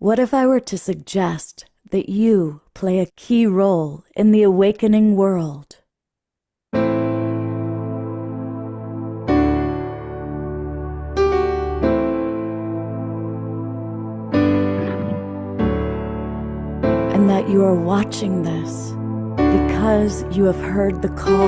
What if I were to suggest that you play a key role in the awakening world? And that you are watching this because you have heard the call.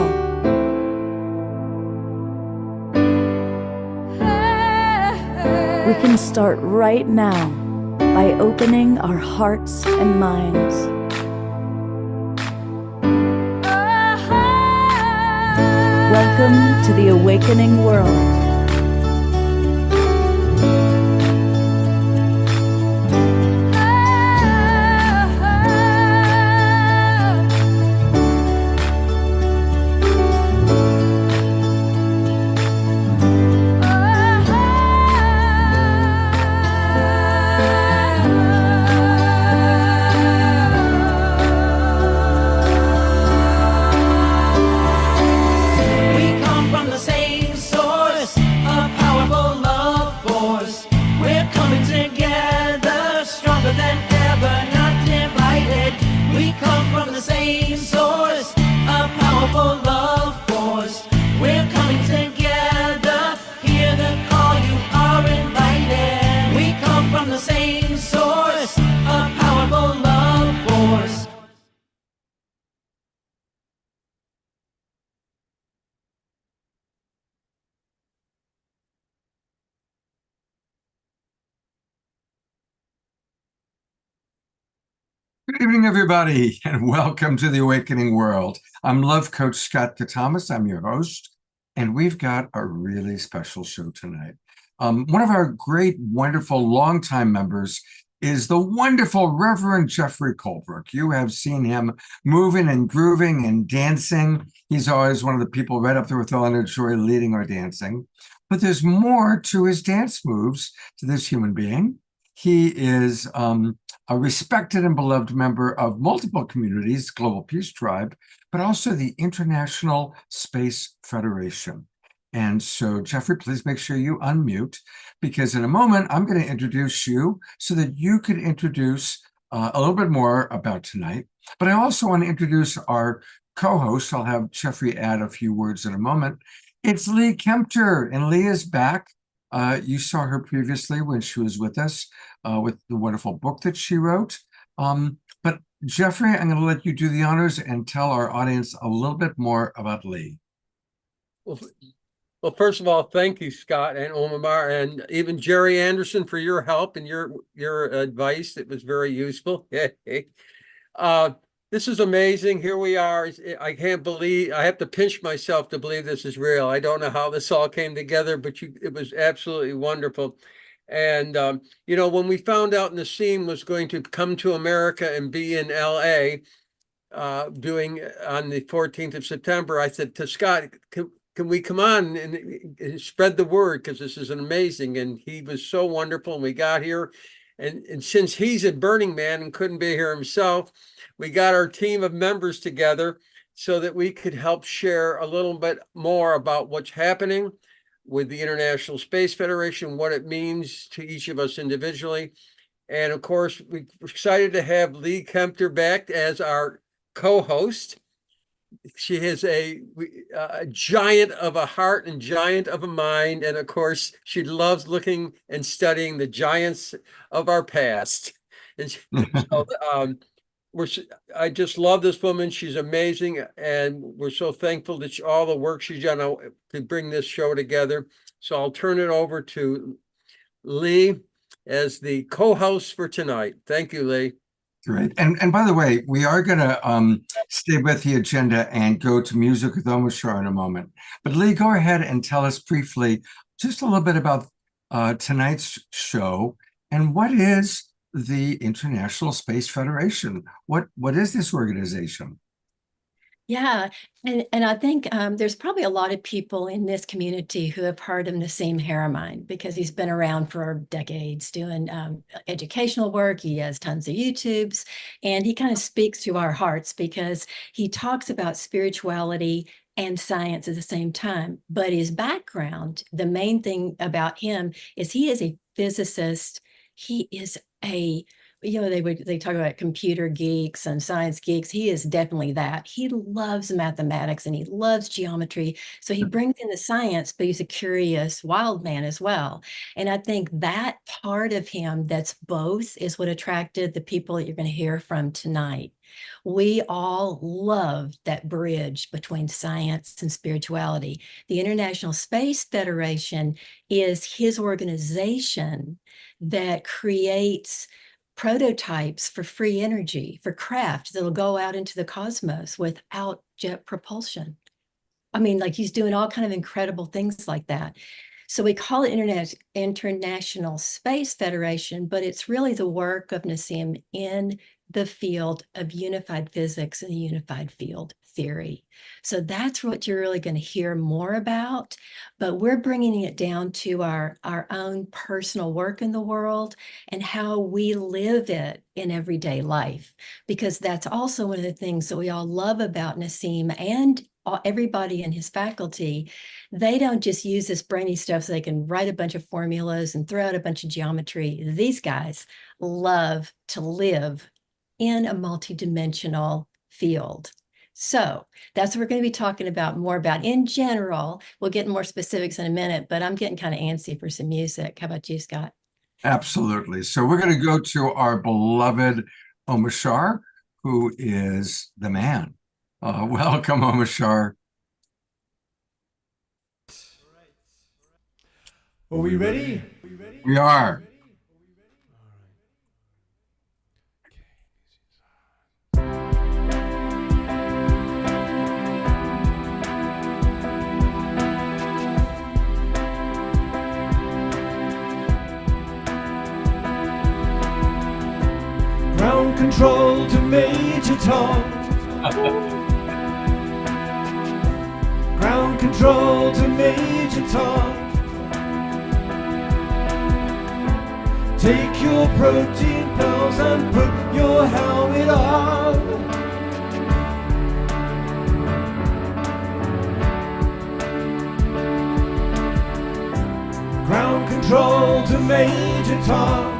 We can start right now by opening our hearts and minds. Welcome to the awakening world. Good evening, everybody, and welcome to the Awakening World. I'm Love Coach Scott Thomas. I'm your host, and we've got a really special show tonight. One of our great, wonderful, longtime members is the wonderful Reverend Jeffrey Colebrook. You have seen him moving and grooving and dancing. He's always one of the people right up there with Eleanor Joy leading our dancing. But there's more to his dance moves to this human being. He is a respected and beloved member of multiple communities, Global Peace Tribe, but also the International Space Federation. And so, Jeffrey, please make sure you unmute, because in a moment, I'm going to introduce you so that you could introduce a little bit more about tonight. But I also want to introduce our co-host. I'll have Jeffrey add a few words in a moment. It's Lee Kempter, and Lee is back. You saw her previously when she was with us with the wonderful book that she wrote. But Jeffrey, I'm going to let you do the honors and tell our audience a little bit more about Lee. Well, first of all, thank you, Scott and Omar, and even Jerry Anderson for your help and your advice. It was very useful. This is amazing. Here we are. I can't believe, I have to pinch myself to believe this is real. I don't know how this all came together, but it was absolutely wonderful. And, when we found out Nassim was going to come to America and be in LA doing on the 14th of September, I said to Scott, can we come on and spread the word? Because this is amazing. And he was so wonderful. And we got here. And since he's a Burning Man and couldn't be here himself, we got our team of members together so that we could help share a little bit more about what's happening with the International Space Federation, what it means to each of us individually. And of course, we're excited to have Lee Kempter back as our co-host. She is a giant of a heart and giant of a mind. And of course, she loves looking and studying the giants of our past. And so, I just love this woman. She's amazing. And we're so thankful that all the work she's done to bring this show together. So I'll turn it over to Lee as the co-host for tonight. Thank you, Lee. Great. And by the way, we are going to stay with the agenda and go to Music with Omar in a moment. But Lee, go ahead and tell us briefly just a little bit about tonight's show and what is the International Space Federation. What is this organization? Yeah, and I think there's probably a lot of people in this community who have heard of Nassim Haramein because he's been around for decades doing educational work. He has tons of YouTubes, and he kind of speaks to our hearts because he talks about spirituality and science at the same time. But his background, the main thing about him is he is a physicist. He is a they talk about computer geeks and science geeks. He is definitely that. He loves mathematics and he loves geometry. So he brings in the science, but he's a curious wild man as well. And I think that part of him that's both is what attracted the people that you're going to hear from tonight. We all love that bridge between science and spirituality. The International Space Federation is his organization that creates prototypes for free energy, for craft that'll go out into the cosmos without jet propulsion. I mean, like he's doing all kind of incredible things like that. So we call it International Space Federation, but it's really the work of Nassim in the field of unified physics and unified field theory. So that's what you're really going to hear more about, but we're bringing it down to our own personal work in the world and how we live it in everyday life, because that's also one of the things that we all love about Nassim and everybody in his faculty. They don't just use this brainy stuff so they can write a bunch of formulas and throw out a bunch of geometry. These guys love to live in a multidimensional field. So that's what we're going to be talking about more about in general. We'll get more specifics in a minute, but I'm getting kind of antsy for some music. How about you, Scott? Absolutely. So we're going to go to our beloved Omar, who is the man. Welcome, Omar. Are we ready? We are. Ground control to Major Tom. Ground control to Major Tom. Take your protein pills and put your helmet on. Ground control to Major Tom.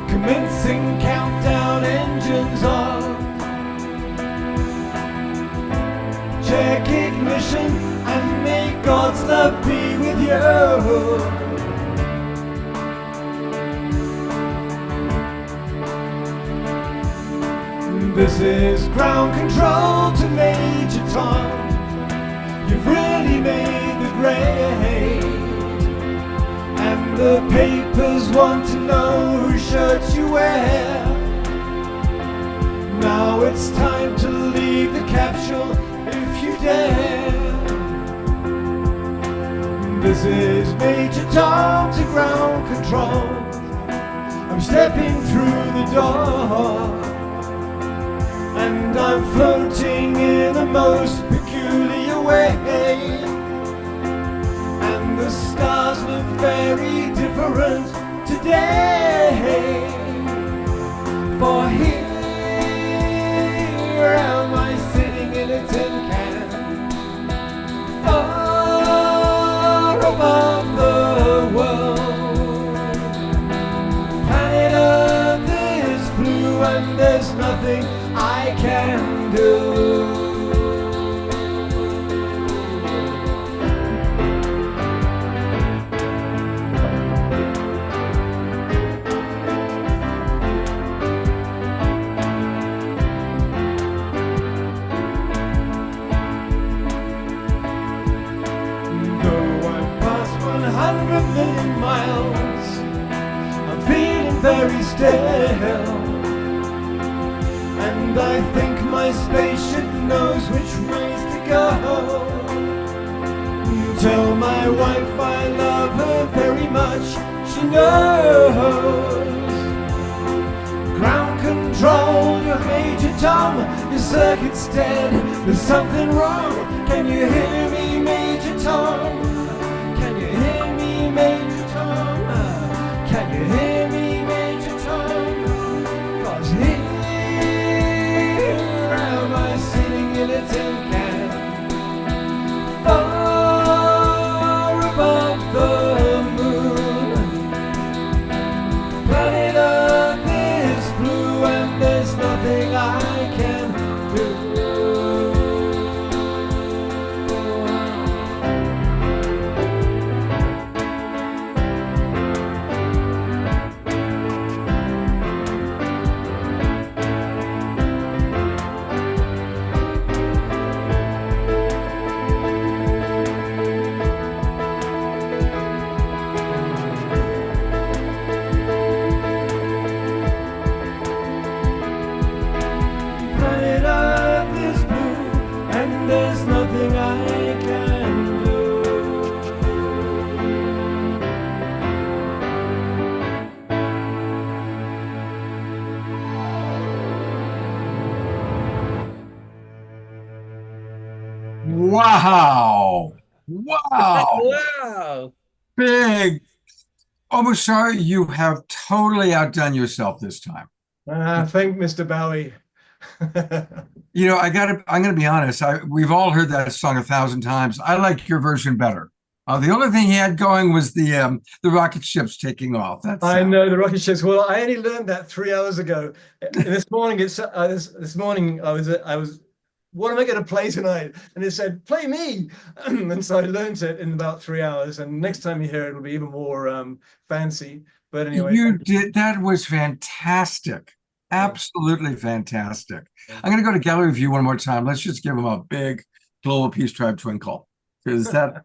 Commencing countdown, engines on. Check ignition and may God's love be with you. This is ground control to Major Tom. You've really made the grade, and the papers want to know whose shirts you wear. Now it's time to leave the capsule if you dare. This is Major Tom to ground control. I'm stepping through the door, and I'm floating in the most peculiar way. And the stars look very different today. For here am I sitting in a tin can, far above the world. Planet Earth is blue and there's nothing I can do. Miles, I'm feeling very still, and I think my spaceship knows which ways to go. Tell my wife I love her very much, she knows. Ground control, you're Major Tom, your circuit's dead, there's something wrong. Can you hear me, Major Tom? Major Tom, can you hear me, Major Tom? 'Cause here am I sitting in a tin can, far above the moon. Wow. Wow. Wow. Big. Omar, you have totally outdone yourself this time. Thank Mr. Bowie. You know, I'm gonna be honest. We've all heard that song 1,000 times. I like your version better. The only thing he had going was the rocket ships taking off. That's I know the rocket ships. Well, I only learned that 3 hours ago. This morning, this morning I was. What am I going to play tonight? And it said, "Play me," and so I learned it in about 3 hours. And next time you hear it, it'll be even more fancy. But anyway, you did. That was fantastic. Absolutely fantastic. I'm going to go to gallery view one more time. Let's just give him a big global peace tribe twinkle. Because that,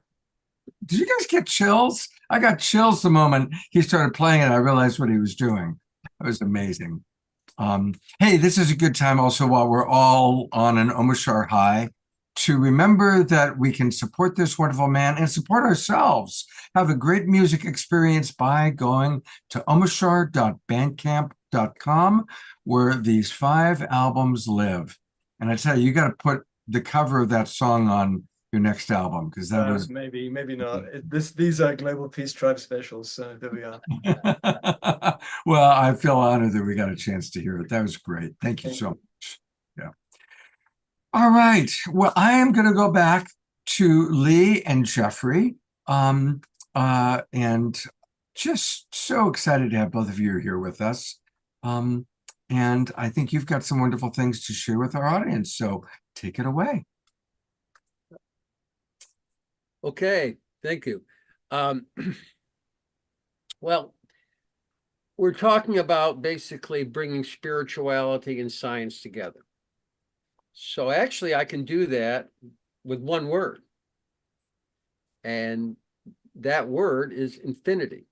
did you guys get chills? I got chills the moment he started playing it. I realized what he was doing. It was amazing. Hey, this is a good time also while we're all on an Omar high to remember that we can support this wonderful man and support ourselves. Have a great music experience by going to omarshar.bandcamp.com, where these 5 albums live. And I tell you, you got to put the cover of that song on your next album, because that was maybe not. These are Global Peace Tribe specials, so there we are. Well, I feel honored that we got a chance to hear it. That was great. Thank you so much. Yeah. All right. Well, I am going to go back to Lee and Jeffrey. And just so excited to have both of you here with us. And I think you've got some wonderful things to share with our audience. So take it away. Okay, thank you. Well, we're talking about basically bringing spirituality and science together. So actually, I can do that with one word. And that word is infinity.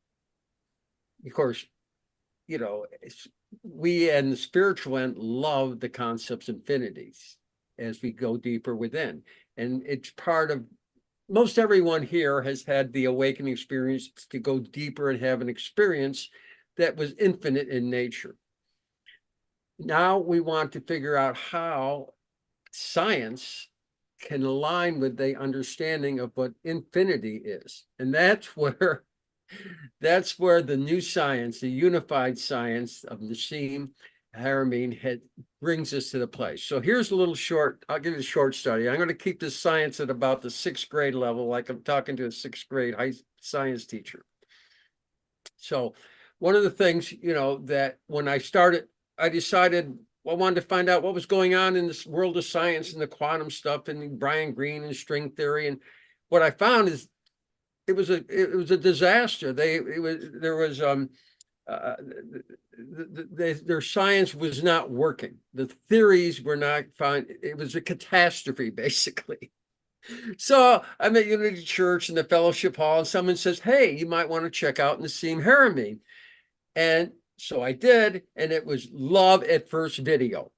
Of course, you know, we and the spiritual end love the concepts infinities as we go deeper within. And it's part of, most everyone here has had the awakening experience to go deeper and have an experience that was infinite in nature. Now we want to figure out how science can align with the understanding of what infinity is. And that's where the new science, the unified science of Nassim Haramein brings us to the place. So here's a little short, I'll give you a short study. I'm going to keep this science at about the 6th grade level, like I'm talking to a 6th grade high science teacher. So one of the things, you know, that when I started, I decided I wanted to find out what was going on in this world of science and the quantum stuff and Brian Greene and string theory. And what I found is it was a disaster. Their science was not working. The theories were not fine. It was a catastrophe, basically. So I'm at Unity Church in the fellowship hall, and someone says, "Hey, you might want to check out Nassim Haramein." And so I did, and it was love at first video.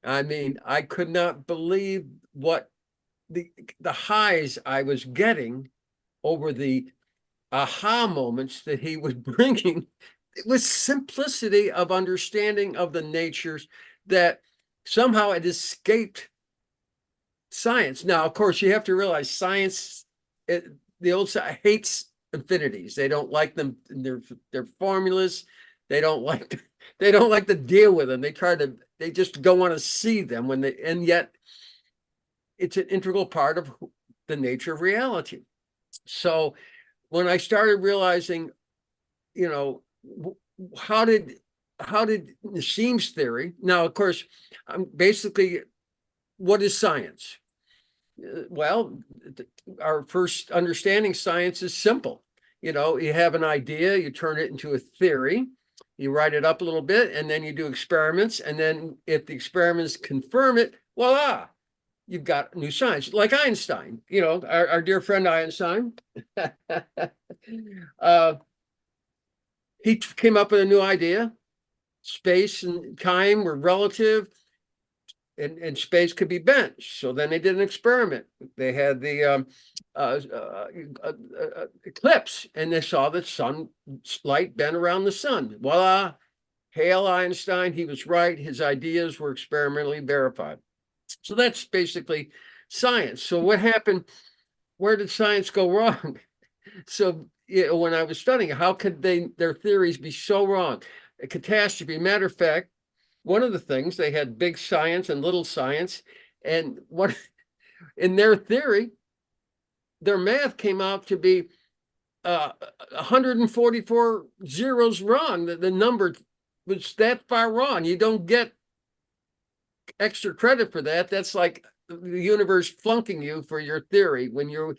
I mean, I could not believe what the highs I was getting over the aha moments that he was bringing. It was simplicity of understanding of the natures that somehow it escaped science. Now, of course, you have to realize science, the old side hates infinities. They don't like them. Their formulas. They don't like to deal with them. They just don't want to see them and yet it's an integral part of the nature of reality. So when I started realizing, you know, how did Nassim's theory, now, of course, basically, what is science? Well, our first understanding science is simple. You know, you have an idea, you turn it into a theory, you write it up a little bit, and then you do experiments. And then if the experiments confirm it, voila, you've got new science. Like Einstein, you know, our dear friend Einstein. He came up with a new idea. Space and time were relative, and space could be bent. So then they did an experiment. They had the eclipse, and they saw the sun light bent around the sun. Voila, hail Einstein, he was right. His ideas were experimentally verified. So that's basically science. So what happened? Where did science go wrong? So when I was studying, how could their theories be so wrong? A catastrophe. Matter of fact, one of the things, they had big science and little science, and what in their theory, their math came out to be 144 zeros wrong. The number was that far wrong. You don't get extra credit for that. That's like the universe flunking you for your theory when you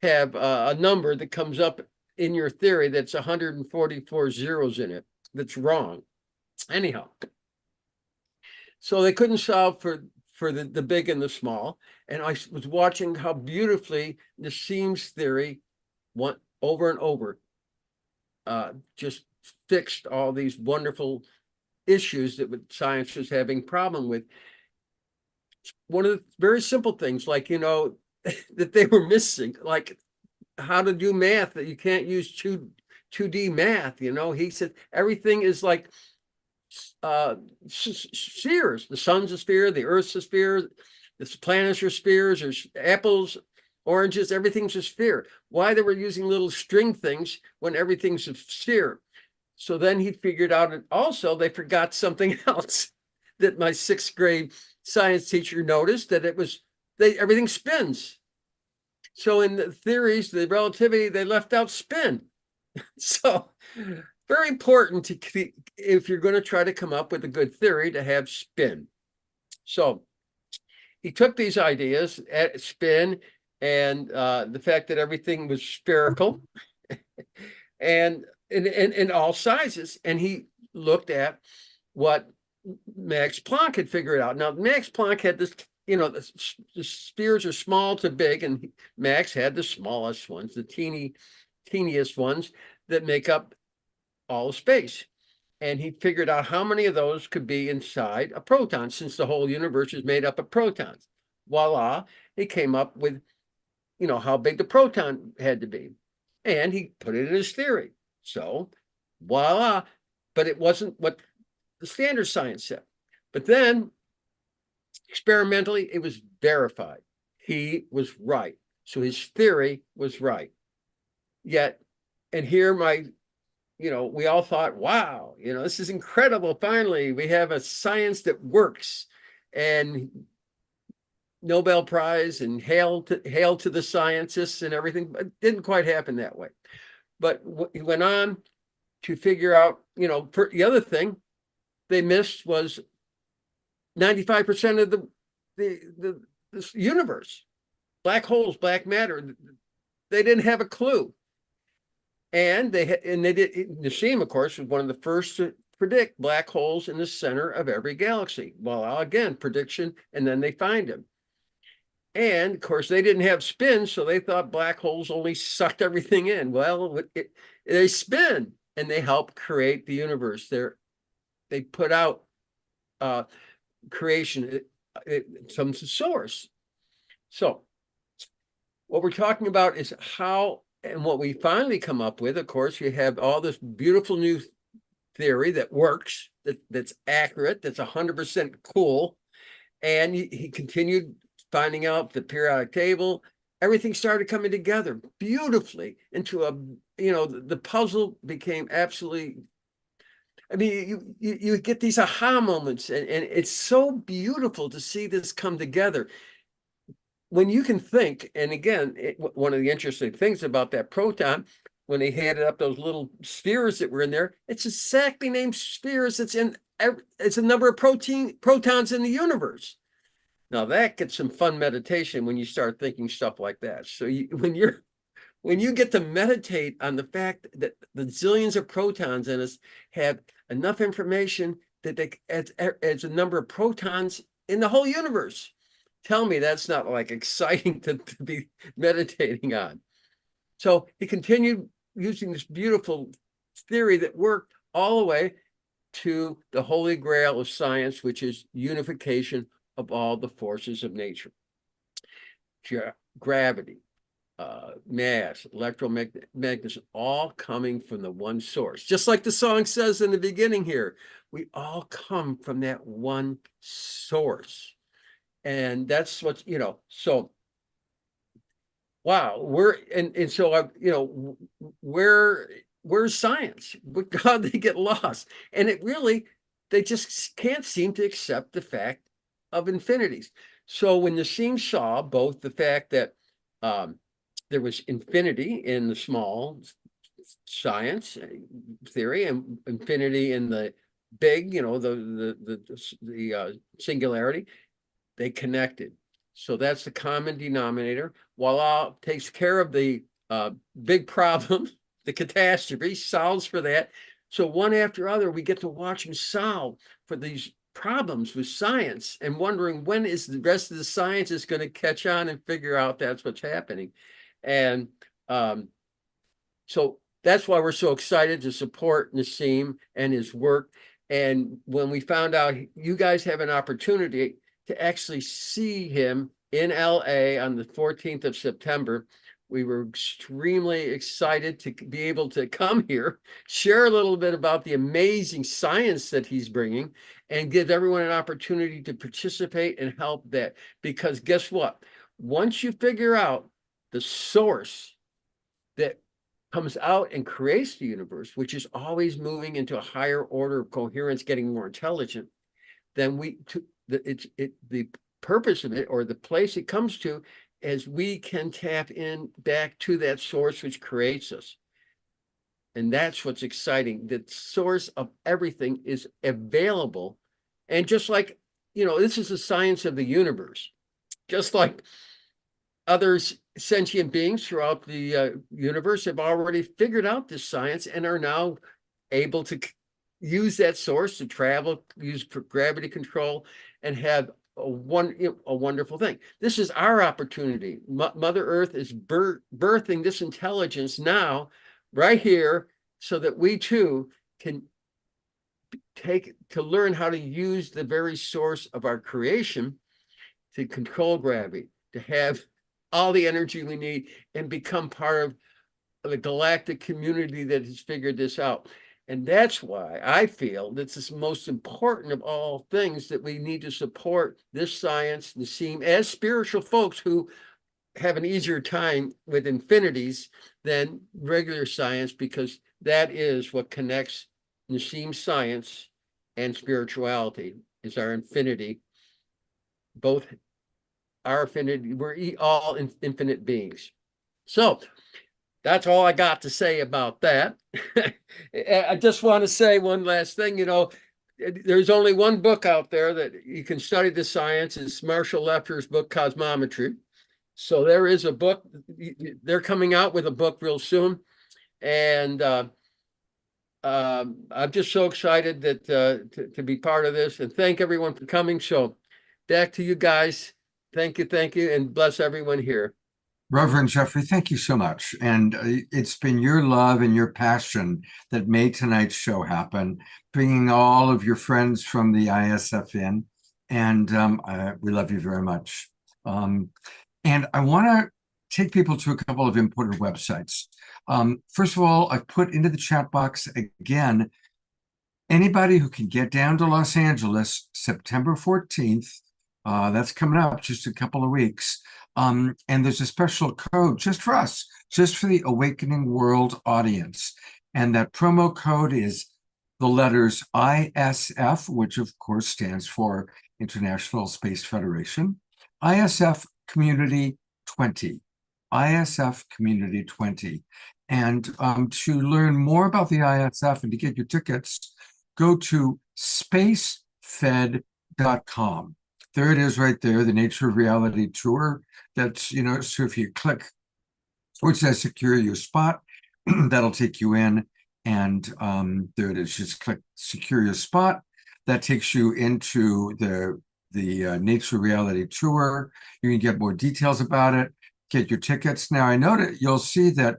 have a number that comes up in your theory that's 144 zeros in it. That's wrong. Anyhow, so they couldn't solve for the big and the small. And I was watching how beautifully Nassim's theory went over and over, just fixed all these wonderful issues that science was having problem with. One of the very simple things, like, that they were missing, like how to do math, that you can't use 2D math. He said everything is like spheres. The sun's a sphere, the earth's a sphere, the planets are spheres, there's apples, oranges, everything's a sphere. Why they were using little string things when everything's a sphere? So then he figured out, and also they forgot something else that my 6th grade science teacher noticed, that everything spins. So in the theories, the relativity, they left out spin. So very important to, if you're going to try to come up with a good theory, to have spin. So he took these ideas at spin and the fact that everything was spherical and in all sizes, and he looked at what Max Planck had figured out. Now, Max Planck had this, the spheres are small to big, and Max had the smallest ones, the teeniest ones that make up all of space. And he figured out how many of those could be inside a proton, since the whole universe is made up of protons. Voila, he came up with, how big the proton had to be. And he put it in his theory. So, voila. But it wasn't what the standard science said. But then, experimentally, it was verified. He was right. So his theory was right. Yet, and here we all thought, wow, this is incredible. Finally, we have a science that works, and Nobel Prize, and hail to the scientists and everything. But it didn't quite happen that way. But he went on to figure out, for the other thing they missed was 95% of the universe, black holes, black matter. They didn't have a clue. And they did. Nassim, of course, was one of the first to predict black holes in the center of every galaxy. Well, again, prediction, and then they find them. And of course, they didn't have spin, so they thought black holes only sucked everything in. Well, they spin, and they help create the universe. They put out creation, some source. So what we're talking about is how, and what we finally come up with, of course, you have all this beautiful new theory that works, that's accurate, that's 100% cool. And he continued finding out the periodic table. Everything started coming together beautifully into the puzzle became absolutely, I mean, you get these aha moments, and it's so beautiful to see this come together. When you can think, and again, one of the interesting things about that proton, when they handed up those little spheres that were in there, it's exactly named spheres. It's a number of protons in the universe. Now that gets some fun meditation when you start thinking stuff like that. So when you get to meditate on the fact that the zillions of protons in us have enough information that adds a number of protons in the whole universe. Tell me that's not like exciting to be meditating on. So he continued using this beautiful theory that worked all the way to the holy grail of science, which is unification of all the forces of nature. Gravity, mass, electromagnetism, all coming from the one source. Just like the song says in the beginning here, we all come from that one source. And that's what's, so wow, and so I, where's science? How they get lost? And it really, they just can't seem to accept the fact of infinities. So when Nassim saw both the fact that there was infinity in the small science theory and infinity in the big, the singularity, they connected. So that's the common denominator. Voila, takes care of the big problem, the catastrophe, solves for that. So one after other, we get to watch him solve for these problems with science and wondering when is the rest of the science is going to catch on and figure out that's what's happening. And so that's why we're so excited to support Nassim and his work. And when we found out you guys have an opportunity to actually see him in LA on the 14th of September, we were extremely excited to be able to come here, share a little bit about the amazing science that he's bringing, and give everyone an opportunity to participate and help that. Because guess what? Once you figure out the source that comes out and creates the universe, which is always moving into a higher order of coherence, getting more intelligent, then the purpose of it, or the place it comes to, is we can tap in back to that source which creates us. And that's what's exciting. The source of everything is available. And just like, this is the science of the universe. Just like others sentient beings throughout the universe have already figured out this science and are now able to use that source to travel, use gravity control, and have a wonderful thing. This is our opportunity. Mother Earth is birthing this intelligence now, right here, so that we too can learn how to use the very source of our creation to control gravity, to have all the energy we need, and become part of the galactic community that has figured this out. And that's why I feel that it's the most important of all things, that we need to support this science, Nassim, as spiritual folks who have an easier time with infinities than regular science, because that is what connects Nassim science and spirituality, is our infinity. Both our affinity, we're all infinite beings. So that's all I got to say about that. I just want to say one last thing. There's only one book out there that you can study the science. It's Marshall Leffer's book, Cosmometry. So there is a book. They're coming out with a book real soon. And I'm just so excited that to be part of this, and thank everyone for coming. So back to you guys. Thank you, and bless everyone here. Reverend Jeffrey, thank you so much. And it's been your love and your passion that made tonight's show happen, bringing all of your friends from the ISF in. And we love you very much. And I want to take people to a couple of important websites. First of all, I've put into the chat box again, anybody who can get down to Los Angeles, September 14th, that's coming up just a couple of weeks. And there's a special code just for us, just for the Awakening World audience. And that promo code is the letters ISF, which of course stands for International Space Federation, ISF Community 20, ISF Community 20. And to learn more about the ISF and to get your tickets, go to spacefed.com. There it is right there, the Nature of Reality tour. That's, so if you click where it says secure your spot, that'll take you in. And there it is, just click secure your spot. That takes you into the Nature of Reality tour. You can get more details about it, get your tickets. Now, I know that you'll see that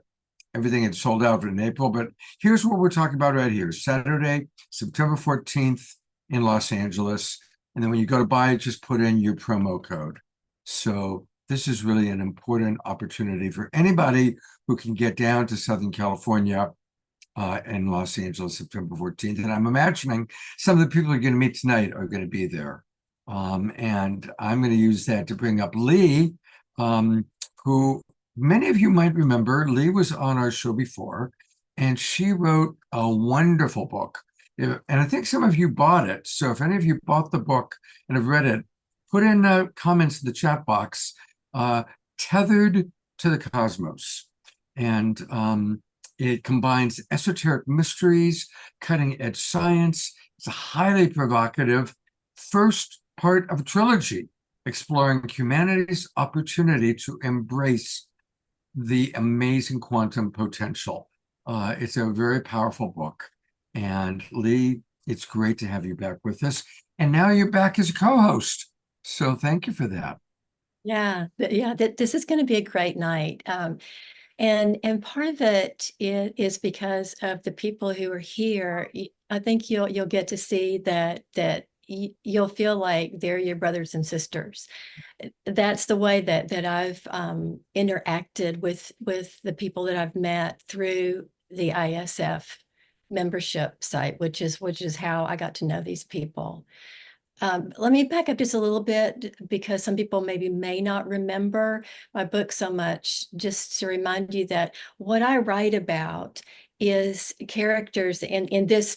everything had sold out in April, but here's what we're talking about right here. Saturday, September 14th in Los Angeles. And then when you go to buy it, just put in your promo code. So this is really an important opportunity for anybody who can get down to Southern California in Los Angeles, September 14th. And I'm imagining some of the people you're going to meet tonight are going to be there. And I'm going to use that to bring up Lee, who Many of you might remember Lee was on our show before, and she wrote a wonderful book. And I think some of you bought it. So if any of you bought the book and have read it, put in comments in the chat box, Tethered to the Cosmos. And it combines esoteric mysteries, cutting edge science. It's a highly provocative first part of a trilogy exploring humanity's opportunity to embrace the amazing quantum potential. It's a very powerful book. And Lee, it's great to have you back with us. And now you're back as a co-host. So thank you for that. Yeah, this is going to be a great night. And part of it is because of the people who are here. I think you'll get to see that you'll feel like they're your brothers and sisters. That's the way that I've interacted with the people that I've met through the ISF membership site, which is how I got to know these people. Let me back up just a little bit because some people maybe may not remember my book so much, just to remind you that what I write about is characters in this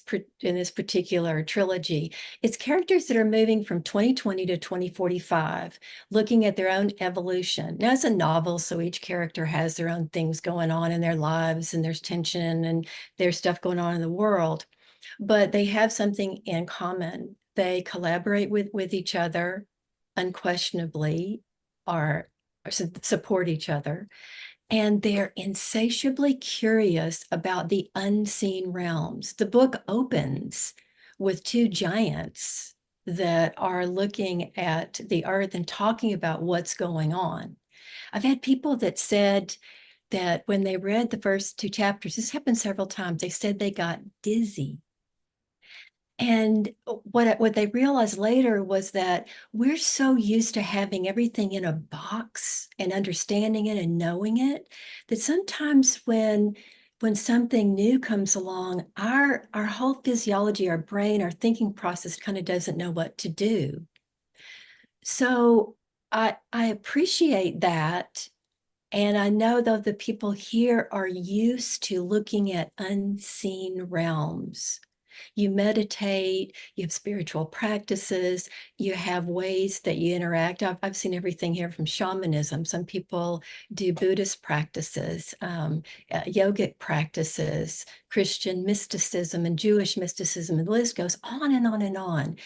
particular trilogy. It's characters that are moving from 2020 to 2045, looking at their own evolution. Now, it's a novel, so each character has their own things going on in their lives, and there's tension and there's stuff going on in the world, but they have something in common. They collaborate with each other unquestionably, or support each other. And they're insatiably curious about the unseen realms. The book opens with two giants that are looking at the earth and talking about what's going on. I've had people that said that when they read the first two chapters, this happened several times, they said they got dizzy. And what they realized later was that we're so used to having everything in a box and understanding it and knowing it, that sometimes when something new comes along, our whole physiology, our brain, our thinking process kind of doesn't know what to do. So I appreciate that. And I know, though, the people here are used to looking at unseen realms. You meditate, you have spiritual practices, you have ways that you interact. I've seen everything here from shamanism. Some people do Buddhist practices, yogic practices, Christian mysticism and Jewish mysticism, and the list goes on and on and on.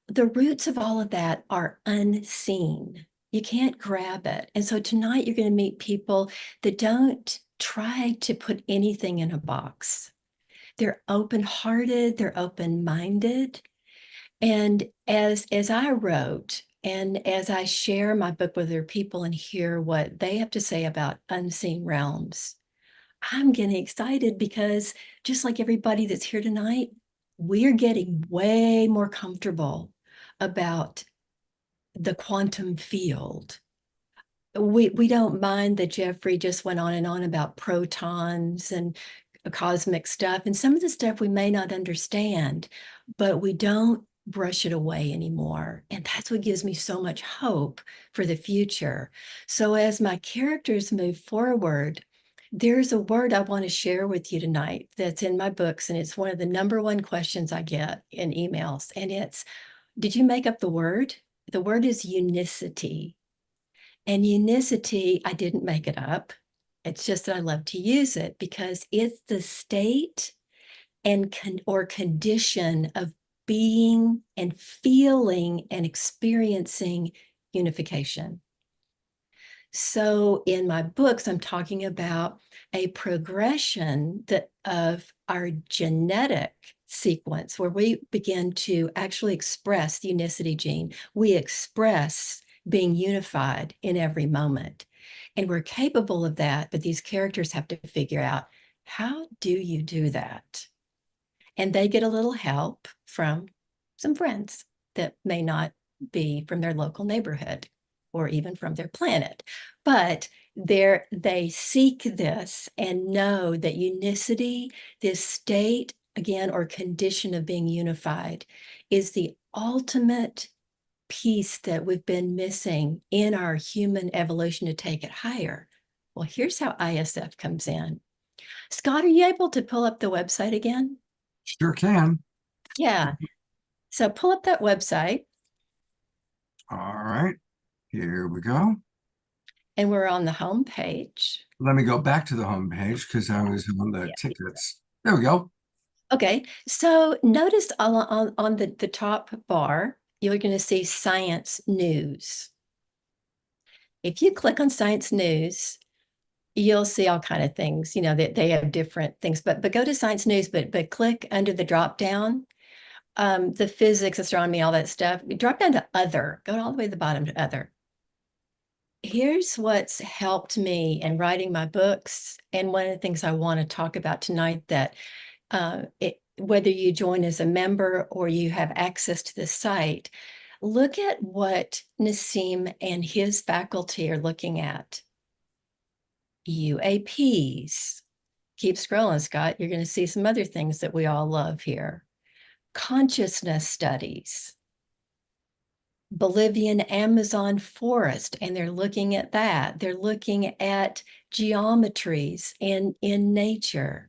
The roots of all of that are unseen. You can't grab it. And so tonight you're going to meet people that don't try to put anything in a box. They're open-hearted, they're open-minded. And as I wrote, and as I share my book with other people and hear what they have to say about unseen realms, I'm getting excited because just like everybody that's here tonight, we're getting way more comfortable about the quantum field. We don't mind that Jeffrey just went on and on about protons and cosmic stuff. And some of the stuff we may not understand, but we don't brush it away anymore. And that's what gives me so much hope for the future. So as my characters move forward, there's a word I want to share with you tonight that's in my books. And it's one of the number one questions I get in emails. And it's, did you make up the word? The word is unicity. And unicity, I didn't make it up. It's just that I love to use it because it's the state and condition of being and feeling and experiencing unification. So in my books, I'm talking about a progression of our genetic sequence where we begin to actually express the unicity gene. We express being unified in every moment. And we're capable of that, but these characters have to figure out, how do you do that? And they get a little help from some friends that may not be from their local neighborhood or even from their planet, but they seek this and know that unicity, this state, again, or condition of being unified, is the ultimate piece that we've been missing in our human evolution to take it higher. Well, here's how ISF comes in. Scott, are you able to pull up the website again? Sure can. Yeah. So pull up that website. All right, here we go. And we're on the home page. Let me go back to the home page because I was on the tickets. There we go. Okay, so notice on the top bar, you're going to see science news. If you click on science news, you'll see all kind of things, you know, that they have different things, but go to science news, but click under the drop down, the physics, astronomy, all that stuff, drop down to other, go all the way to the bottom to other. Here's what's helped me in writing my books. And one of the things I want to talk about tonight that whether you join as a member or you have access to the site, look at what Nassim and his faculty are looking at. UAPs. Keep scrolling, Scott. You're going to see some other things that we all love here. Consciousness studies. Bolivian Amazon forest, and they're looking at that. They're looking at geometries in nature,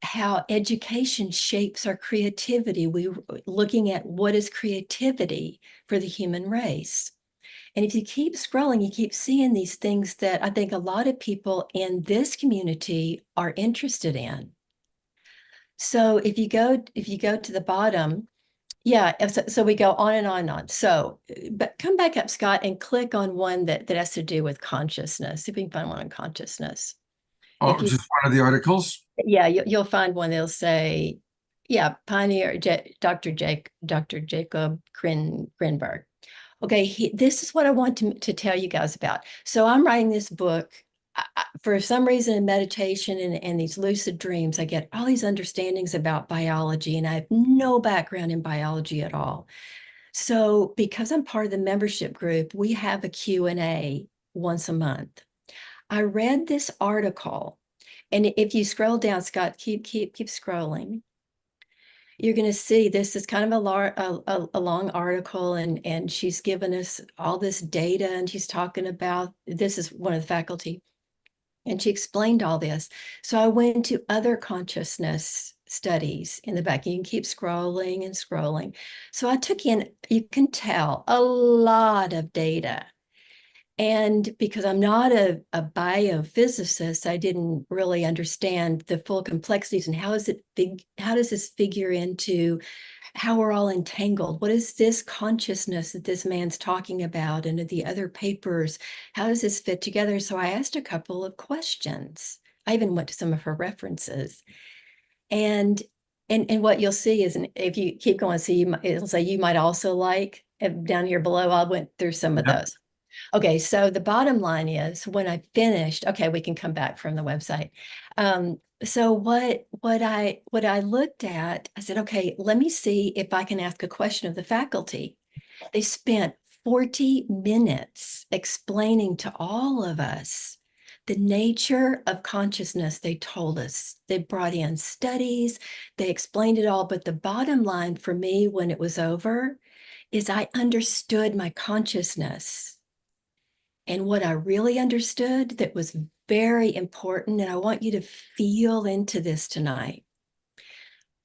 how education shapes our creativity. We're looking at what is creativity for the human race. And if you keep scrolling, you keep seeing these things that I think a lot of people in this community are interested in. So if you go to the bottom, yeah, so we go on and on and on. So, but come back up, Scott, and click on one that has to do with consciousness. See if we can find one on consciousness. Oh, just one of the articles? Yeah, you'll find one that'll say, yeah, Pioneer Dr. Jacob Grinberg. Okay, this is what I want to tell you guys about. So I'm writing this book. For some reason in meditation and these lucid dreams, I get all these understandings about biology, and I have no background in biology at all. So because I'm part of the membership group, we have a Q&A once a month. I read this article, and if you scroll down, Scott, keep scrolling. You're going to see this is kind of a long article, and she's given us all this data, and she's talking about, this is one of the faculty, and she explained all this. So I went to other consciousness studies in the back. You can keep scrolling and scrolling. So I took in, you can tell, a lot of data. And because I'm not a biophysicist, I didn't really understand the full complexities and how does this figure into how we're all entangled? What is this consciousness that this man's talking about, and the other papers? How does this fit together? So I asked a couple of questions. I even went to some of her references. And what you'll see is, if you keep going, so it'll say you might also like, down here below, I went through some of those. Okay, so the bottom line is, when I finished, okay, we can come back from the website. So what I looked at, I said, okay, let me see if I can ask a question of the faculty. They spent 40 minutes explaining to all of us the nature of consciousness. They told us, they brought in studies, they explained it all. But the bottom line for me when it was over is I understood my consciousness. And what I really understood that was very important, and I want you to feel into this tonight,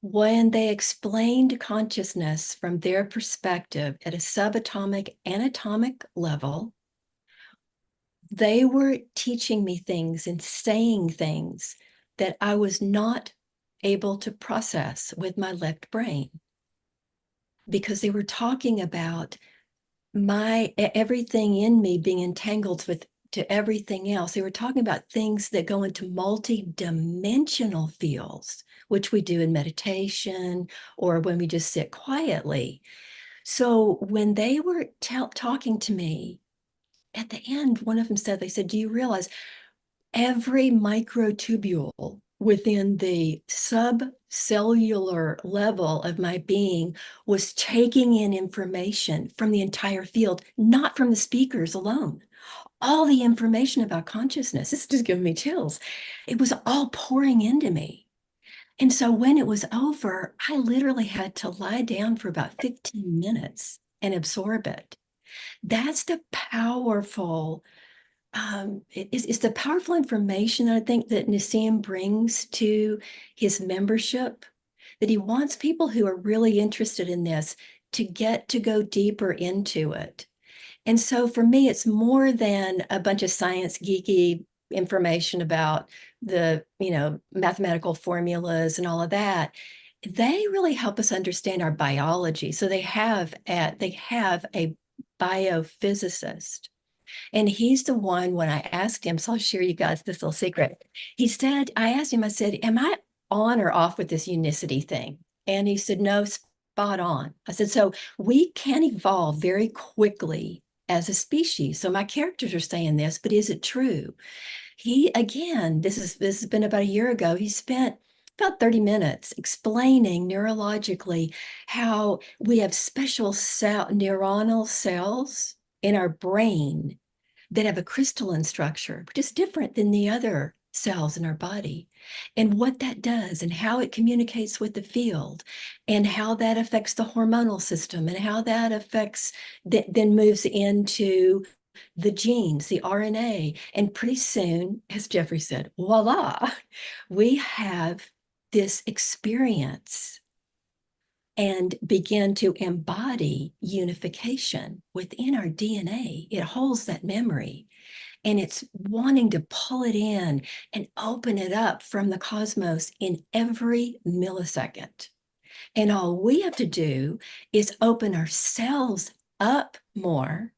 when they explained consciousness from their perspective at a subatomic anatomic level, they were teaching me things and saying things that I was not able to process with my left brain, because they were talking about everything in me being entangled to everything else. They were talking about things that go into multi-dimensional fields, which we do in meditation or when we just sit quietly. So when they were talking to me, at the end, one of them said, they said, do you realize every microtubule within the subcellular level of my being was taking in information from the entire field, not from the speakers alone. All the information about consciousness, this is just giving me chills. It was all pouring into me. And so when it was over, I literally had to lie down for about 15 minutes and absorb it. That's the powerful it's the powerful information I think that Nassim brings to his membership, that he wants people who are really interested in this to get to go deeper into it. And so for me, it's more than a bunch of science geeky information about the, mathematical formulas and all of that. They really help us understand our biology. So they have a biophysicist. And he's the one, when I asked him, so I'll share you guys this little secret. I asked him, I said, am I on or off with this unicity thing? And he said, no, spot on. I said, so we can evolve very quickly as a species. So my characters are saying this, but is it true? This has been about a year ago. He spent about 30 minutes explaining neurologically how we have special neuronal cells in our brain that have a crystalline structure, which is different than the other cells in our body, and what that does and how it communicates with the field and how that affects the hormonal system and how that affects, then moves into the genes, the RNA. And pretty soon, as Jeffrey said, voila, we have this experience and begin to embody unification within our DNA. It holds that memory, and it's wanting to pull it in and open it up from the cosmos in every millisecond. And all we have to do is open ourselves up more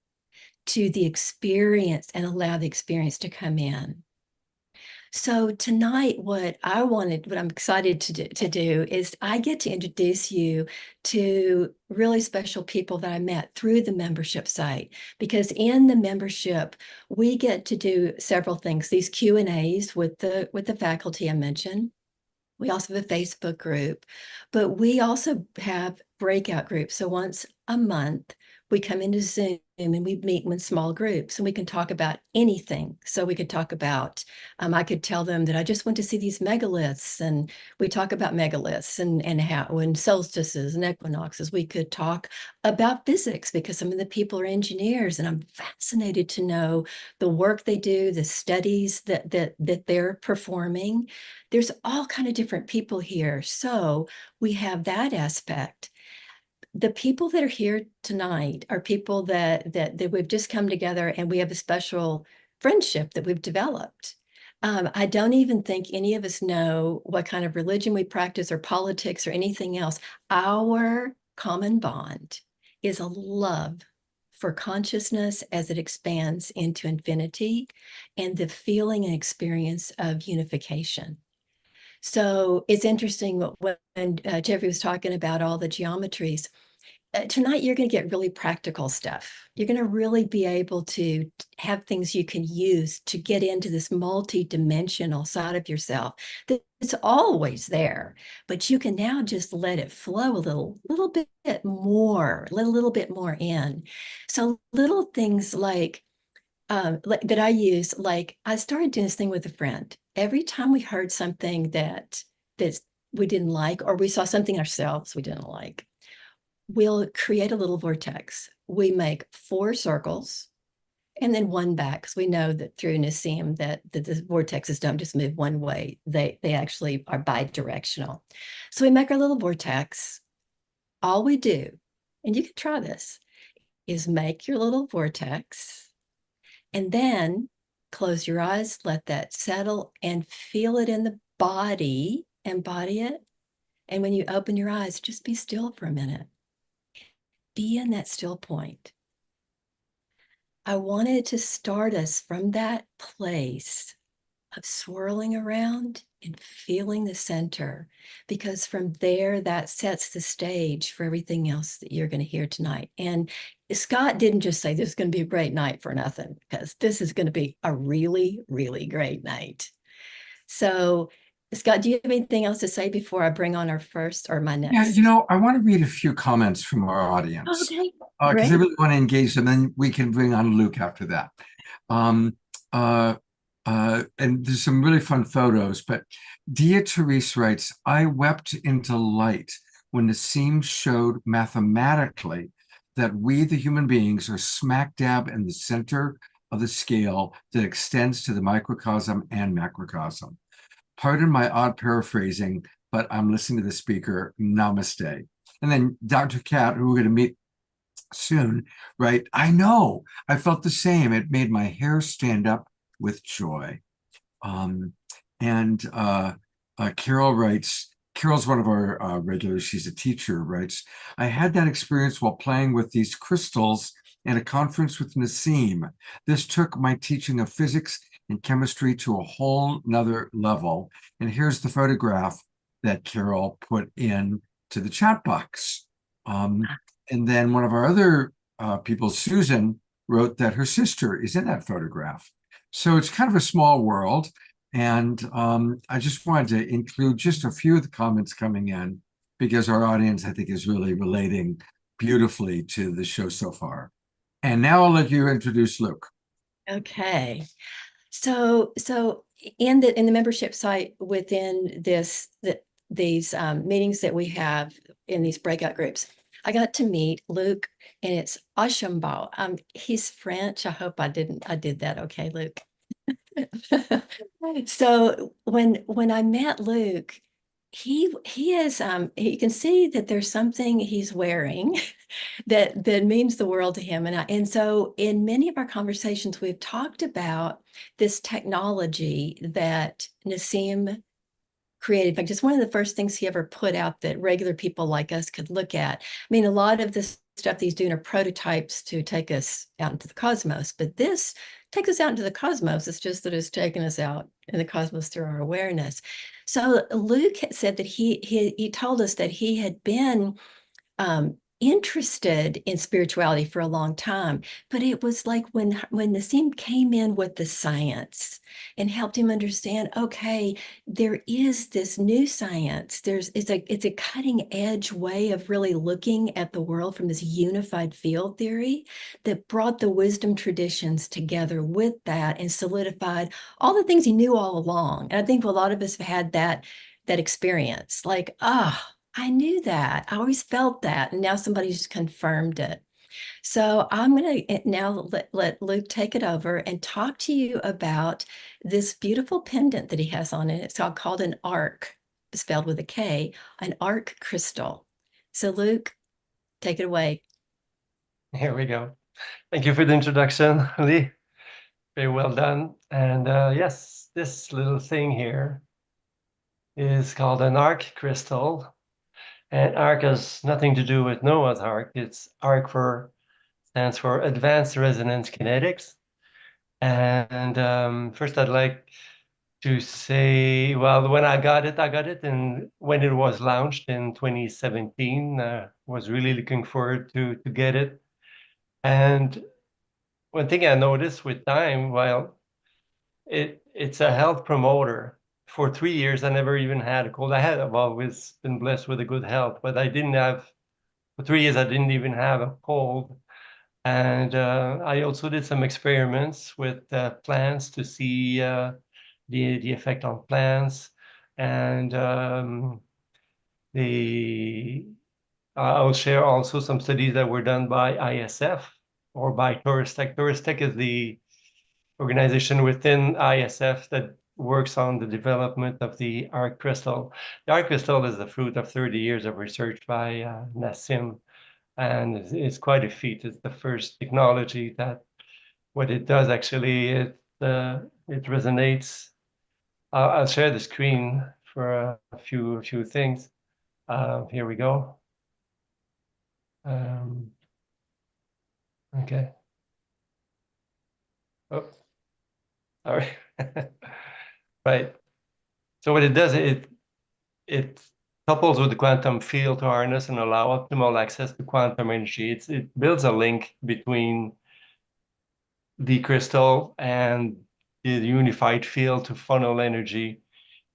to the experience and allow the experience to come in. So tonight, what I'm excited to do is I get to introduce you to really special people that I met through the membership site, because in the membership, we get to do several things. These Q&As with the faculty I mentioned. We also have a Facebook group, but we also have breakout groups. So once a month, we come into Zoom and we meet in small groups, and we can talk about anything. So we could talk about, I could tell them that I just went to see these megaliths, and we talk about megaliths and how, when solstices and equinoxes. We could talk about physics, because some of the people are engineers, and I'm fascinated to know the work they do, the studies that they're performing. There's all kind of different people here. So we have that aspect. The people that are here tonight are people that we've just come together, and we have a special friendship that we've developed. I don't even think any of us know what kind of religion we practice or politics or anything else. Our common bond is a love for consciousness as it expands into infinity, and the feeling and experience of unification. So it's interesting when Jeffrey was talking about all the geometries. Tonight, you're going to get really practical stuff. You're going to really be able to have things you can use to get into this multi-dimensional side of yourself that's always there, but you can now just let it flow a little bit more, let a little bit more in. So little things like that I use, like I started doing this thing with a friend. Every time we heard something that we didn't like, or we saw something ourselves we didn't like, we'll create a little vortex. We make 4 circles and then one back, because we know that through Nassim that the vortexes don't just move one way. They actually are bi-directional. So we make our little vortex. All we do, and you can try this, is make your little vortex and then close your eyes, let that settle, and feel it in the body, embody it. And when you open your eyes, just be still for a minute. Be in that still point. I wanted to start us from that place of swirling around and feeling the center, because from there, that sets the stage for everything else that you're going to hear tonight. And Scott didn't just say this is going to be a great night for nothing, because this is going to be a really, really great night. So Scott, do you have anything else to say before I bring on our first or my next? Yeah, I want to read a few comments from our audience. Okay, Because I great. really want to engage them, and we can bring on Luke after that. And there's some really fun photos, but Dia Therese writes, I wept into light when Nassim showed mathematically that we, the human beings, are smack dab in the center of the scale that extends to the microcosm and macrocosm. Pardon my odd paraphrasing, but I'm listening to the speaker. Namaste. And then Dr. Cat, who we're going to meet soon, right? I know, I felt the same. It made my hair stand up with joy. Carol writes, Carol's one of our regulars, she's a teacher, writes, I had that experience while playing with these crystals at a conference with Nassim. This took my teaching of physics and chemistry to a whole nother level. And here's the photograph that Carol put in to the chat box. And then one of our other people, Susan, wrote that her sister is in that photograph. So it's kind of a small world. And I just wanted to include just a few of the comments coming in because our audience, I think, is really relating beautifully to the show so far. And now I'll let you introduce Luke. Okay. So in the membership site within these meetings that we have in these breakout groups, I got to meet Luke, and it's Ashambao. He's French. I hope I did that okay, Luke. So when I met Luke, he is you can see that there's something he's wearing that means the world to him. And so in many of our conversations, we've talked about this technology that Nassim created. In fact, just one of the first things he ever put out that regular people like us could look at. I mean, a lot of this stuff that he's doing are prototypes to take us out into the cosmos, but this takes us out into the cosmos. It's just that it's taking us out in the cosmos through our awareness. So Luke had said that he told us that he had been interested in spirituality for a long time, but it was like when Nassim came in with the science and helped him understand, okay, there is this new science. It's a cutting edge way of really looking at the world from this unified field theory that brought the wisdom traditions together with that and solidified all the things he knew all along. And I think a lot of us have had that experience, like, I knew that. I always felt that. And now somebody's confirmed it. So I'm going to now let Luke take it over and talk to you about this beautiful pendant that he has on it. It's called an ARK, spelled with a K, an ARK Crystal. So Luke, take it away. Here we go. Thank you for the introduction, Lee. Very well done. And yes, this little thing here is called an ARK Crystal. And ARK has nothing to do with Noah's Ark. It's ARK stands for Advanced Resonance Kinetics. And first I'd like to say, well, when I got it, and when it was launched in 2017, was really looking forward to get it. And one thing I noticed with time, well, it's a health promoter. For 3 years, I never even had a cold. I've always been blessed with a good health, but for 3 years, I didn't even have a cold. And I also did some experiments with plants to see the effect on plants. And I'll share also some studies that were done by ISF or by Toristech. Toristech is the organization within ISF that works on the development of the ARK Crystal. The ARK Crystal is the fruit of 30 years of research by Nassim, and it's quite a feat. It's the first technology that what it does actually, it resonates. I'll share the screen for a few things. Here we go. Okay. Oh, sorry. Right. So what it does, it couples with the quantum field to harness and allow optimal access to quantum energy. It builds a link between the crystal and the unified field to funnel energy,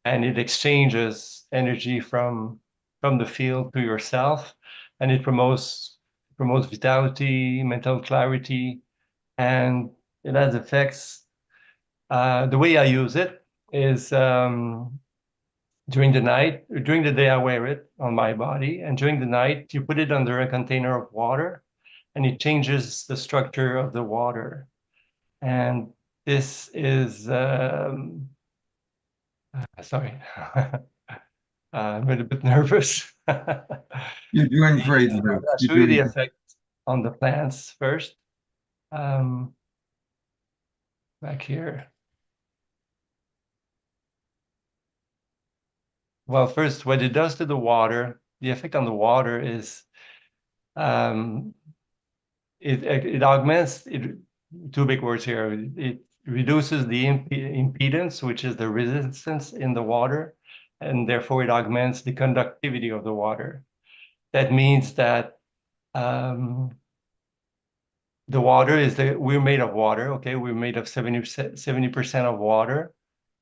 and it exchanges energy from the field to yourself, and it promotes vitality, mental clarity, and it has effects. The way I use it is during the day I wear it on my body, and during the night you put it under a container of water, and it changes the structure of the water. And this is, sorry, I'm a little bit nervous. You're doing great, I'll Luke. You're show you the doing effect on the plants first. Back here. Well, first, what it does to the water, the effect on the water is it augments it. Two big words here. It reduces the impedance, which is the resistance in the water, and therefore it augments the conductivity of the water. That means that the water is we're made of water. Okay, we're made of 70% of water.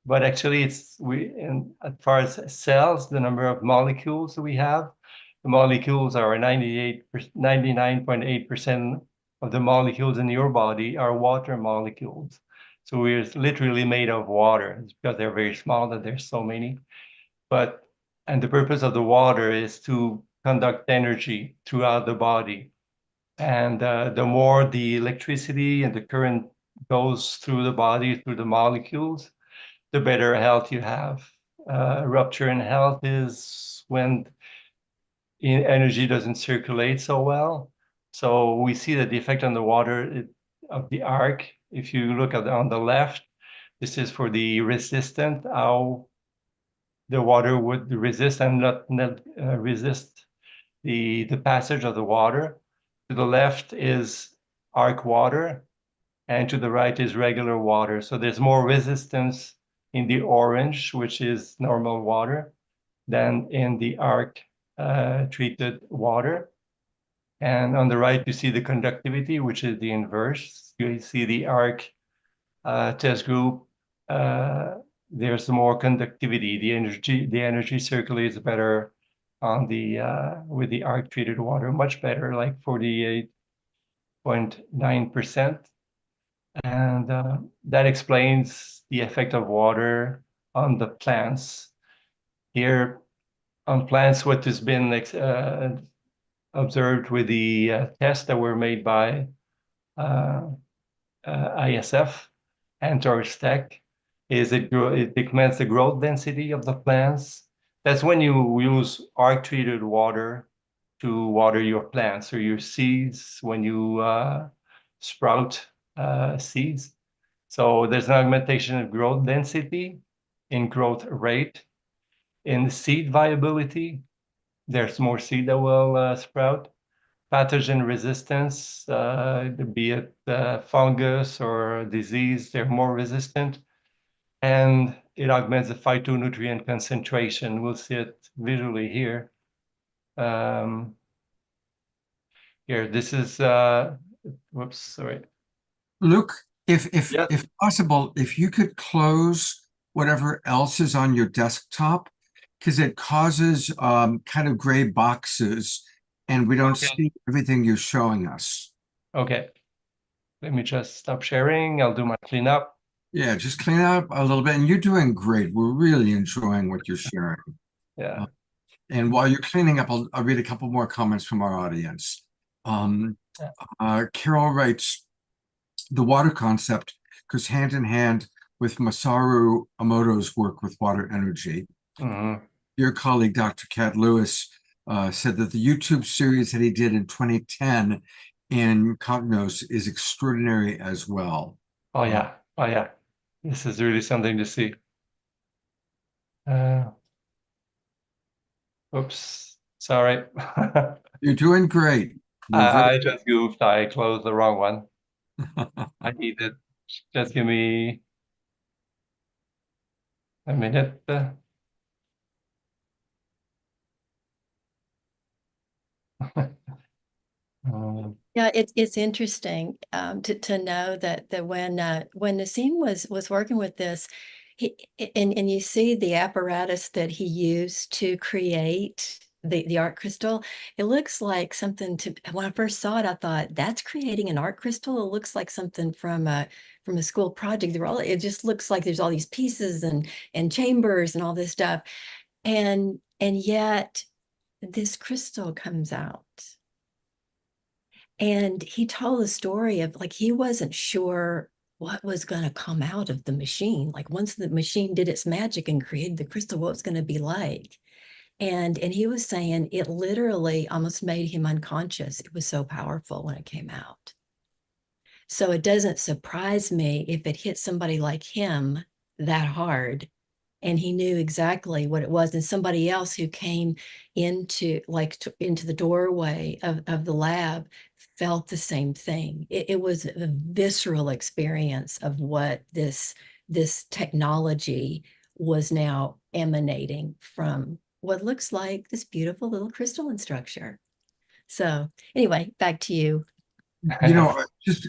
But actually, as far as cells, the number of molecules we have, the molecules are 99.8% of the molecules in your body are water molecules. So we're literally made of water. It's because they're very small that there's so many. And the purpose of the water is to conduct energy throughout the body. And the more the electricity and the current goes through the body, through the molecules, the better health you have. Rupture in health is when energy doesn't circulate so well. So we see that the effect on the water of the ARK, if you look at on the left, this is for the resistant, how the water would resist and not resist the passage of the water. To the left is ARK water, and to the right is regular water. So there's more resistance in the orange, which is normal water, than in the ARK treated water. And on the right, you see the conductivity, which is the inverse. You see the ARK test group. There's more conductivity. The energy circulates better on the with the ARK treated water, much better, like 48.9%. And that explains the effect of water on the plants. Here on plants, what has been observed with the tests that were made by ISF and George Tech is it decrements the growth density of the plants. That's when you use ARK treated water to water your plants or your seeds when you sprout seeds. So there's an augmentation of growth density, in growth rate, in seed viability. There's more seed that will sprout. Pathogen resistance, be it fungus or disease, they're more resistant. And it augments the phytonutrient concentration. We'll see it visually here. Here, this is, whoops, sorry. Luke, Yes. if possible, if you could close whatever else is on your desktop, because it causes kind of gray boxes and we don't see everything you're showing us. Okay. Let me just stop sharing. I'll do my cleanup. Yeah, just clean up a little bit. And you're doing great. We're really enjoying what you're sharing. Yeah. And while you're cleaning up, I'll read a couple more comments from our audience. Carol writes, the water concept goes hand in hand with Masaru Emoto's work with water energy. Mm-hmm. Your colleague, Dr. Kat Lewis, said that the YouTube series that he did in 2010 in Cognos is extraordinary as well. Oh, yeah. Oh, yeah. This is really something to see. Oops. Sorry. You're doing great. I just goofed. I closed the wrong one. I need it. Just give me a minute. Yeah, it's interesting to know that when Nassim was working with this, and you see the apparatus that he used to create the ARK crystal, it looks like something when I first saw it, I thought that's creating an ARK crystal. It looks like something from a school project. It just looks like there's all these pieces and chambers and all this stuff, and yet this crystal comes out. And he told the story of like he wasn't sure what was going to come out of the machine. Like once the machine did its magic and created the crystal, what was going to be like. And he was saying it literally almost made him unconscious. It was so powerful when it came out. So it doesn't surprise me if it hit somebody like him that hard, and he knew exactly what it was. And somebody else who came into into the doorway of the lab felt the same thing. It was a visceral experience of what this technology was now emanating from what looks like this beautiful little crystalline structure. So anyway, back to you. You know,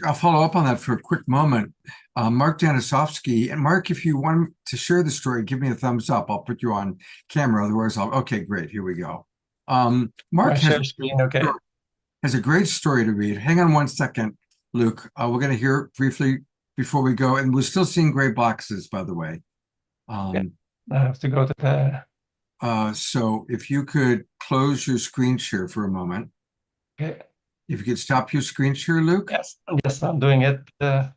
I'll follow up on that for a quick moment. Mark Janisovsky, and Mark, if you want to share the story, give me a thumbs up. I'll put you on camera. Otherwise, okay, great. Here we go. Mark share screen, okay. has a great story to read. Hang on one second, Luke. We're going to hear it briefly before we go. And we're still seeing gray boxes, by the way. I have to go to the... So if you could close your screen share for a moment. Okay. If you could stop your screen share, Luke. Yes, I'm doing it. Can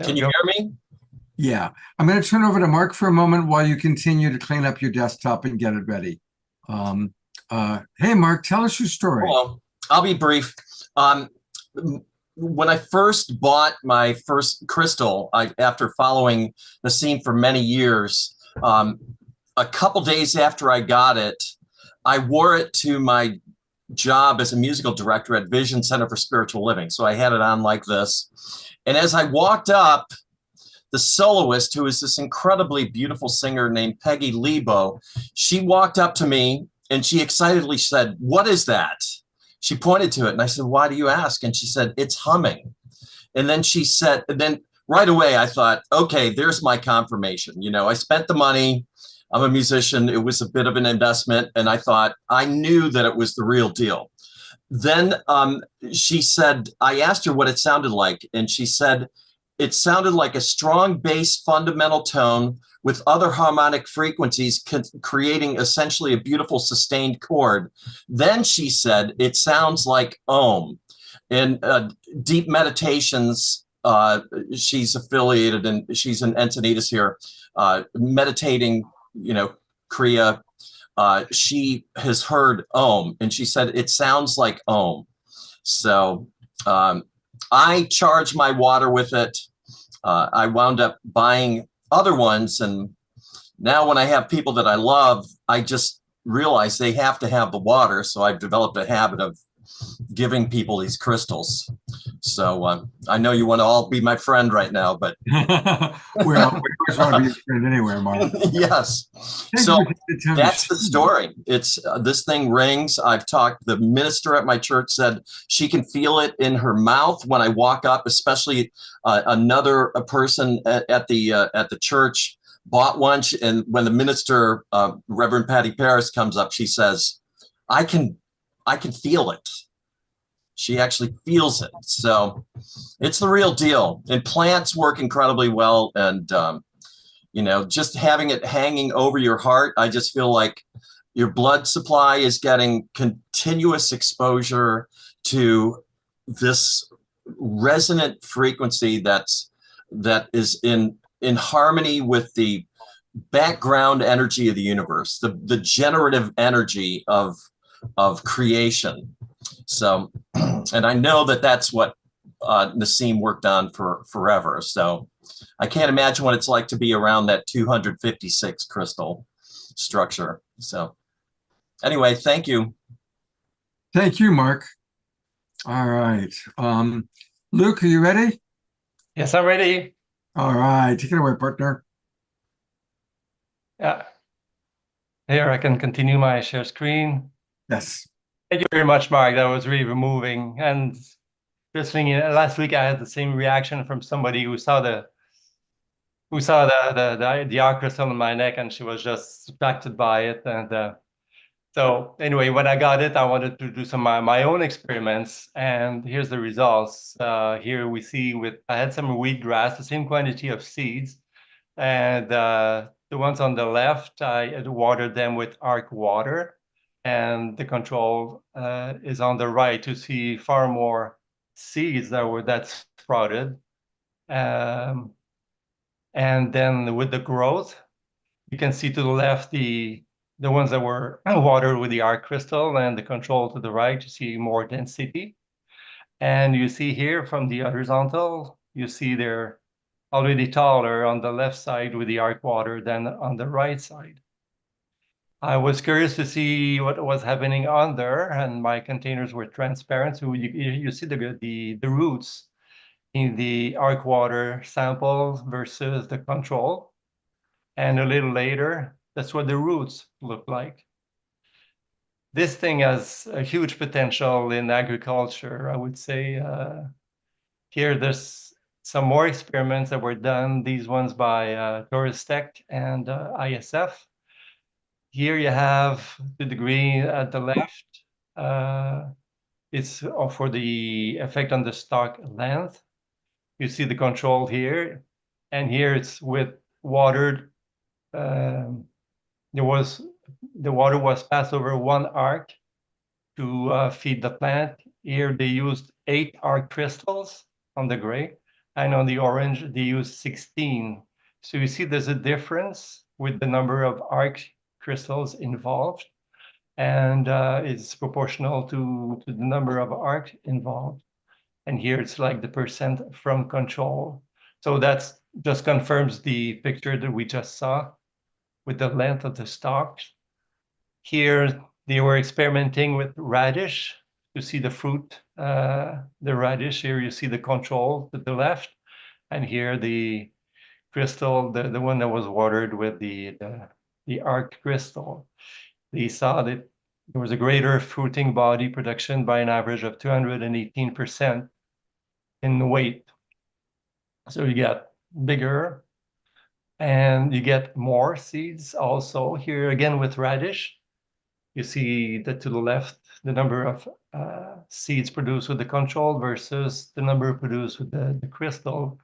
you hear me? Yeah. I'm going to turn over to Mark for a moment while you continue to clean up your desktop and get it ready. Hey, Mark, tell us your story. Well, I'll be brief. When I first bought my first crystal, after following the scene for many years, a couple days after I got it, I wore it to my job as a musical director at Vision Center for Spiritual Living. So I had it on like this. And as I walked up, the soloist, who is this incredibly beautiful singer named Peggy Lebo, she walked up to me and she excitedly said, "What is that?" She pointed to it and I said, "Why do you ask?" And she said, "It's humming." And then she said, and then right away I thought, okay, there's my confirmation. You know, I spent the money. I'm a musician. It was a bit of an investment. And I thought, I knew that it was the real deal. Then she said, I asked her what it sounded like. And she said, it sounded like a strong bass fundamental tone with other harmonic frequencies creating essentially a beautiful sustained chord. Then she said, it sounds like Om. In deep meditations, she's affiliated and she's an Encinitas here, meditating, you know, Kriya, she has heard Om, and she said it sounds like Om. So I charge my water with it. I wound up buying other ones, and now when I have people that I love, I just realize they have to have the water. So I've developed a habit of giving people these crystals. So I know you want to all be my friend right now, but Well, we always want to be your friend anyway, Mark. yes. So that's the story. It's this thing rings. I've talked. The minister at my church said she can feel it in her mouth when I walk up. Especially another person at the church bought one, and when the minister, Reverend Patty Paris, comes up, she says, "I can feel it." She actually feels it. So it's the real deal. And plants work incredibly well. And, you know, just having it hanging over your heart, I just feel like your blood supply is getting continuous exposure to this resonant frequency that is in harmony with the background energy of the universe, the generative energy of creation. So, and I know that that's what Nassim worked on for forever. So I can't imagine what it's like to be around that 256 crystal structure. So anyway, thank you. Thank you, Mark. All right. Luke, are you ready? Yes, I'm ready. All right. Take it away, partner. Yeah. Here I can continue my share screen. Yes. Thank you very much, Mark. That was really moving. And just thinking, last week I had the same reaction from somebody who saw the ARK Crystal on my neck, and she was just distracted by it. And so anyway, when I got it, I wanted to do some of my own experiments, and here's the results. Here we see I had some wheatgrass, the same quantity of seeds, and the ones on the left, I watered them with ARK water. And the control is on the right to see far more seeds that sprouted. And then with the growth, you can see to the left the ones that were watered with the ARK Crystal, and the control to the right, you see more density. And you see here from the horizontal, you see they're already taller on the left side with the ARK water than on the right side. I was curious to see what was happening on there, and my containers were transparent. So you see the roots in the ARK water sample versus the control. And a little later, that's what the roots look like. This thing has a huge potential in agriculture, I would say. Here, there's some more experiments that were done, these ones by Doris Tech and ISF. Here you have the degree at the left. It's for the effect on the stalk length. You see the control here, and here it's with watered. The water was passed over one ARK to feed the plant. Here they used 8 ARK crystals on the gray, and on the orange they used 16. So you see there's a difference with the number of ARK crystals involved, and it's proportional to the number of ARK involved. And here it's like the percent from control. So that's just confirms the picture that we just saw with the length of the stalks. Here they were experimenting with radish to see the fruit, the radish. Here you see the control to the left, and here the crystal, the one that was watered with the ARK crystal. They saw that there was a greater fruiting body production by an average of 218% in weight. So you get bigger, and you get more seeds also. Here again with radish, you see that to the left, the number of seeds produced with the control versus the number produced with the crystal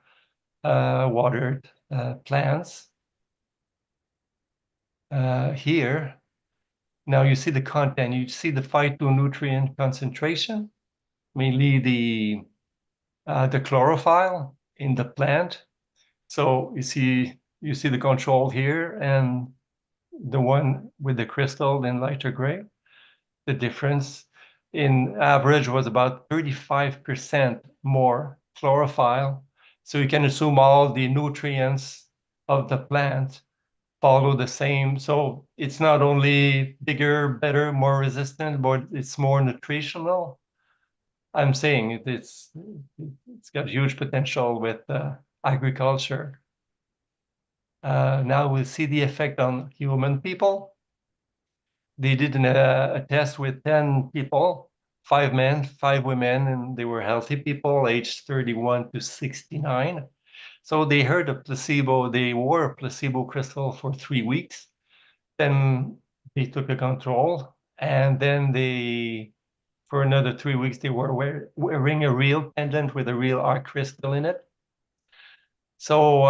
watered plants. Here, now you see the content, you see the phytonutrient concentration, mainly the chlorophyll in the plant. So you see the control here and the one with the crystal in lighter gray. The difference in average was about 35% more chlorophyll. So you can assume all the nutrients of the plant follow the same. So it's not only bigger, better, more resistant, but it's more nutritional. I'm saying it's got huge potential with agriculture. Now we'll see the effect on human people. They did a test with 10 people, 5 men, 5 women, and they were healthy people aged 31 to 69. So they heard a placebo, they wore a placebo crystal for 3 weeks. Then they took a control, and then for another 3 weeks, they were wearing a real pendant with a real ARK crystal in it. So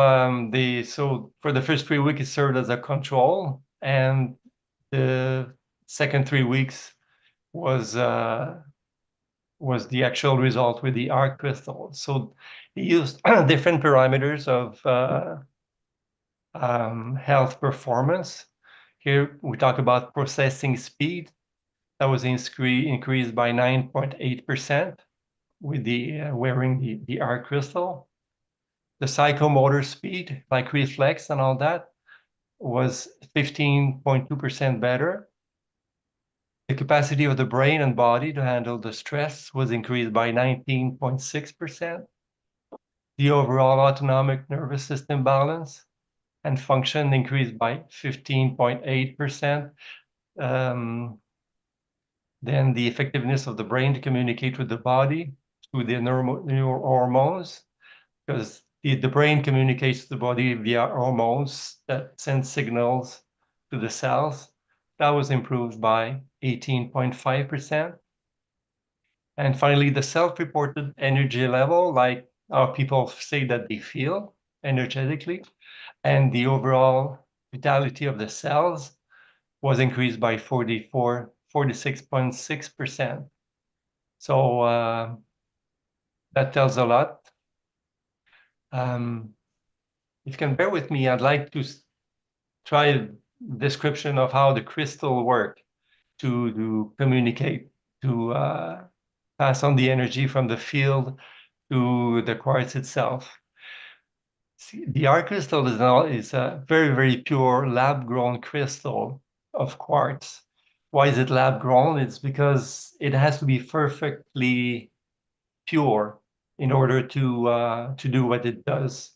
for the first 3 weeks, it served as a control, and the second 3 weeks was the actual result with the ARK crystal. So they used different parameters of health performance. Here we talk about processing speed. That was increased by 9.8% with the wearing the ARK crystal. The psychomotor speed, like reflex and all that, was 15.2% better. The capacity of the brain and body to handle the stress was increased by 19.6%. The overall autonomic nervous system balance and function increased by 15.8%. Then the effectiveness of the brain to communicate with the body through the neurohormones, because the brain communicates to the body via hormones that send signals to the cells. That was improved by 18.5%. And finally, the self-reported energy level, like how people say that they feel energetically, and the overall vitality of the cells was increased by 46.6%. So that tells a lot. If you can bear with me, I'd like to try a description of how the crystal work to communicate, to pass on the energy from the field to the quartz itself. See, the ARK crystal is a very, very pure lab-grown crystal of quartz. Why is it lab-grown? It's because it has to be perfectly pure in order to do what it does.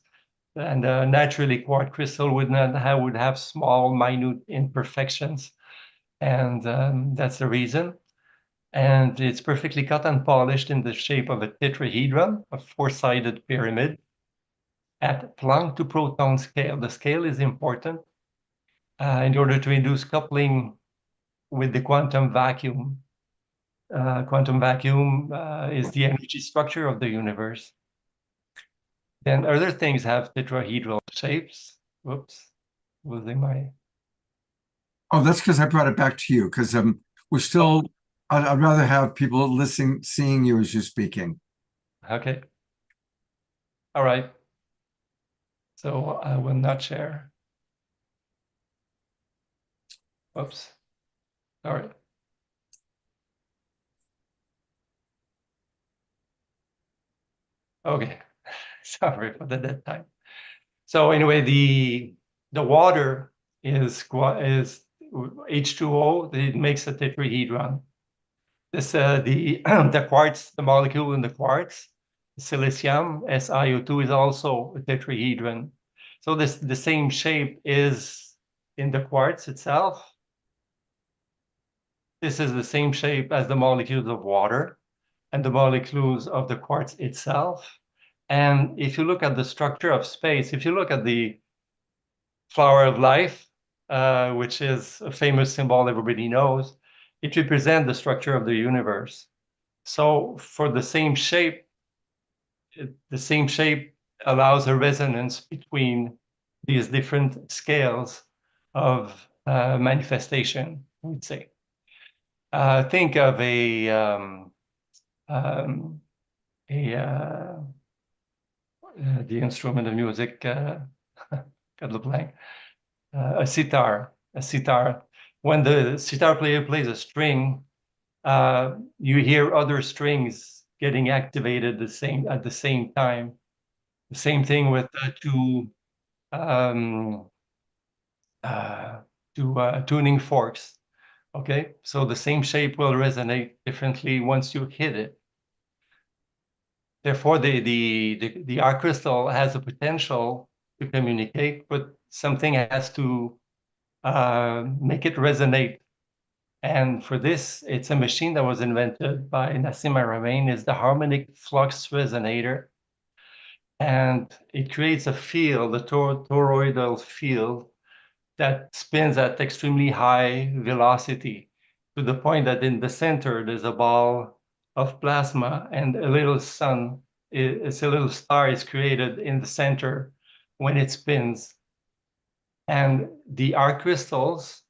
And naturally, quartz crystal would have small, minute imperfections, and that's the reason. And it's perfectly cut and polished in the shape of a tetrahedron, a four-sided pyramid, at Planck to proton scale. The scale is important in order to induce coupling with the quantum vacuum. Quantum vacuum is the energy structure of the universe. Then other things have tetrahedral shapes. Whoops, losing my... Oh, that's because I brought it back to you, because we're still, I'd rather have people listening, seeing you as you're speaking. Okay. All right. So I will not share. Oops. All right. Okay. Sorry for the dead time. So anyway, the water is H2O. It makes a tetrahedron. This the the quartz, the molecule in the quartz, silicium, SiO2, is also a tetrahedron. So the same shape is in the quartz itself. This is the same shape as the molecules of water and the molecules of the quartz itself. And if you look at the structure of space, if you look at the flower of life, which is a famous symbol everybody knows, it represents the structure of the universe. So for the same shape allows a resonance between these different scales of manifestation, I would say. Think of the instrument of music, got the blank, a sitar. When the sitar player plays a string, you hear other strings getting activated at the same time. The same thing with tuning forks. Okay, so the same shape will resonate differently once you hit it. Therefore, the ARK crystal has a potential to communicate, but something has to make it resonate. And for this, it's a machine that was invented by Nassim Haramein. It's the harmonic flux resonator. And it creates a field, a toroidal field, that spins at extremely high velocity, to the point that in the center, there's a ball of plasma, and a little sun, it's a little star is created in the center when it spins. And the ARK crystals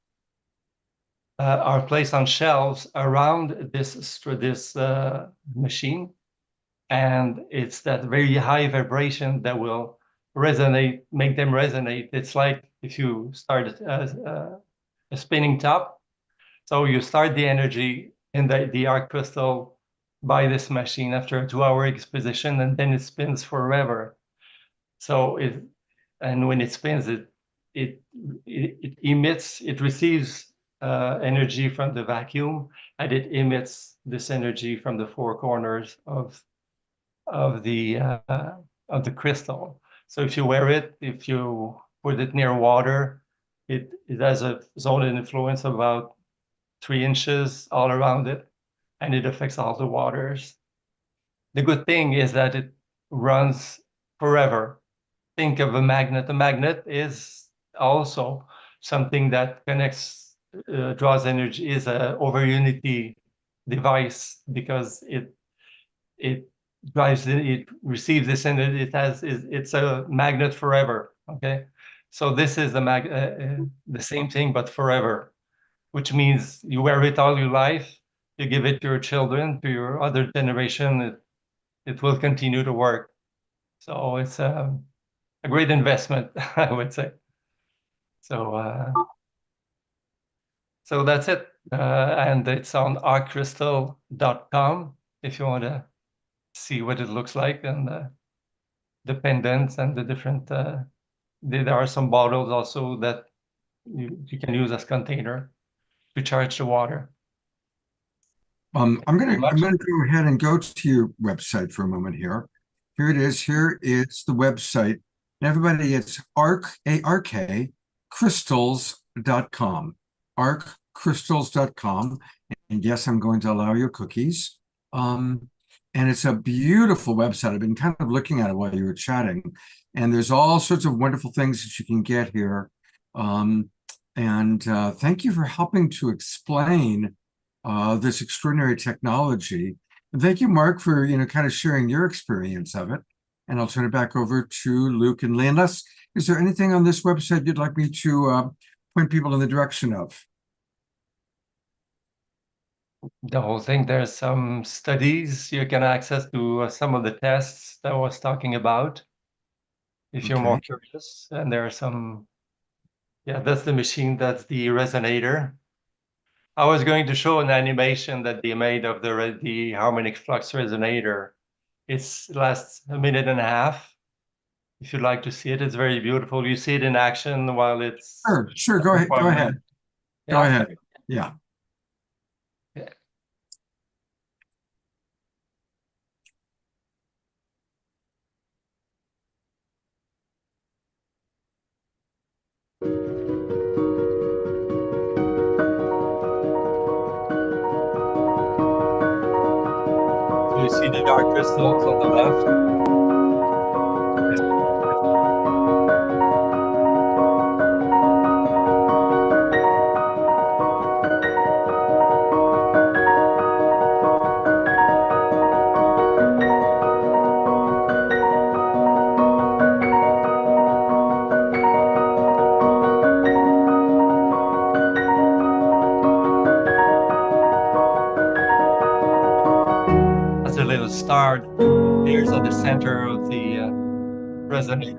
are placed on shelves around this machine, and it's that very high vibration that will resonate, make them resonate. It's like if you start a spinning top. So you start the energy in the ARK crystal by this machine after a 2-hour exposition, and then it spins forever. So and when it spins, it emits, it receives energy from the vacuum, and it emits this energy from the four corners of the crystal. So if you wear it, if you put it near water, it has a zone of influence of about 3 inches all around it, and it affects all the waters. The good thing is that it runs forever. Think of a magnet. A magnet is also something that connects, draws energy, is a over unity device, because it drives it receives this, and it's a magnet forever. Okay, so this is the same thing but forever, which means you wear it all your life, you give it to your children, to your other generation, it will continue to work. So it's a great investment, I would say. So so that's it. And it's on arkcrystal.com if you want to see what it looks like, and the pendants and the different, there are some bottles also that you can use as container to charge the water. I'm Very gonna much. go ahead and go to your website for a moment here. Here it is. Here is the website. And everybody, it's ARK, A-R-K, crystals.com. ARKcrystals.com. And yes, I'm going to allow you cookies. And it's a beautiful website. I've been kind of looking at it while you were chatting. And there's all sorts of wonderful things that you can get here. Thank you for helping to explain this extraordinary technology. And thank you, Mark, for kind of sharing your experience of it. And I'll turn it back over to Luke and Leoness. Is there anything on this website you'd like me to point people in the direction of? The whole thing, there's some studies you can access to, some of the tests that I was talking about, if you're more curious. And there are some, yeah, that's the machine, that's the resonator. I was going to show an animation that they made of the harmonic flux resonator. It lasts a minute and a half. If you'd like to see it, it's very beautiful. You see it in action while it's... Sure, go ahead. Go ahead. Yeah. Go ahead. Yeah. So you see the dark crystals on the left. As a little star appears at the center of the resonator.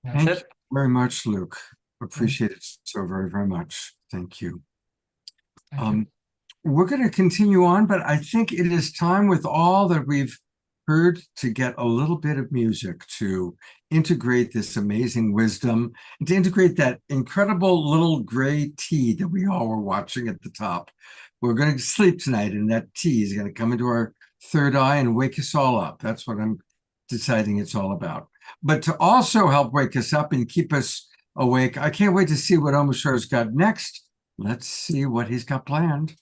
That's Thank it. you very much, Luke. Appreciate it so very, very much. Thank you. Thank you. We're going to continue on, but I think it is time, with all that we've heard, to get a little bit of music to integrate this amazing wisdom, and to integrate that incredible little gray tea that we all were watching at the top. We're going to sleep tonight, and that tea is going to come into our third eye and wake us all up. That's what I'm deciding it's all about. But to also help wake us up and keep us awake, I can't wait to see what Omar's got next. Let's see what he's got planned.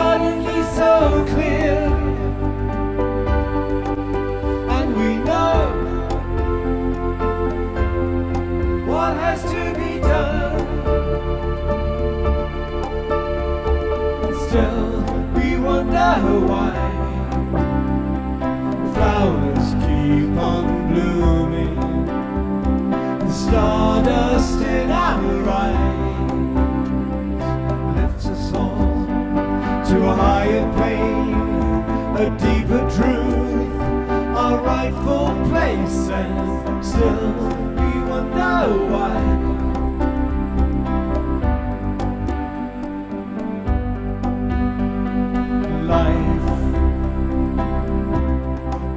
suddenly so clear, and we know what has to be done. Still, we wonder why flowers keep on blooming, the stardust in our eyes lifts us all to a higher plane, a deeper truth, our rightful place, and still we wonder why. Life,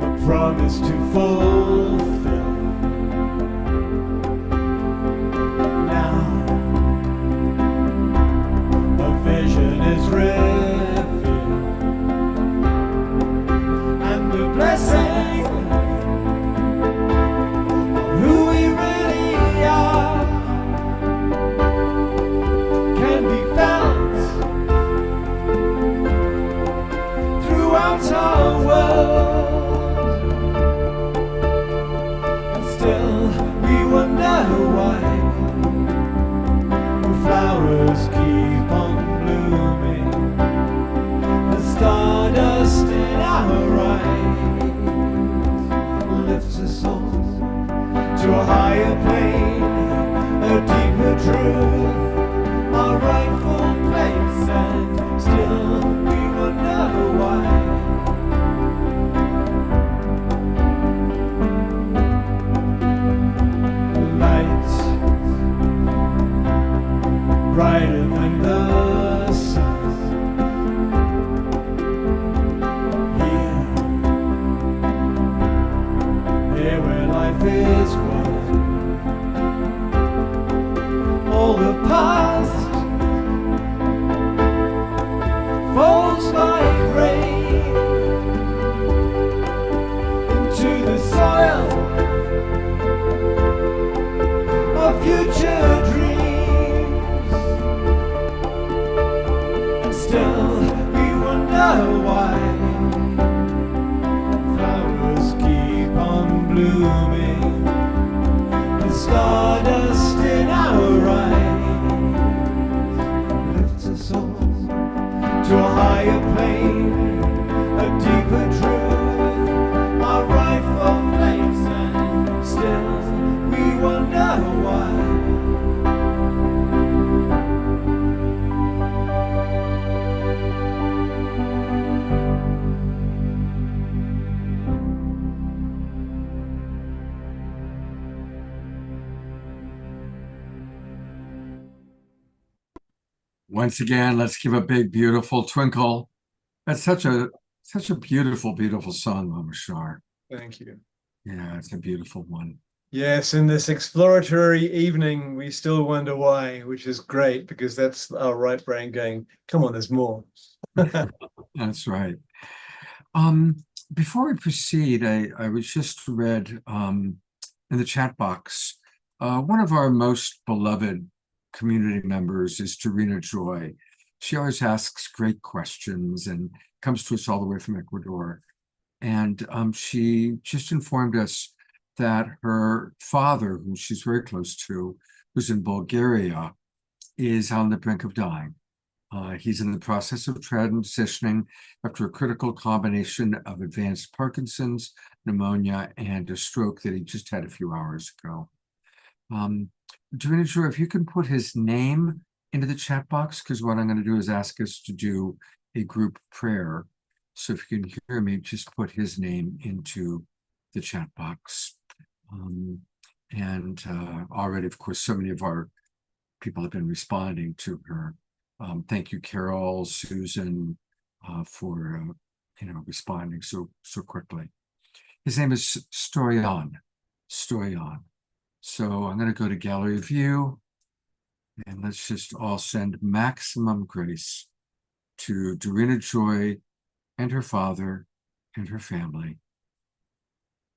a promise to fulfill. Now, a vision is revealed, and the blessing of who we really are can be felt throughout our world, and still we wonder why the flowers keep on blooming, the stardust in our eyes lifts us all to a higher plane, a deeper truth, our rightful place, and still we wonder why. Light brighter than the sun, here where life is one. All the past falls like rain into the soil of future dreams, and still we wonder why flowers keep on blooming, the stardust in our eyes lifts us all to a higher plane, a deeper truth, our rightful place, and still we wonder why. Once again, let's give a big, beautiful twinkle. That's such a beautiful, beautiful song, Omar. Thank you. Yeah, it's a beautiful one. Yes, in this exploratory evening, we still wonder why, which is great because that's our right brain going, come on, there's more. That's right. Before we proceed, I was just read in the chat box, one of our most beloved community members is Dorina Joy. She always asks great questions and comes to us all the way from Ecuador. And she just informed us that her father, who she's very close to, who's in Bulgaria, is on the brink of dying. He's in the process of transitioning after a critical combination of advanced Parkinson's, pneumonia, and a stroke that he just had a few hours ago. Dorina Joy, if you can put his name into the chat box, because what I'm going to do is ask us to do a group prayer. So if you can hear me, just put his name into the chat box. Already, of course, so many of our people have been responding to her. Thank you, Carol, Susan, for responding so quickly. His name is Stoyan. So I'm going to go to gallery view, and let's just all send maximum grace to Dorina Joy and her father and her family.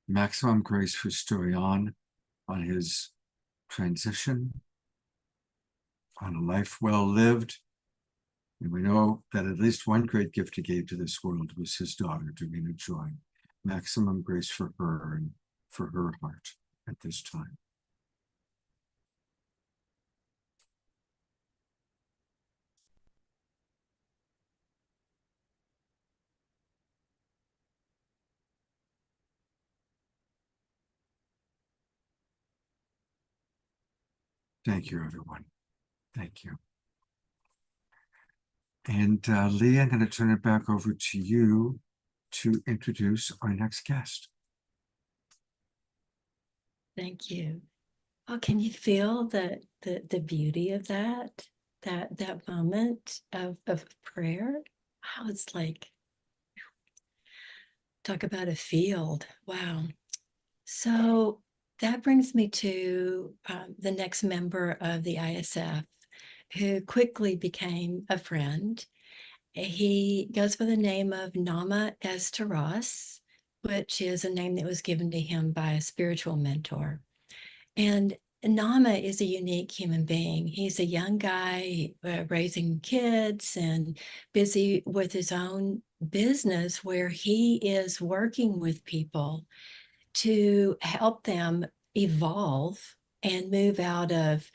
Maximum grace for Stoyan on his transition, on a life well lived, And we know that at least one great gift he gave to this world was his daughter, Davina Joy. Maximum grace for her and for her heart at this time. Thank you, everyone. Thank you. And Leah, I'm going to turn it back over to you to introduce our next guest. Thank you. Oh, can you feel the beauty of that moment of prayer? How it's like, talk about a field. Wow. So that brings me to the next member of the ISF, who quickly became a friend. He goes by the name of Nama Esteras, which is a name that was given to him by a spiritual mentor. And Nama is a unique human being. He's a young guy raising kids and busy with his own business, where he is working with people to help them evolve and move out of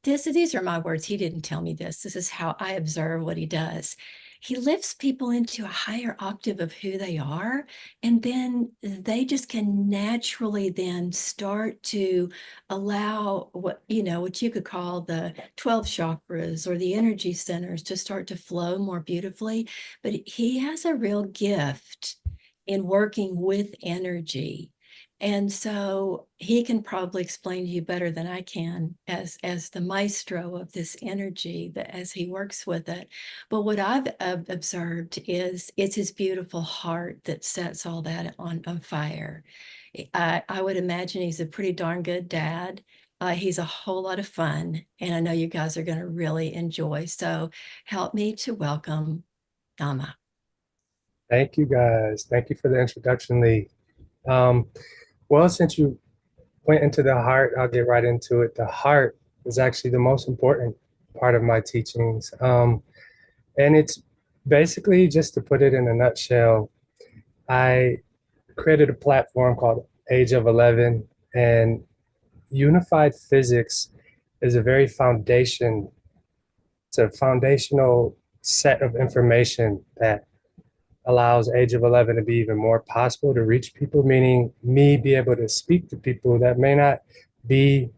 this. These are my words. He didn't tell me this. This is how I observe what he does. He lifts people into a higher octave of who they are, and then they just can naturally then start to allow what you could call the 12 chakras or the energy centers to start to flow more beautifully. But he has a real gift in working with energy. And so he can probably explain to you better than I can as the maestro of this energy, that as he works with it. But what I've observed is it's his beautiful heart that sets all that on fire. I would imagine he's a pretty darn good dad. He's a whole lot of fun, and I know you guys are going to really enjoy. So help me to welcome Nama. Thank you, guys. Thank you for the introduction, Lee. Well, since you went into the heart, I'll get right into it. The heart is actually the most important part of my teachings. And it's basically, just to put it in a nutshell, I created a platform called Age of 11, and unified physics is a very foundational set of information that allows Age of 11 to be even more possible to reach people, meaning me be able to speak to people that may not be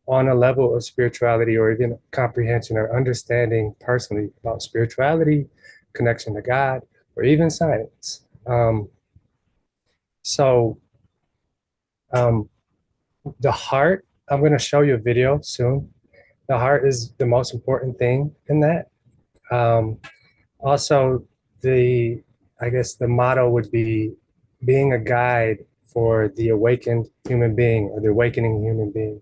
on a level of spirituality or even comprehension or understanding personally about spirituality, connection to God, or even science. The heart, I'm going to show you a video soon. The heart is the most important thing in that. Also, I guess the motto would be being a guide for the awakened human being or the awakening human being.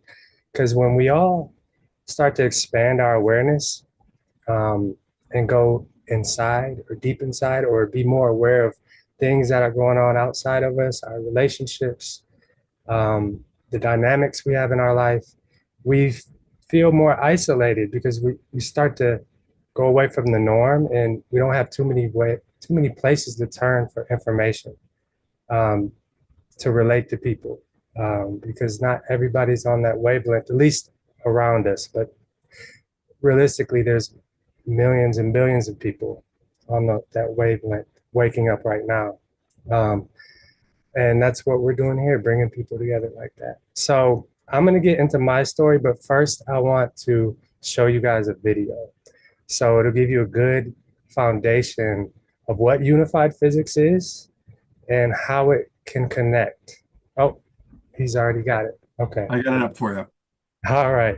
Because when we all start to expand our awareness and go inside or deep inside, or be more aware of things that are going on outside of us, our relationships, the dynamics we have in our life, we feel more isolated because we start to go away from the norm, and we don't have too many places to turn for information to relate to people, because not everybody's on that wavelength, at least around us. But realistically, there's millions and billions of people on that wavelength waking up right now. And that's what we're doing here, bringing people together like that. So I'm going to get into my story, but first I want to show you guys a video. So it'll give you a good foundation of what unified physics is and how it can connect. Oh, he's already got it. Okay. I got it up for you. All right.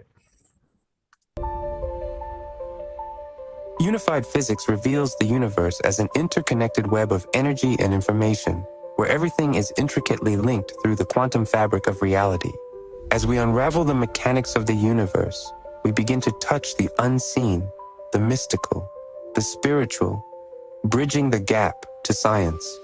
Unified physics reveals the universe as an interconnected web of energy and information, where everything is intricately linked through the quantum fabric of reality. As we unravel the mechanics of the universe, we begin to touch the unseen, the mystical, the spiritual, bridging the gap to science.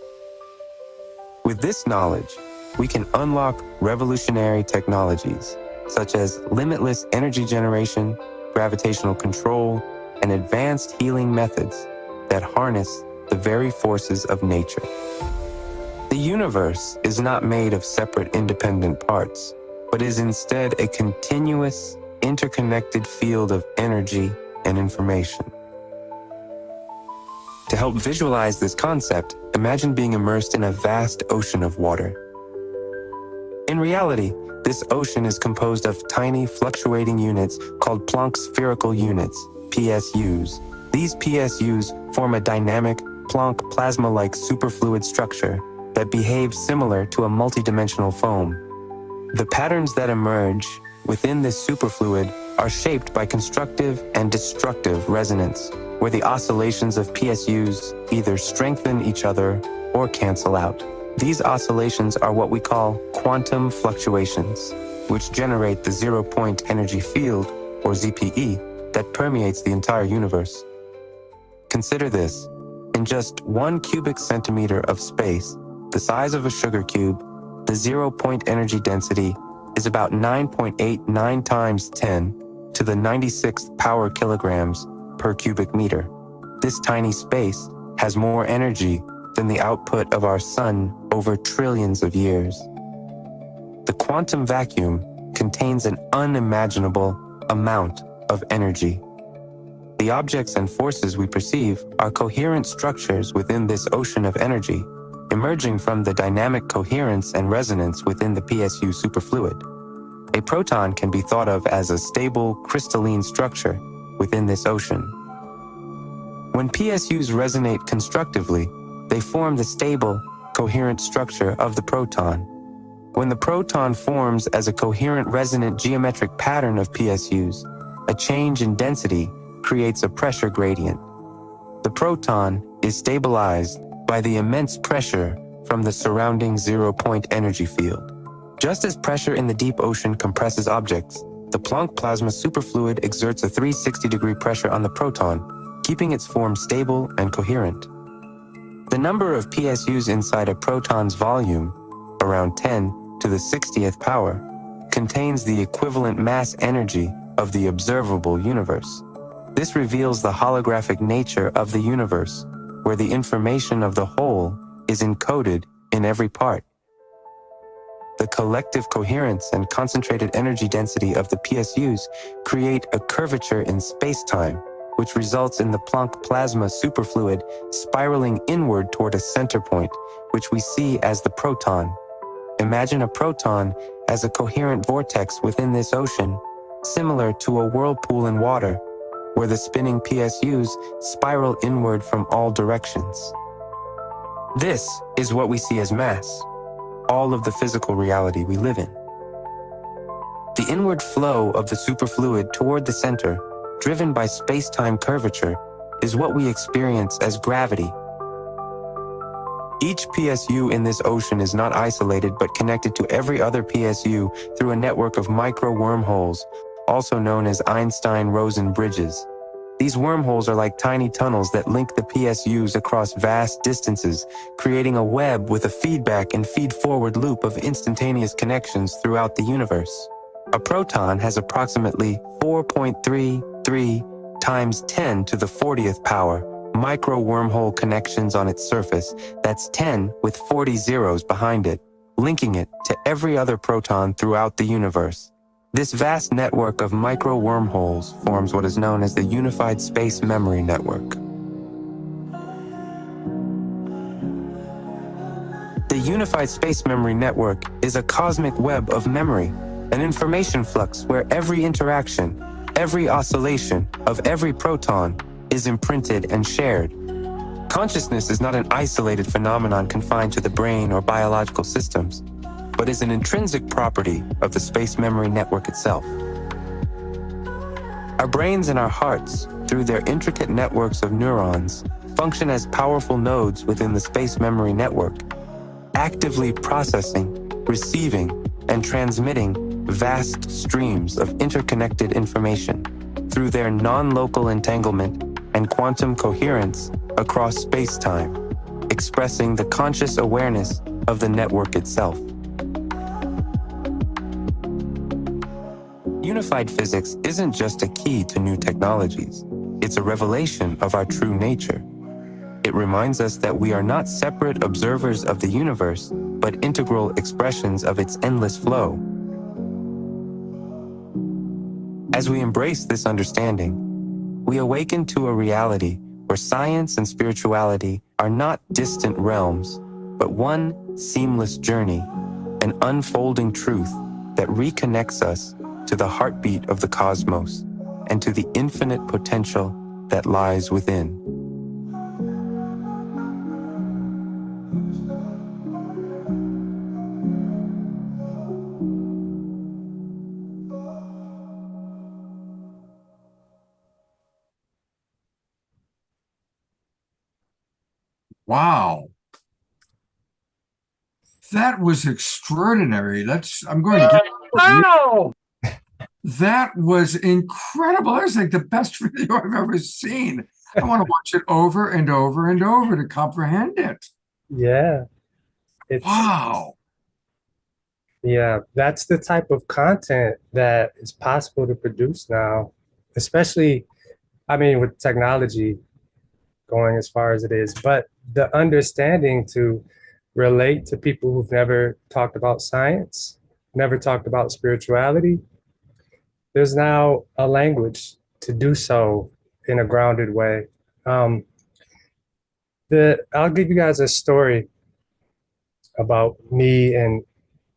With this knowledge, we can unlock revolutionary technologies, such as limitless energy generation, gravitational control, and advanced healing methods that harness the very forces of nature. The universe is not made of separate independent parts, but is instead a continuous, interconnected field of energy and information. To help visualize this concept, imagine being immersed in a vast ocean of water. In reality, this ocean is composed of tiny fluctuating units called Planck spherical units, PSUs. These PSUs form a dynamic, Planck plasma-like superfluid structure that behaves similar to a multidimensional foam. The patterns that emerge within this superfluid are shaped by constructive and destructive resonance, where the oscillations of PSUs either strengthen each other or cancel out. These oscillations are what we call quantum fluctuations, which generate the zero-point energy field, or ZPE, that permeates the entire universe. Consider this. In just 1 cubic centimeter of space, the size of a sugar cube, the zero-point energy density is about 9.89 times 10 to the 96th power kilograms per cubic meter. This tiny space has more energy than the output of our sun over trillions of years. The quantum vacuum contains an unimaginable amount of energy. The objects and forces we perceive are coherent structures within this ocean of energy, emerging from the dynamic coherence and resonance within the PSU superfluid. A proton can be thought of as a stable, crystalline structure within this ocean. When PSUs resonate constructively, they form the stable, coherent structure of the proton. When the proton forms as a coherent resonant geometric pattern of PSUs, a change in density creates a pressure gradient. The proton is stabilized by the immense pressure from the surrounding zero-point energy field. Just as pressure in the deep ocean compresses objects, the Planck plasma superfluid exerts a 360-degree pressure on the proton, keeping its form stable and coherent. The number of PSUs inside a proton's volume, around 10 to the 60th power, contains the equivalent mass energy of the observable universe. This reveals the holographic nature of the universe, where the information of the whole is encoded in every part. The collective coherence and concentrated energy density of the PSUs create a curvature in space-time, which results in the Planck plasma superfluid spiraling inward toward a center point, which we see as the proton. Imagine a proton as a coherent vortex within this ocean, similar to a whirlpool in water, where the spinning PSUs spiral inward from all directions. This is what we see as mass, all of the physical reality we live in. The inward flow of the superfluid toward the center, driven by space-time curvature, is what we experience as gravity. Each PSU in this ocean is not isolated but connected to every other PSU through a network of micro wormholes, also known as Einstein-Rosen bridges. These wormholes are like tiny tunnels that link the PSUs across vast distances, creating a web with a feedback and feed-forward loop of instantaneous connections throughout the universe. A proton has approximately 4.33 times 10 to the 40th power micro wormhole connections on its surface. That's 10 with 40 zeros behind it, linking it to every other proton throughout the universe. This vast network of micro wormholes forms what is known as the Unified Space Memory Network. The Unified Space Memory Network is a cosmic web of memory, an information flux where every interaction, every oscillation of every proton is imprinted and shared. Consciousness is not an isolated phenomenon confined to the brain or biological systems, but is an intrinsic property of the space memory network itself. Our brains and our hearts, through their intricate networks of neurons, function as powerful nodes within the space memory network, actively processing, receiving, and transmitting vast streams of interconnected information through their non-local entanglement and quantum coherence across space-time, expressing the conscious awareness of the network itself. Unified physics isn't just a key to new technologies. It's a revelation of our true nature. It reminds us that we are not separate observers of the universe, but integral expressions of its endless flow. As we embrace this understanding, we awaken to a reality where science and spirituality are not distant realms, but one seamless journey, an unfolding truth that reconnects us to the heartbeat of the cosmos and to the infinite potential that lies within. Wow. That was extraordinary. I'm going to Wow! That was incredible. That was like the best video I've ever seen. I want to watch it over and over and over to comprehend it. Yeah. It's Wow. Yeah, that's the type of content that is possible to produce now, especially, I mean, with technology going as far as it is, but the understanding to relate to people who've never talked about science, never talked about spirituality. There's now a language to do so in a grounded way. I'll give you guys a story about me and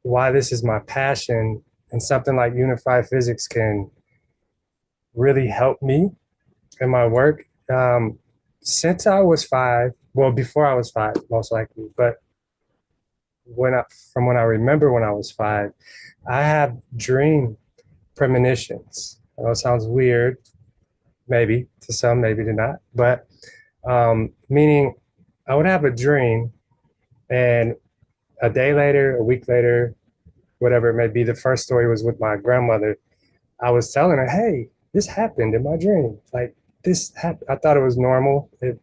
why this is my passion, and something like unified physics can really help me in my work. Since I was 5, well, before I was 5, most likely, but from when I remember when I was 5, I have dream premonitions. I know it sounds weird, maybe to some, maybe to not, but meaning I would have a dream, and a day later, a week later, whatever it may be, the first story was with my grandmother. I was telling her, hey, this happened in my dream. Like, this happened. I thought it was normal. I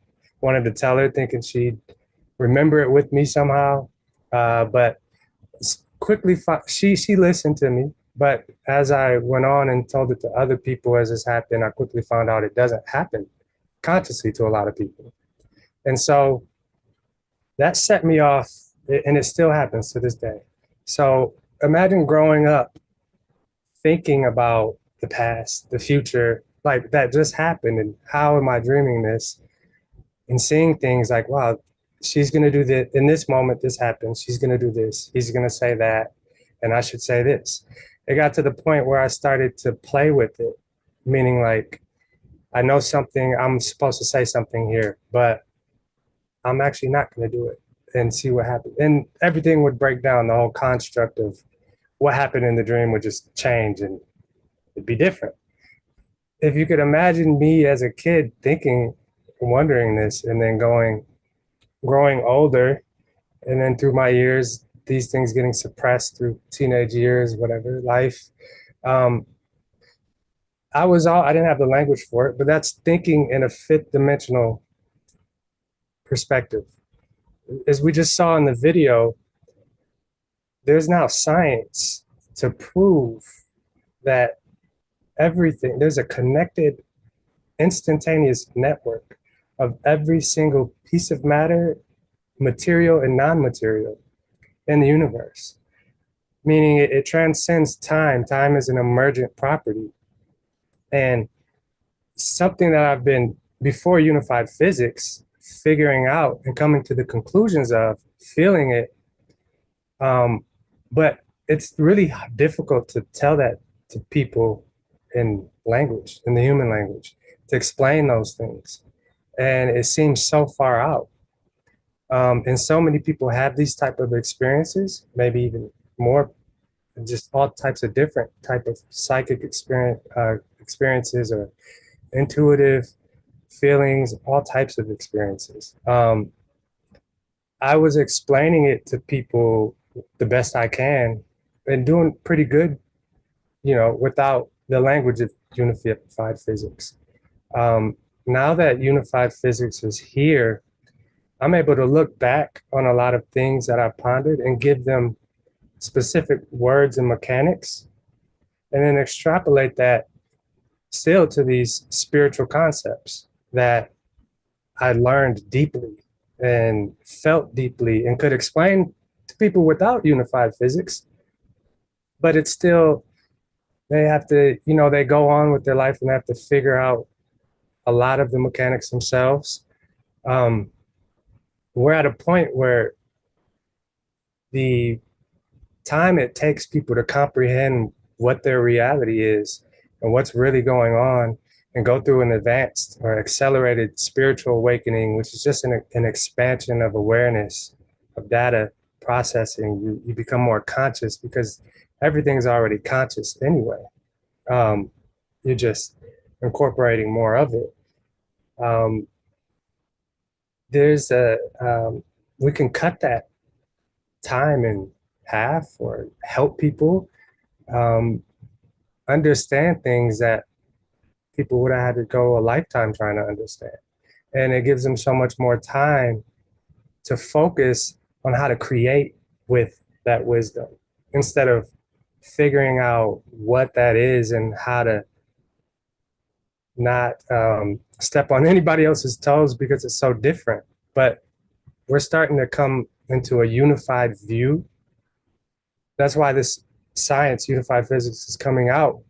wanted to tell her, thinking she'd remember it with me somehow. But quickly, she listened to me. But as I went on and told it to other people as this happened, I quickly found out it doesn't happen consciously to a lot of people. And so that set me off, and it still happens to this day. So imagine growing up thinking about the past, the future, like that just happened, and how am I dreaming this? And seeing things like, wow, she's gonna do this in this moment, this happens, she's gonna do this, he's gonna say that, and I should say this. It got to the point where I started to play with it, meaning like, I know something, I'm supposed to say something here, but I'm actually not gonna do it, and see what happens. And everything would break down. The whole construct of what happened in the dream would just change, and it'd be different. If you could imagine me as a kid thinking, wondering this, and then growing older, and then through my years, these things getting suppressed through teenage years, whatever, life. I didn't have the language for it, but that's thinking in a fifth dimensional perspective. As we just saw in the video, there's now science to prove that there's a connected, instantaneous network of every single piece of matter, material and non-material in the universe. Meaning it transcends time. Time is an emergent property. And something that I've been, before unified physics, figuring out and coming to the conclusions of, feeling it. But it's really difficult to tell that to people in language, in the human language, to explain those things. And it seems so far out. And so many people have these type of experiences, maybe even more, just all types of different type of psychic experiences or intuitive feelings, all types of experiences. I was explaining it to people the best I can and doing pretty good, without the language of unified physics. Now that unified physics is here, I'm able to look back on a lot of things that I pondered and give them specific words and mechanics, and then extrapolate that still to these spiritual concepts that I learned deeply and felt deeply and could explain to people without unified physics. But it's still, they have to, they go on with their life and have to figure out a lot of the mechanics themselves. We're at a point where the time it takes people to comprehend what their reality is and what's really going on and go through an advanced or accelerated spiritual awakening, which is just an expansion of awareness, of data processing. You become more conscious because everything's already conscious anyway. You're just incorporating more of it. We can cut that time in half or help people understand things that people would have had to go a lifetime trying to understand. And it gives them so much more time to focus on how to create with that wisdom instead of figuring out what that is and how to not step on anybody else's toes because it's so different. But we're starting to come into a unified view. That's why this science, unified physics, is coming out,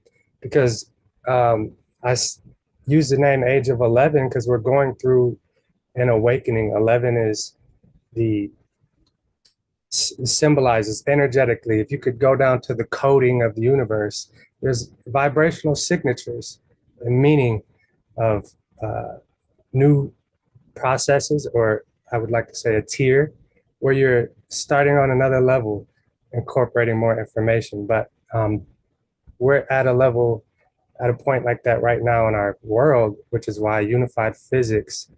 because I use the name Age of 11 because we're going through an awakening. 11 is symbolizes energetically. If you could go down to the coding of the universe, there's vibrational signatures and meaning of new processes, or I would like to say a tier, where you're starting on another level, incorporating more information. But we're at a point like that right now in our world, which is why unified physics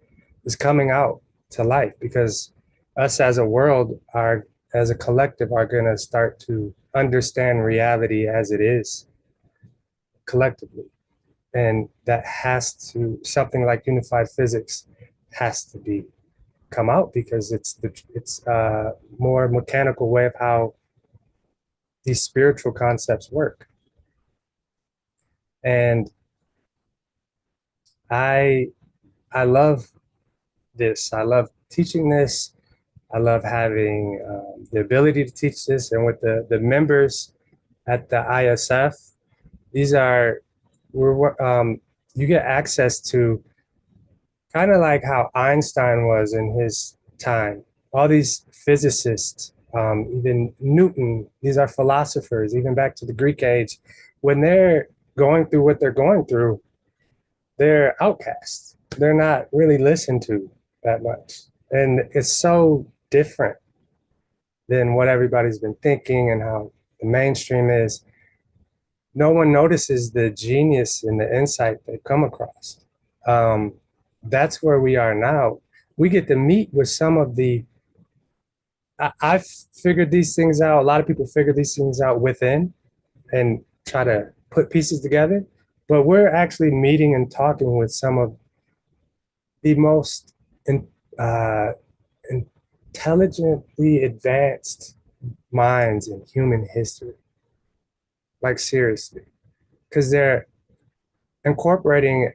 is coming out to life, because us as a world, as a collective, are going to start to understand reality as it is collectively. And that something like unified physics has to come out, because it's a more mechanical way of how these spiritual concepts work. And I love this. I love teaching this. I love having the ability to teach this. And with the members at the ISF, you get access to kind of like how Einstein was in his time. All these physicists, even Newton, these are philosophers, even back to the Greek age. When they're going through what they're going through, they're outcasts. They're not really listened to that much. And it's so different than what everybody's been thinking and how the mainstream is. No one notices the genius and the insight they come across. That's where we are now. We get to meet with some of I've figured these things out. A lot of people figure these things out within and try to put pieces together, but we're actually meeting and talking with some of the most intelligently advanced minds in human history. Like, seriously, because they're incorporating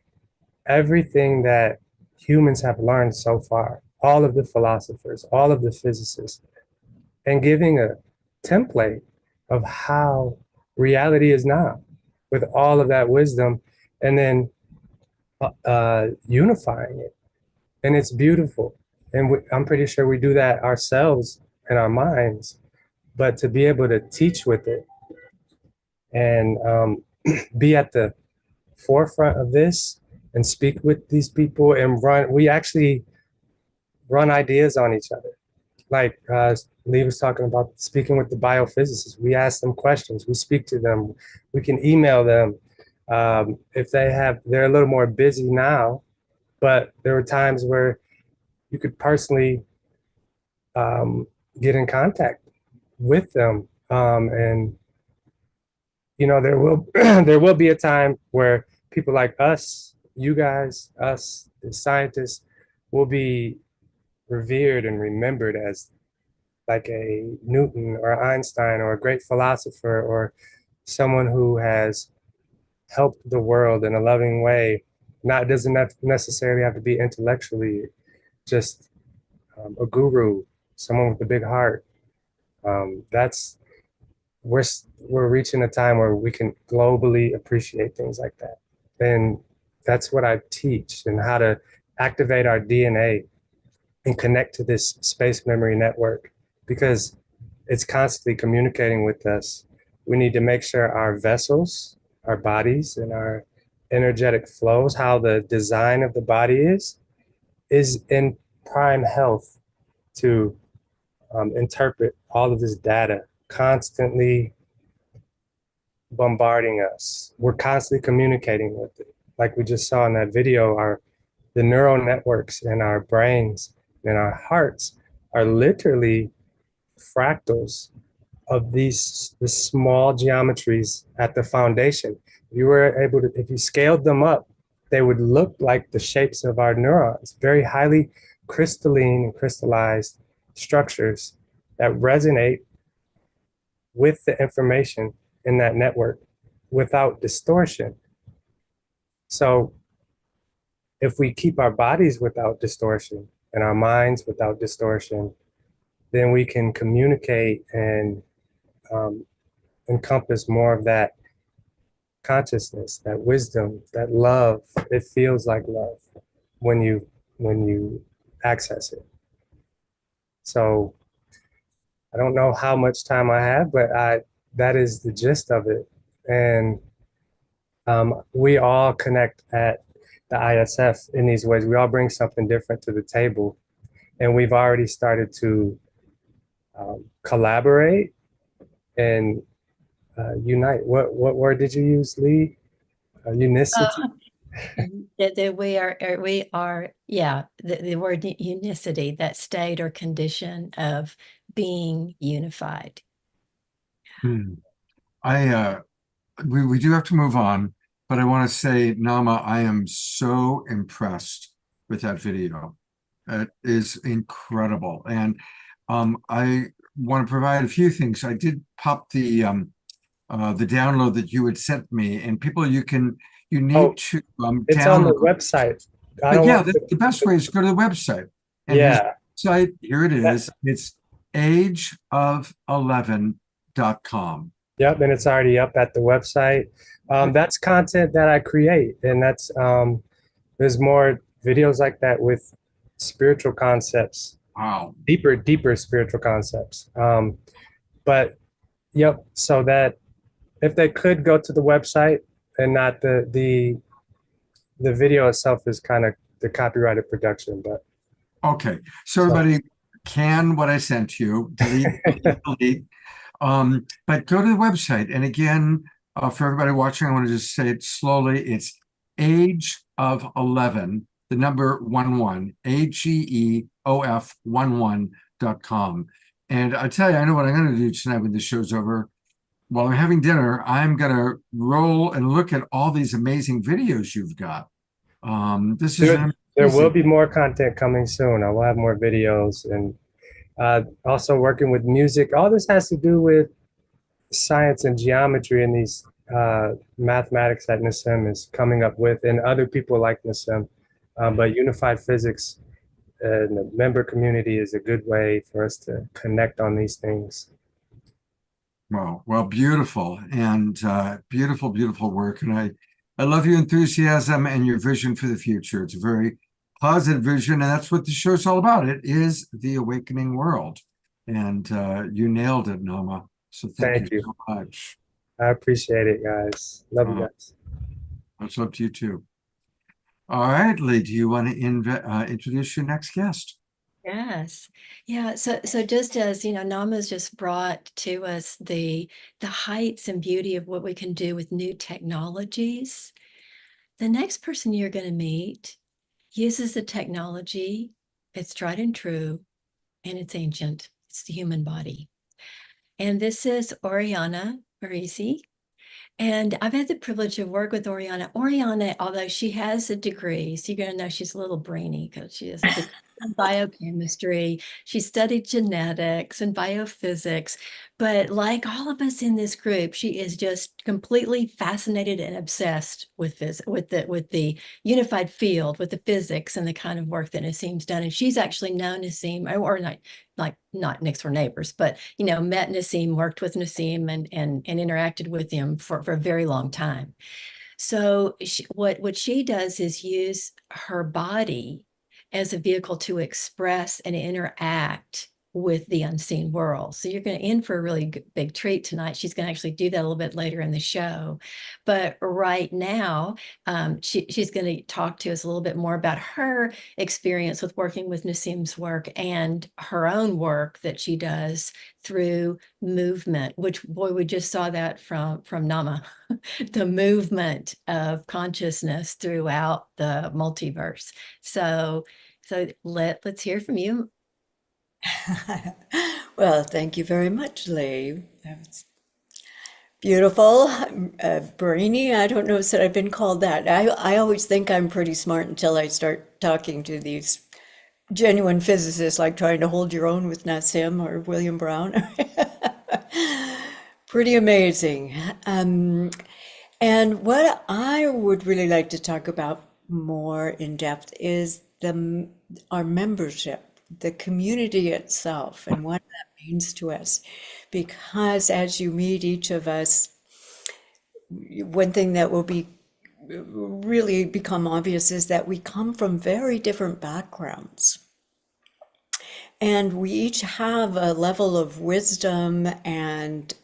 everything that humans have learned so far, all of the philosophers, all of the physicists, and giving a template of how reality is now with all of that wisdom, and then unifying it. And it's beautiful. And I'm pretty sure we do that ourselves in our minds, but to be able to teach with it and be at the forefront of this and speak with these people and we actually run ideas on each other. Like Lee was talking about speaking with the biophysicists. We ask them questions, we speak to them, we can email them. If they're a little more busy now, but there were times where you could personally get in contact with them. And there will there will be a time where people like us, you guys, us, the scientists, will be revered and remembered as like a Newton or Einstein or a great philosopher or someone who has help the world in a loving way. Not doesn't necessarily have to be intellectually, just a guru, someone with a big heart. That's we're reaching a time where we can globally appreciate things like that, and that's what I teach, and how to activate our DNA and connect to this space memory network, because it's constantly communicating with us. We need to make sure our vessels, our bodies, and our energetic flows, how the design of the body is in prime health to interpret all of this data, constantly bombarding us. We're constantly communicating with it. Like we just saw in that video, the neural networks in our brains and our hearts are literally fractals of the small geometries at the foundation. If you scaled them up, they would look like the shapes of our neurons, very highly crystalline and crystallized structures that resonate with the information in that network without distortion. So if we keep our bodies without distortion and our minds without distortion, then we can communicate and encompass more of that consciousness, that wisdom, that love. It feels like love when you access it. So I don't know how much time I have, but that is the gist of it. And we all connect at the ISF in these ways. We all bring something different to the table, and we've already started to collaborate and unite. What word did you use, Lee? Unicity. That we are, yeah, the word unicity, that state or condition of being unified. We do have to move on, but I want to say, Nama, I am so impressed with that video. It is incredible. And I want to provide a few things. I did pop the download that you had sent me, and people, you need to it's on the website. But yeah, the best way is to go to the website. And yeah. his website, here it is. It's ageof11.com. Yep, and it's already up at the website. That's content that I create, and that's there's more videos like that with spiritual concepts. Wow. Deeper spiritual concepts. But yep, so that if they could go to the website and not the video itself is kind of the copyrighted production, but okay. So everybody can what I sent you, delete. But go to the website. And again, for everybody watching, I want to just say it slowly. It's ageof11, the number 11, AGEOF11.com. And I tell you, I know what I'm going to do tonight when the show's over. While I'm having dinner, I'm going to roll and look at all these amazing videos you've got. There will be more content coming soon. I will have more videos, and also working with music. All this has to do with science and geometry, and these mathematics that Nassim is coming up with, and other people like Nassim. But unified physics and the member community is a good way for us to connect on these things. Well, beautiful, and beautiful work. And I love your enthusiasm and your vision for the future. It's a very positive vision, and that's what the show's all about. It is the awakening world, and you nailed it, Nama. So thank you so much. I appreciate it, guys. Love you guys. Much love to you too. All right, Lee, do you want to introduce your next guest? Yes. Yeah. So just as, Nama's just brought to us the heights and beauty of what we can do with new technologies, the next person you're going to meet uses the technology. It's tried and true, and it's ancient. It's the human body. And this is Oriana Parisi. And I've had the privilege of work with Oriana. Oriana, although she has a degree, so you're going to know she's a little brainy because she has a biochemistry. She studied genetics and biophysics. But like all of us in this group, she is just completely fascinated and obsessed with this, with the unified field, with the physics and the kind of work that Nassim's done. And she's actually known Nassim, or not next door neighbors, but met Nassim, worked with Nassim, and interacted with him for a very long time. So what she does is use her body as a vehicle to express and interact with the unseen world. So you're going to in for a really big treat tonight. She's going to actually do that a little bit later in the show. But right now, she's going to talk to us a little bit more about her experience with working with Nassim's work and her own work that she does through movement, which, boy, we just saw that from Nama, the movement of consciousness throughout the multiverse. So let's hear from you. Well, thank you very much, Lee. That was beautiful, brainy. I don't know that I've been called that. I always think I'm pretty smart until I start talking to these genuine physicists, like trying to hold your own with Nassim or William Brown. Pretty amazing. And what I would really like to talk about more in depth is our membership, the community itself, and what that means to us. Because as you meet each of us, one thing that will really become obvious is that we come from very different backgrounds. And we each have a level of wisdom and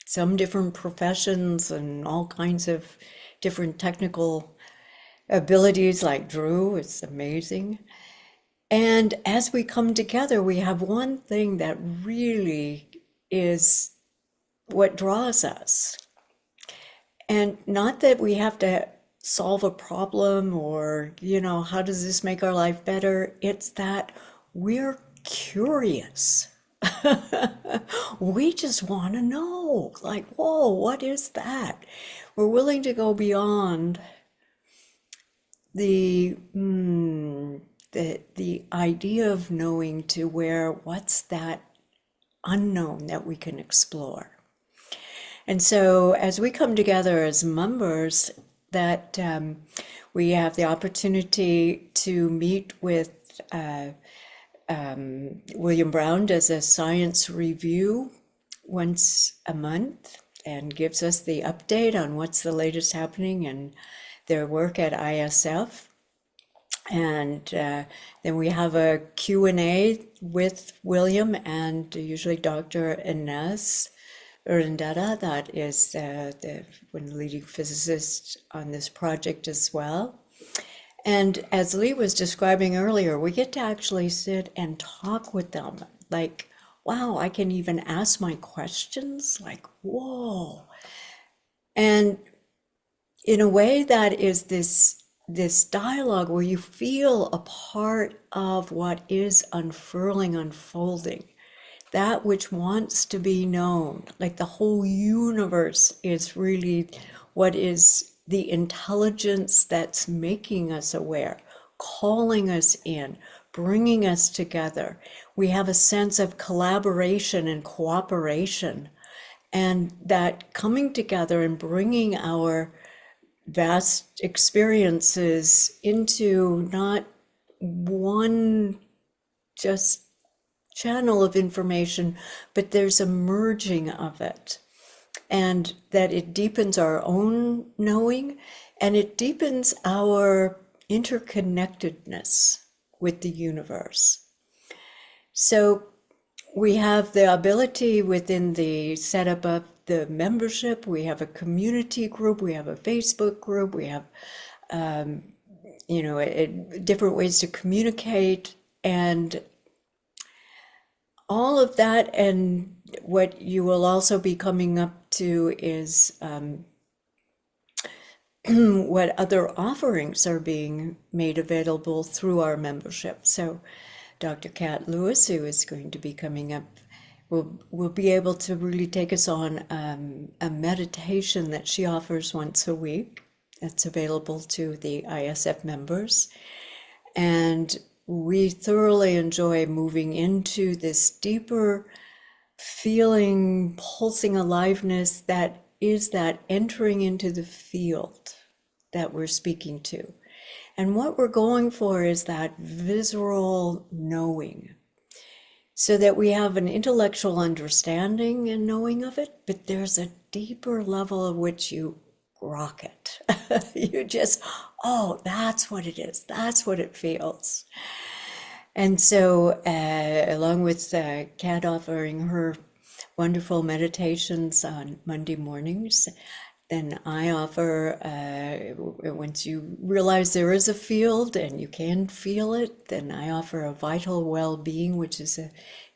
some different professions and all kinds of different technical abilities, like Drew. It's amazing. And as we come together, we have one thing that really is what draws us. And not that we have to solve a problem or, how does this make our life better? It's that we're curious. We just want to know, like, whoa, what is that? We're willing to go beyond the idea of knowing to what's that unknown that we can explore. And so as we come together as members, that we have the opportunity to meet with William Brown does a science review once a month and gives us the update on what's the latest happening in their work at ISF. And then we have a Q&A with William and usually Dr. Ines Urandeta, that is one of the leading physicists on this project as well. And as Lee was describing earlier, we get to actually sit and talk with them. Like, wow, I can even ask my questions. Like, whoa. And in a way that is this dialogue where you feel a part of what is unfolding, that which wants to be known. Like the whole universe is really what is the intelligence that's making us aware, calling us in, bringing us together. We have a sense of collaboration and cooperation, and that coming together and bringing our vast experiences into not one just channel of information, but there's a merging of it. And that it deepens our own knowing, and it deepens our interconnectedness with the universe. So we have the ability within the setup of the membership, we have a community group, we have a Facebook group, we have different ways to communicate, and all of that. And what you will also be coming up to is what other offerings are being made available through our membership. So Dr. Kat Lewis, who is going to be coming up, will be able to really take us on a meditation that she offers once a week. That's available to the ISF members. And we thoroughly enjoy moving into this deeper feeling, pulsing aliveness that is that entering into the field that we're speaking to. And what we're going for is that visceral knowing, so that we have an intellectual understanding and knowing of it, but there's a deeper level of which you grok it. You just, oh, that's what it is. That's what it feels. And so, along with Kat offering her wonderful meditations on Monday mornings, then I offer, once you realize there is a field and you can feel it, then I offer a vital well-being, which is a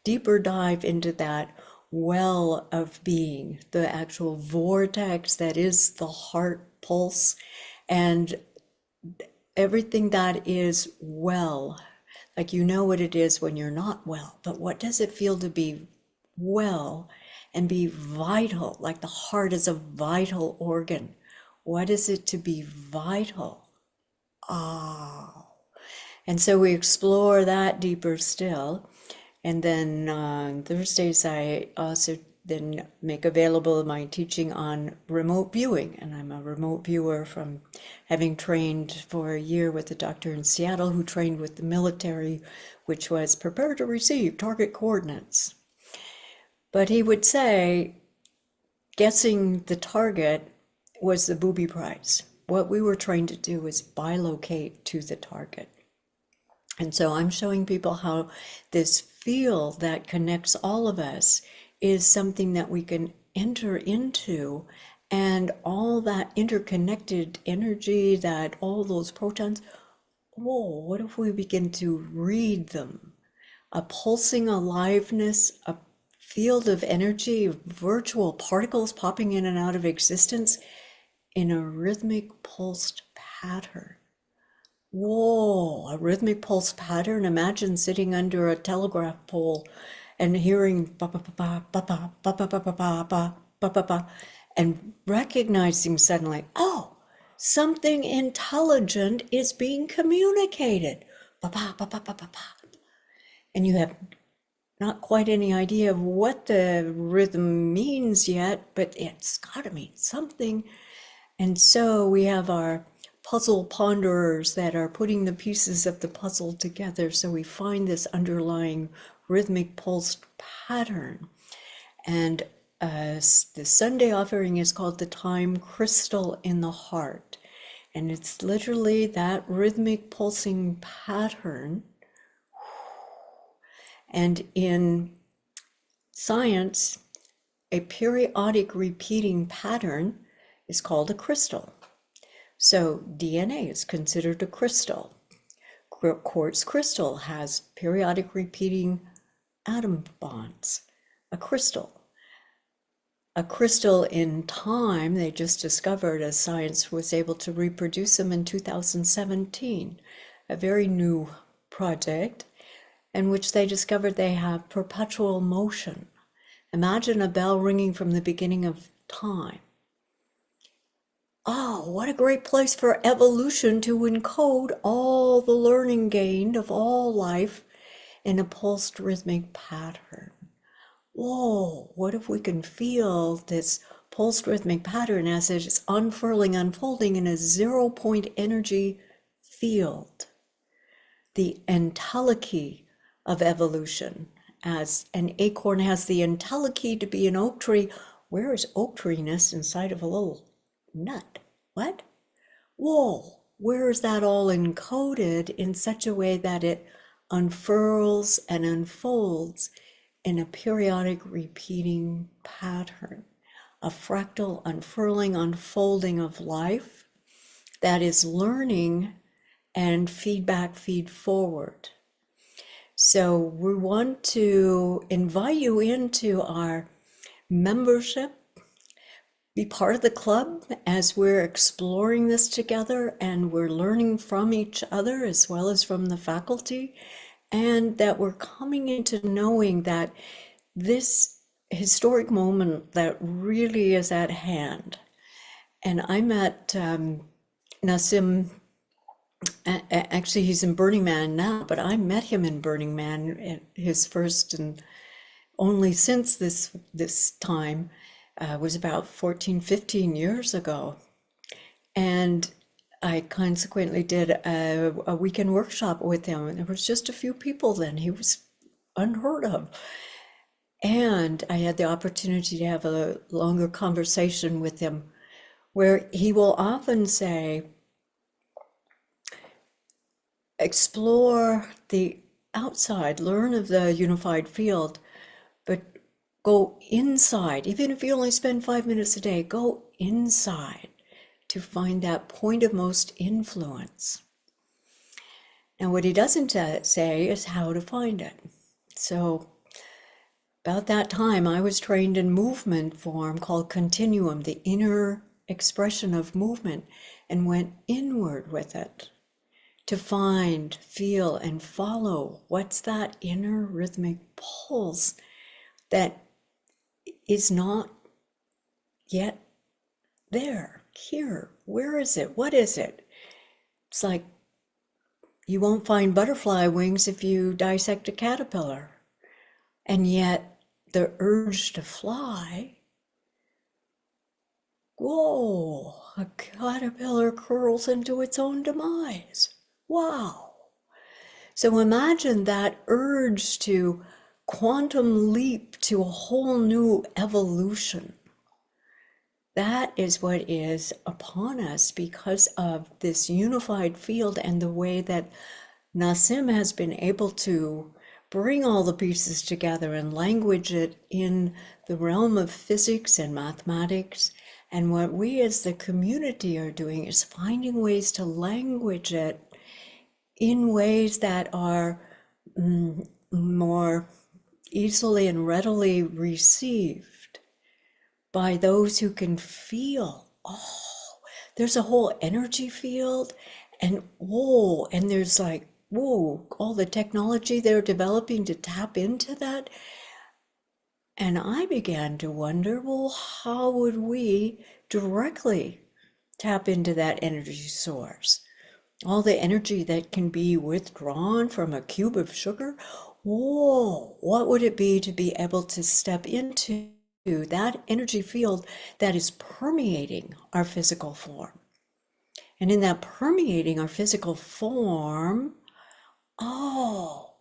deeper dive into that well of being, the actual vortex that is the heart pulse, and everything that is well. Like, you know what it is when you're not well, but what does it feel to be well and be vital? Like the heart is a vital organ. What is it to be vital? Oh. And so we explore that deeper still. And then on Thursdays, I also then make available my teaching on remote viewing. And I'm a remote viewer from having trained for a year with a doctor in Seattle who trained with the military, which was prepare to receive target coordinates. But he would say, guessing the target was the booby prize. What we were trained to do is bilocate to the target. And so I'm showing people how this field that connects all of us is something that we can enter into, and all that interconnected energy, that all those protons, whoa, what if we begin to read them? A pulsing aliveness, a field of energy, virtual particles popping in and out of existence in a rhythmic pulsed pattern. Whoa, a rhythmic pulse pattern. Imagine sitting under a telegraph pole and hearing ba ba ba ba ba ba ba ba ba ba ba ba ba ba, and recognizing suddenly, oh, something intelligent is being communicated. Ba ba ba ba ba ba ba. And you have not quite any idea of what the rhythm means yet, but it's got to mean something. And so we have our puzzle ponderers that are putting the pieces of the puzzle together. So we find this underlying rhythmic pulsed pattern. And the Sunday offering is called the Time Crystal in the Heart. And it's literally that rhythmic pulsing pattern. And in science, a periodic repeating pattern is called a crystal. So DNA is considered a crystal. Quartz crystal has periodic repeating atom bonds. A crystal in time, they just discovered, as science was able to reproduce them in 2017, a very new project in which they discovered they have perpetual motion. Imagine a bell ringing from the beginning of time. Oh, what a great place for evolution to encode all the learning gained of all life in a pulsed rhythmic pattern. Whoa, what if we can feel this pulsed rhythmic pattern as it is unfurling, unfolding in a 0-point energy field? The entelechy of evolution, as an acorn has the entelechy to be an oak tree. Where is oak tree-ness inside of a little nut? What? Whoa, where is that all encoded in such a way that it unfurls and unfolds in a periodic repeating pattern, a fractal unfurling, unfolding of life that is learning and feedback feed forward. So we want to invite you into our membership. Be part of the club as we're exploring this together, and we're learning from each other as well as from the faculty, and that we're coming into knowing that this historic moment that really is at hand. And I met Nassim Actually, he's in Burning Man now, but I met him in Burning Man at his first and only since this time was about 14, 15 years ago. And I consequently did a weekend workshop with him, and there was just a few people then. He was unheard of. And I had the opportunity to have a longer conversation with him where he will often say, explore the outside, learn of the unified field, but go inside. Even if you only spend 5 minutes a day, go inside to find that point of most influence. And what he doesn't say is how to find it. So about that time, I was trained in movement form called continuum, the inner expression of movement, and went inward with it to find, feel, and follow what's that inner rhythmic pulse that is not yet there, here. Where is it? What is it? It's like you won't find butterfly wings if you dissect a caterpillar. And yet the urge to fly, whoa, a caterpillar curls into its own demise. Wow. So imagine that urge to quantum leap to a whole new evolution. That is what is upon us because of this unified field and the way that Nassim has been able to bring all the pieces together and language it in the realm of physics and mathematics. And what we as the community are doing is finding ways to language it in ways that are more easily and readily received by those who can feel, oh, there's a whole energy field, and whoa, and there's like, whoa, all the technology they're developing to tap into that. And I began to wonder, well, how would we directly tap into that energy source? All the energy that can be withdrawn from a cube of sugar. Whoa, what would it be to be able to step into that energy field that is permeating our physical form? And in that permeating our physical form, oh,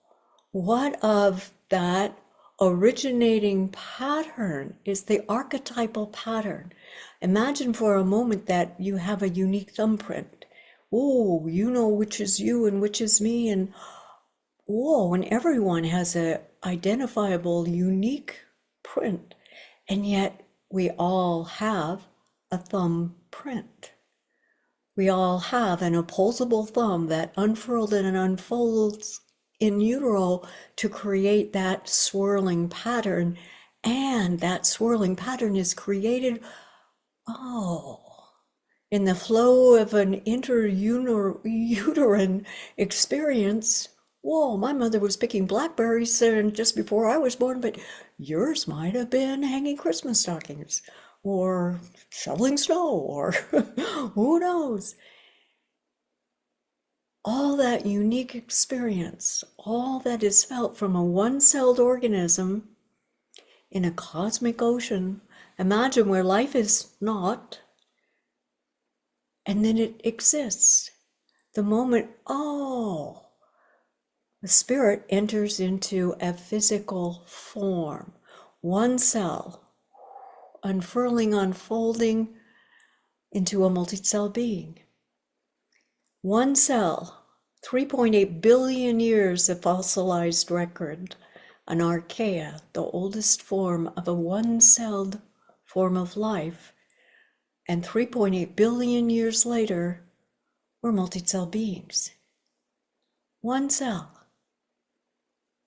what of that originating pattern is the archetypal pattern? Imagine for a moment that you have a unique thumbprint. Oh, you know which is you and which is me, and whoa, and everyone has a identifiable, unique print, and yet we all have a thumbprint. We all have an opposable thumb that unfurled and unfolds in utero to create that swirling pattern, and that swirling pattern is created, oh, in the flow of an interuterine experience. Whoa, my mother was picking blackberries just before I was born, but yours might have been hanging Christmas stockings or shoveling snow or who knows. All that unique experience, all that is felt from a one-celled organism in a cosmic ocean. Imagine where life is not, and then it exists. The moment, oh, the spirit enters into a physical form, one cell, unfurling, unfolding into a multi-cell being. One cell, 3.8 billion years of fossilized record, an archaea, the oldest form of a one-celled form of life, and 3.8 billion years later, we're multi-cell beings. One cell.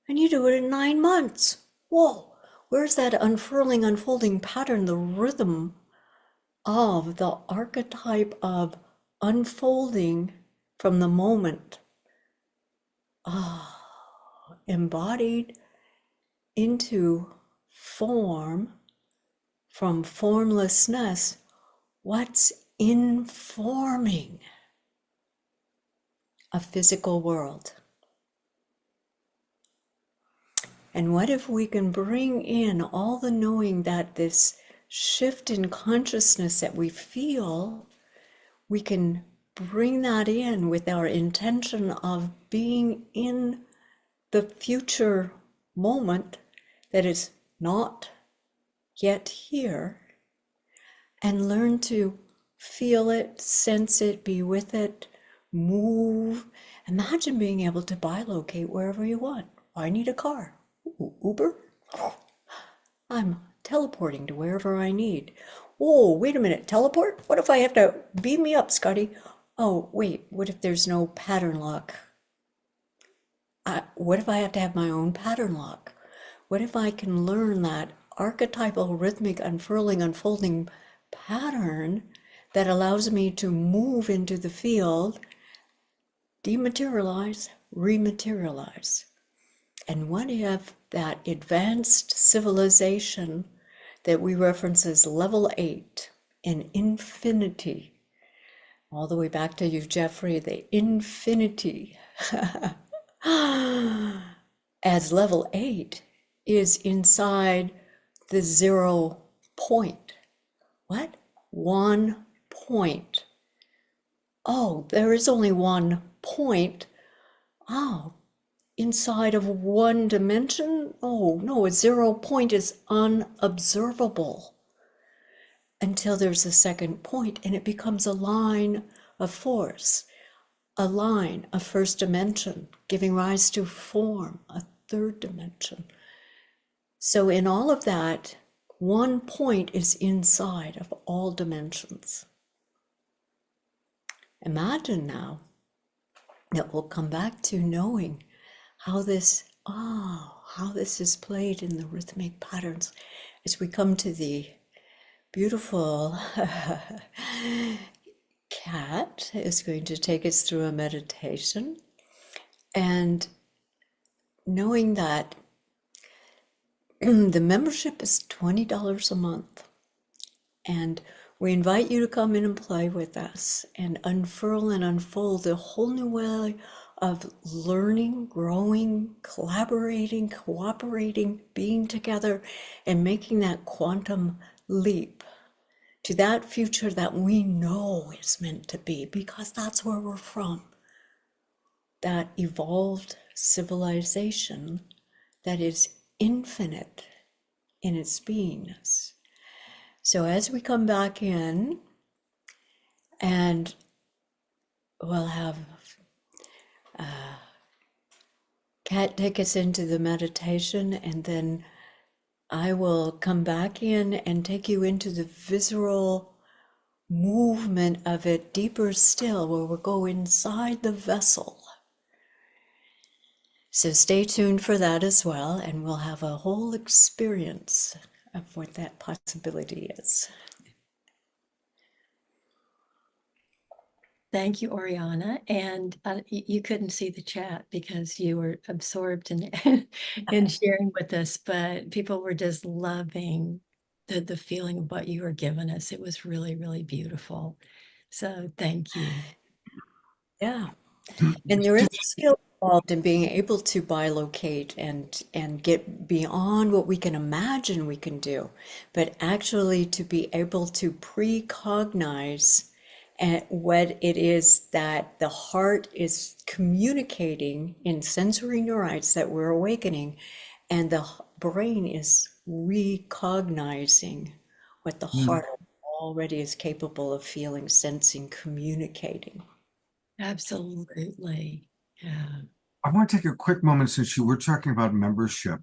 And you do it in 9 months. Whoa, where's that unfurling, unfolding pattern, the rhythm of the archetype of unfolding from the moment, embodied into form, from formlessness, what's informing? a physical world. And what if we can bring in all the knowing that this shift in consciousness that we feel, we can bring that in with our intention of being in the future moment that is not yet here, and learn to feel it, sense it, be with it, move. Imagine being able to bilocate wherever you want. I need a car. Ooh, Uber? I'm teleporting to wherever I need. Oh, wait a minute, teleport? What if I have to beam me up, Scotty? Oh, wait, what if there's no pattern lock? What if I have to have my own pattern lock? What if I can learn that archetypal rhythmic unfurling, unfolding pattern that allows me to move into the field, dematerialize, rematerialize? And what if that advanced civilization that we reference as level 8 in infinity, all the way back to you, Jeffrey, the infinity, as level 8 is inside the 0 point. What? 1 point. Oh, there is only 1 point. Oh, inside of 1 dimension? Oh, no, a 0 point is unobservable until there's a second point, and it becomes a line of force, a line of first dimension, giving rise to form, a third dimension. So in all of that, 1 point is inside of all dimensions. Imagine now that we'll come back to knowing how this is played in the rhythmic patterns as we come to the beautiful Kat is going to take us through a meditation, and knowing that the membership is $20 a month, and we invite you to come in and play with us and unfurl and unfold a whole new way of learning, growing, collaborating, cooperating, being together, and making that quantum leap to that future that we know is meant to be, because that's where we're from. That evolved civilization that is infinite in its beingness. So as we come back in, and we'll have Kat take us into the meditation, and then I will come back in and take you into the visceral movement of it deeper still, where we'll go inside the vessel. So stay tuned for that as well, and we'll have a whole experience of what that possibility is. Thank you, Oriana. And you couldn't see the chat because you were absorbed in sharing with us, but people were just loving the feeling of what you were giving us. It was really, really beautiful. So thank you. Yeah. And there is a skill involved in being able to bilocate and get beyond what we can imagine we can do, but actually to be able to precognize what it is that the heart is communicating in sensory neurites that we're awakening, and the brain is recognizing what the heart already is capable of feeling, sensing, communicating. Absolutely. Yeah. I want to take a quick moment, since you were talking about membership,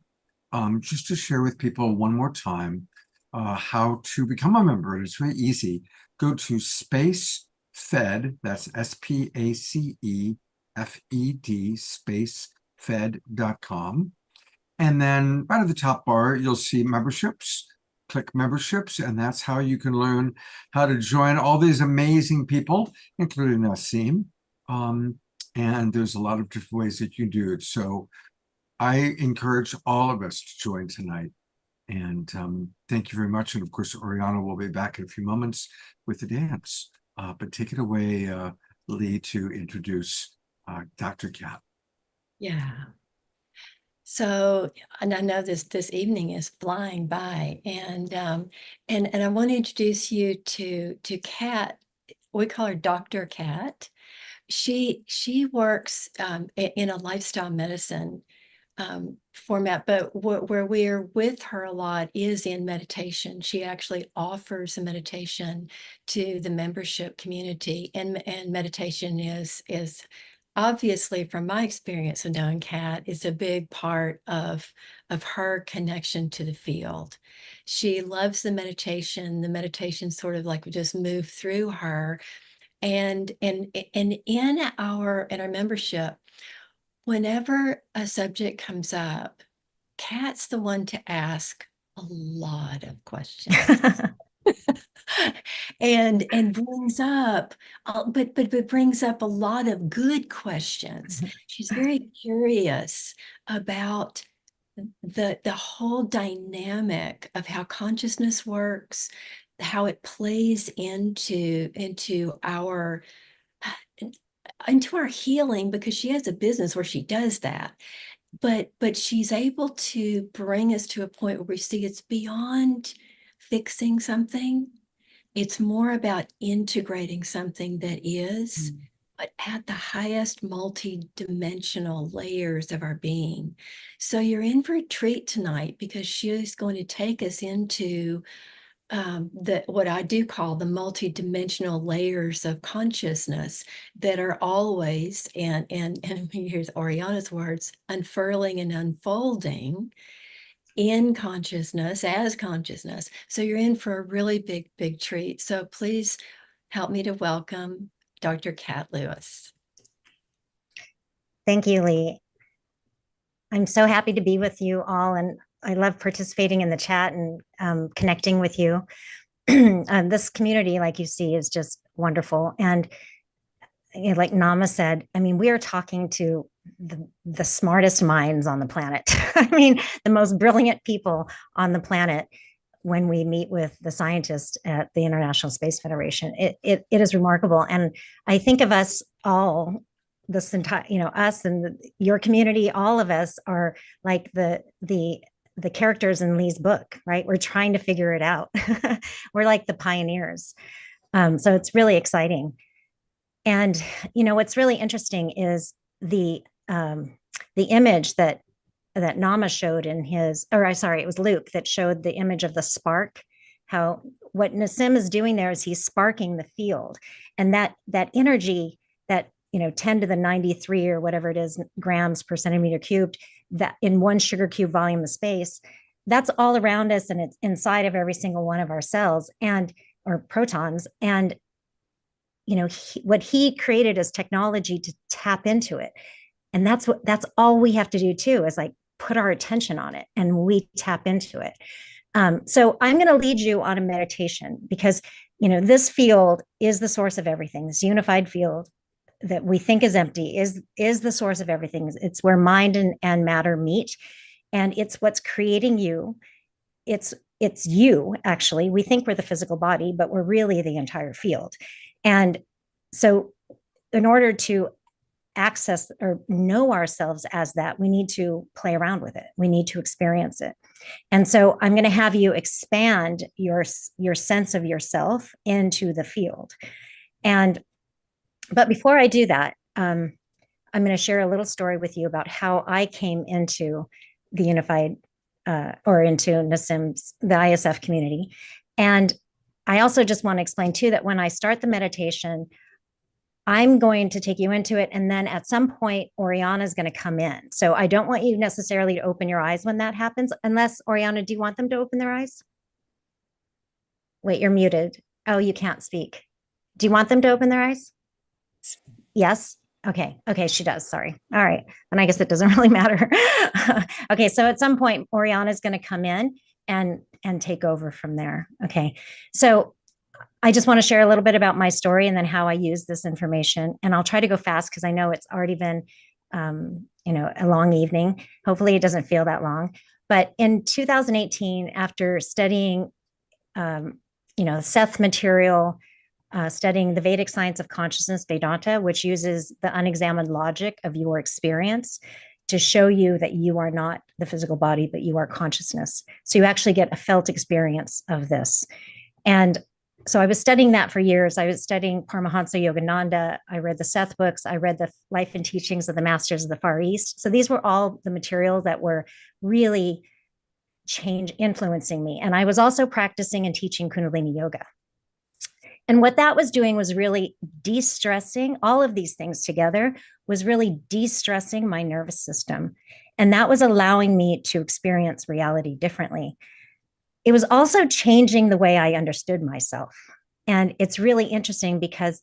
just to share with people one more time how to become a member. And it's very easy. Go to SpaceFed, that's SPACEFED, spacefed.com. And then right at the top bar, you'll see memberships. Click memberships, and that's how you can learn how to join all these amazing people, including Nassim. And there's a lot of different ways that you do it. So I encourage all of us to join tonight. And thank you very much. And of course, Oriana will be back in a few moments with the dance. But take it away, Lee, to introduce Dr. Cat. Yeah. So, and I know this evening is flying by, and I want to introduce you to Kat. We call her Dr. Cat. She works in a lifestyle medicine format, but where we're with her a lot is in meditation. She actually offers a meditation to the membership community, and meditation is obviously, from my experience of knowing Kat, is a big part of her connection to the field. She loves the meditation. The meditation sort of like just move through her, and in our membership, whenever a subject comes up, Kat's the one to ask a lot of questions. and brings up but brings up a lot of good questions. She's very curious about the whole dynamic of how consciousness works, how it plays into our healing, because she has a business where she does that. But she's able to bring us to a point where we see it's beyond fixing something. It's more about integrating something that is, but at the highest multi-dimensional layers of our being. So you're in for a treat tonight, because she's going to take us into what I do call the multi-dimensional layers of consciousness that are always, and here's Oriana's words, unfurling and unfolding in consciousness as consciousness. So you're in for a really big treat. So please help me to welcome Dr. Kat Lewis. Thank you, Lee. I'm so happy to be with you all, and I love participating in the chat and connecting with you. This community, like you see, is just wonderful. And like Nama said, I mean, we are talking to the smartest minds on the planet. I mean, the most brilliant people on the planet when we meet with the scientists at the International Space Federation. It is remarkable. And I think of us all, this entire, us and your community, all of us are like the characters in Lee's book, right? We're trying to figure it out. We're like the pioneers. So it's really exciting. And, what's really interesting is the image that Nama showed in his, it was Luke that showed the image of the spark, how what Nassim is doing there is he's sparking the field. And that energy, that 10 to the 93 or whatever it is grams per centimeter cubed, that in one sugar cube volume of space, that's all around us, and it's inside of every single one of our cells or protons. And what he created is technology to tap into it. And that's all we have to do too, is like put our attention on it, and we tap into it. So I'm going to lead you on a meditation, because this field is the source of everything. This unified field that we think is empty is the source of everything. It's where mind and matter meet, and it's what's creating you. It's you, actually. We think we're the physical body, but we're really the entire field. And so in order to access or know ourselves as that, we need to play around with it. We need to experience it. And so I'm going to have you expand your sense of yourself into the field. But before I do that, I'm going to share a little story with you about how I came into the unified or into Nassim's, the ISF community. And I also just want to explain too that when I start the meditation, I'm going to take you into it. And then at some point, Oriana is going to come in. So I don't want you necessarily to open your eyes when that happens, unless, Oriana, do you want them to open their eyes? Wait, you're muted. Oh, you can't speak. Do you want them to open their eyes? Yes. Okay. She does. Sorry. All right. And I guess it doesn't really matter. Okay. So at some point, Oriana is going to come in and take over from there. Okay. So I just want to share a little bit about my story and then how I use this information. And I'll try to go fast because I know it's already been, a long evening. Hopefully it doesn't feel that long. But in 2018, after studying, Seth material, studying the Vedic science of consciousness, Vedanta, which uses the unexamined logic of your experience to show you that you are not the physical body, but you are consciousness. So you actually get a felt experience of this. And so I was studying that for years. I was studying Paramahansa Yogananda. I read the Seth books. I read the life and teachings of the masters of the Far East. So these were all the materials that were really influencing me. And I was also practicing and teaching Kundalini yoga. And what that was doing was really de-stressing. All of these things together was really de-stressing my nervous system. And that was allowing me to experience reality differently. It was also changing the way I understood myself. And it's really interesting because,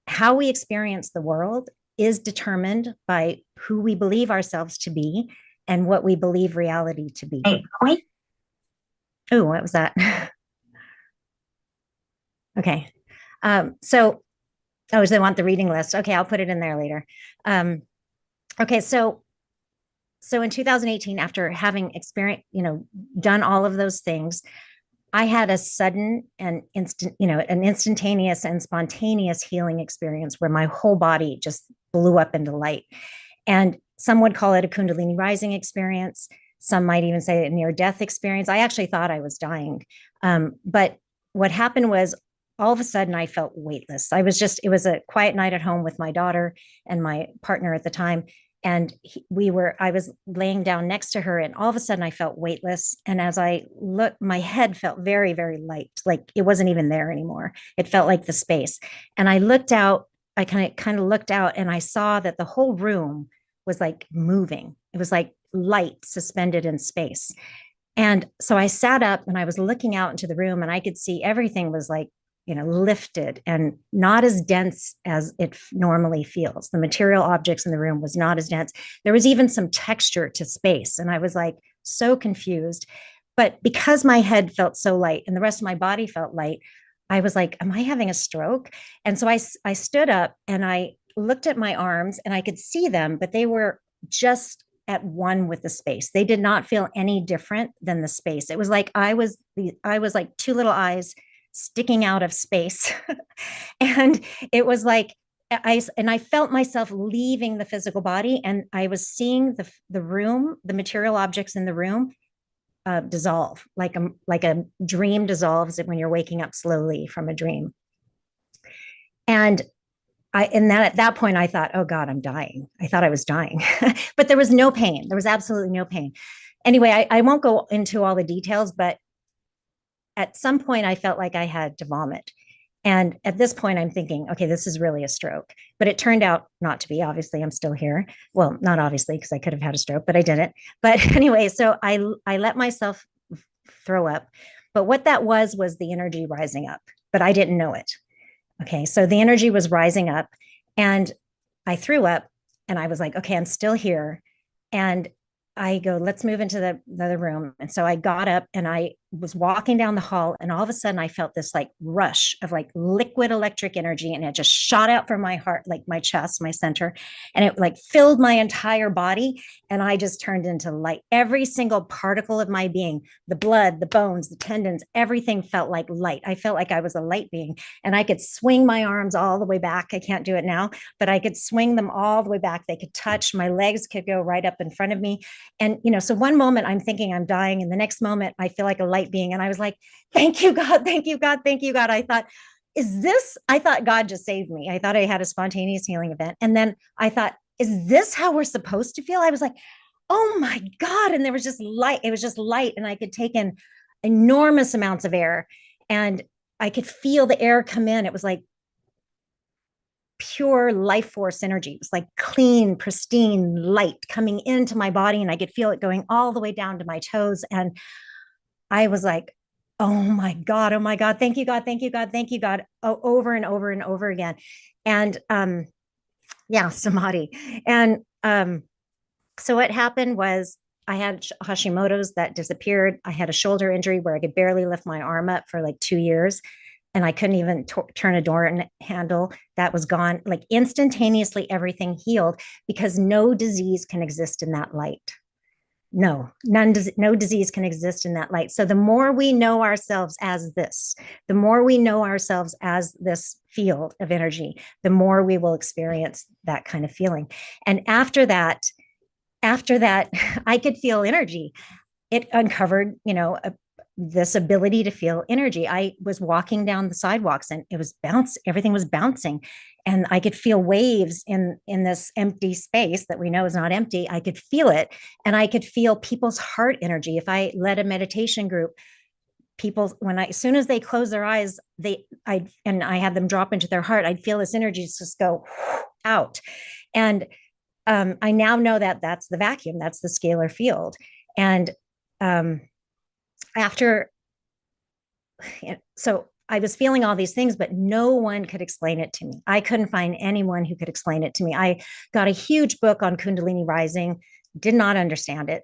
how we experience the world is determined by who we believe ourselves to be and what we believe reality to be. Oh, what was that? Okay. So they want the reading list. Okay, I'll put it in there later. Okay, so in 2018, after having done all of those things, I had a sudden and an instantaneous and spontaneous healing experience where my whole body just blew up into light. And some would call it a Kundalini rising experience. Some might even say a near-death experience. I actually thought I was dying. But what happened was all of a sudden I felt weightless. It was a quiet night at home with my daughter and my partner at the time. And I was laying down next to her, and all of a sudden I felt weightless. And as I looked, my head felt very, very light, like it wasn't even there anymore. It felt like the space. And I looked out, I kind of looked out, and I saw that the whole room was like moving. It was like light suspended in space. And so I sat up and I was looking out into the room, and I could see everything was like, lifted and not as dense as it normally feels. The material objects in the room was not as dense. There was even some texture to space. And I was like so confused. But because my head felt so light and the rest of my body felt light, I was like, am I having a stroke? And so I stood up and I looked at my arms and I could see them, but they were just at one with the space. They did not feel any different than the space. It was like I was like two little eyes sticking out of space. And it was like, I felt myself leaving the physical body, and I was seeing the room, the material objects in the room dissolve, like a dream dissolves when you're waking up slowly from a dream. And at that point I thought, oh God, I'm dying. I thought I was dying, but there was no pain. There was absolutely no pain. Anyway, I won't go into all the details, but at some point I felt like I had to vomit. And at this point I'm thinking, okay, this is really a stroke, but it turned out not to be. Obviously I'm still here. Well, not obviously, because I could have had a stroke, but I didn't. But anyway, so I let myself throw up. But what that was the energy rising up, but I didn't know it. Okay. So the energy was rising up and I threw up, and I was like, okay, I'm still here. And I go, let's move into the other room. And so I got up and I was walking down the hall, and all of a sudden I felt this like rush of like liquid electric energy, and it just shot out from my heart, like my chest, my center, and it like filled my entire body. And I just turned into light. Every single particle of my being, the blood, the bones, the tendons, everything felt like light. I felt like I was a light being, and I could swing my arms all the way back. I can't do it now, but I could swing them all the way back. They could touch, my legs could go right up in front of me. And, so one moment I'm thinking I'm dying, and the next moment I feel like a light being. And I was like, thank you, God, thank you, God, thank you, God. I thought God just saved me. I thought I had a spontaneous healing event. And then I thought, is this how we're supposed to feel? I was like, oh my God. And there was just light. It was just light. And I could take in enormous amounts of air, and I could feel the air come in. It was like pure life force energy. It was like clean, pristine light coming into my body, and I could feel it going all the way down to my toes. And I was like, oh my God, thank you, God, thank you, God, thank you, God, over and over and over again. And yeah, samadhi. And so what happened was I had Hashimoto's that disappeared. I had a shoulder injury where I could barely lift my arm up for like 2 years. And I couldn't even turn a door handle. That was gone. Like instantaneously, everything healed, because no disease can exist in that light. No, no disease can exist in that light. So the more we know ourselves as this, the more we know ourselves as this field of energy, the more we will experience that kind of feeling. And after that, I could feel energy. It uncovered, this ability to feel energy. I was walking down the sidewalks and it was everything was bouncing. And I could feel waves in this empty space that we know is not empty. I could feel it. And I could feel people's heart energy. If I led a meditation group, as soon as they close their eyes, I had them drop into their heart, I'd feel this energy just go out. And I now know that that's the vacuum, that's the scalar field. And so I was feeling all these things, but no one could explain it to me. I couldn't find anyone who could explain it to me. I got a huge book on Kundalini rising, did not understand it.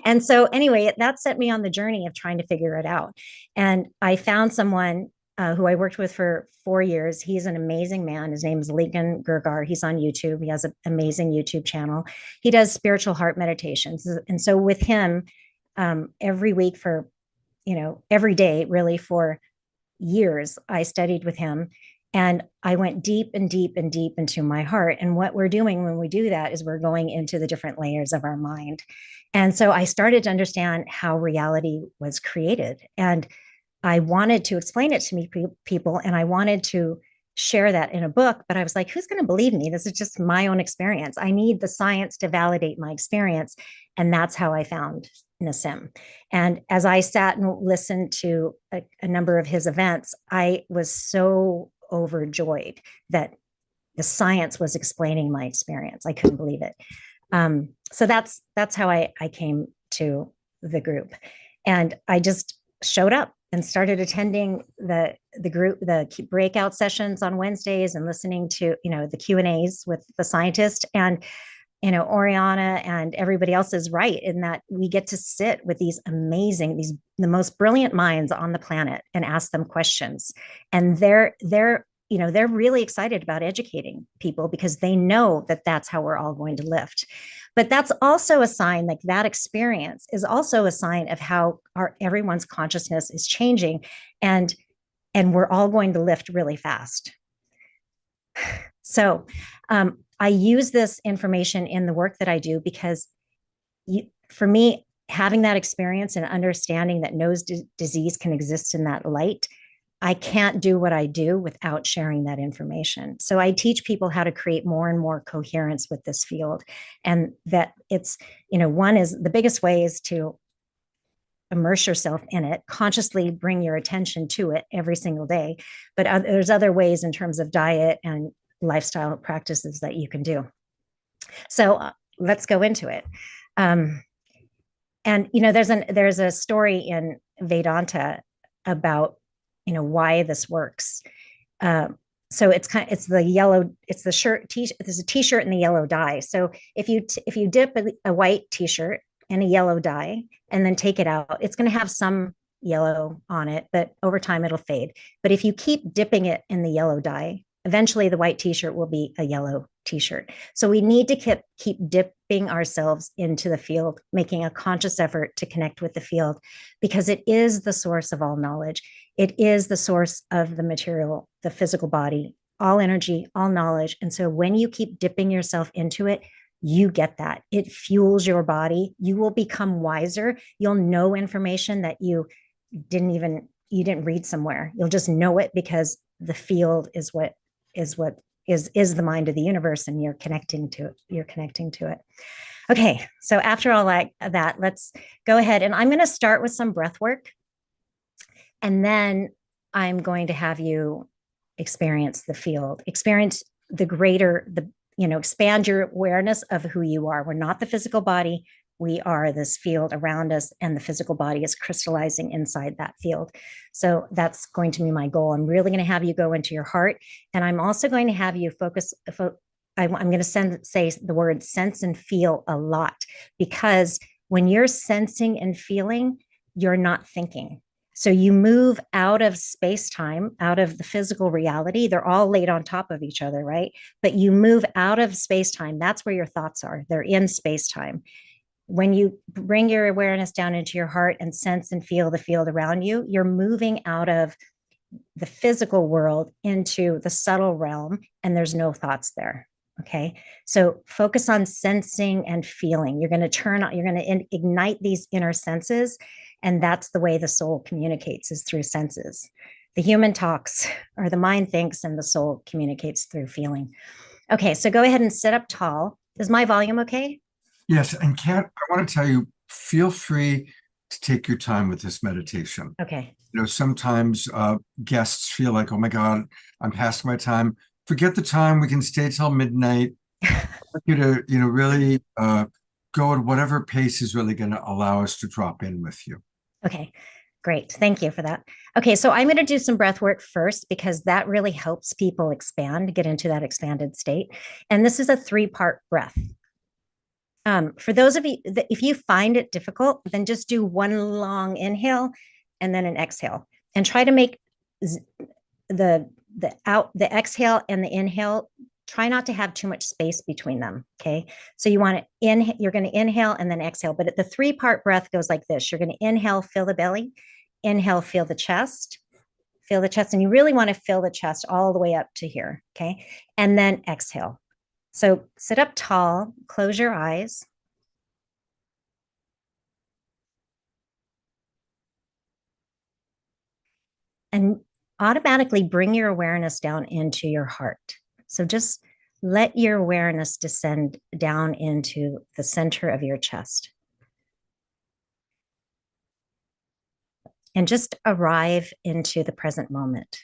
And so anyway, that set me on the journey of trying to figure it out. And I found someone who I worked with for 4 years. He's an amazing man. His name is Lincoln Gurgar. He's on YouTube. He has an amazing YouTube channel. He does spiritual heart meditations. And so with him, every week for, every day really for years, I studied with him and I went deep and deep and deep into my heart. And what we're doing when we do that is we're going into the different layers of our mind. And so I started to understand how reality was created. And I wanted to explain it to people, and I wanted to share that in a book, but I was like, who's going to believe me? This is just my own experience. I need the science to validate my experience. And that's how I found Nassim. And as I sat and listened to a number of his events, I was so overjoyed that the science was explaining my experience. I couldn't believe it. So that's how I came to the group. And I just showed up and started attending the breakout sessions on Wednesdays and listening to, the Q&As with the scientist. And, Oriana and everybody else is right in that we get to sit with these the most brilliant minds on the planet and ask them questions. And they're really excited about educating people because they know that that's how we're all going to lift. But that's also a sign, like that experience is also a sign of how everyone's consciousness is changing, and we're all going to lift really fast. So I use this information in the work that I do because for me, having that experience and understanding that no disease can exist in that light, I can't do what I do without sharing that information. So I teach people how to create more and more coherence with this field. And that it's, one is the biggest way is to immerse yourself in it, consciously bring your attention to it every single day. But there's other ways in terms of diet and lifestyle practices that you can do. So let's go into it. And, there's a story in Vedanta about why this works. So it's the yellow, it's the shirt, there's a t-shirt in the yellow dye. So if you dip a white t-shirt in a yellow dye and then take it out, it's going to have some yellow on it, but over time it'll fade. But if you keep dipping it in the yellow dye, eventually the white t-shirt will be a yellow t-shirt. So we need to keep dipping ourselves into the field, making a conscious effort to connect with the field, because it is the source of all knowledge. It is the source of the material, the physical body, all energy, all knowledge. And so when you keep dipping yourself into it, you get that. It fuels your body. You will become wiser. You'll know information that you didn't read somewhere. You'll just know it because the field is what is the mind of the universe, and you're connecting to it. Okay, so after all that, let's go ahead, and I'm going to start with some breath work, and then I'm going to have you experience the field, experience expand your awareness of who you are. We're not the physical body. We are this field around us, and the physical body is crystallizing inside that field. So that's going to be my goal. I'm really going to have you go into your heart, and I'm also going to have you focus. I'm going to say the word sense and feel a lot, because when you're sensing and feeling, you're not thinking. So you move out of space-time, out of the physical reality. They're all laid on top of each other, right? But you move out of space-time. That's where your thoughts are. They're in space-time. When you bring your awareness down into your heart and sense and feel the field around you, you're moving out of the physical world into the subtle realm, and there's no thoughts there. Okay. So focus on sensing and feeling. You're going to turn on, you're going to ignite these inner senses. And that's the way the soul communicates, is through senses. The human talks, or the mind thinks, and the soul communicates through feeling. Okay. So go ahead and sit up tall. Is my volume okay? Yes. And Kat, I want to tell you, feel free to take your time with this meditation. Okay. You know, sometimes guests feel like, oh my God, I'm past my time. Forget the time. We can stay till midnight. I want you to, you know, really go at whatever pace is really going to allow us to drop in with you. Okay, great. Thank you for that. Okay, so I'm going to do some breath work first because that really helps people expand, get into that expanded state. And this is a 3-part breath. For those of you that if you find it difficult, then just do one long inhale and then an exhale, and try to make the exhale and the inhale, try not to have too much space between them. Okay. So you want to you're going to inhale and then exhale, but the 3-part breath goes like this. You're going to inhale, fill the belly, inhale, feel the chest, and you really want to fill the chest all the way up to here. Okay. And then exhale. So sit up tall, close your eyes. And automatically bring your awareness down into your heart. So just let your awareness descend down into the center of your chest. And just arrive into the present moment.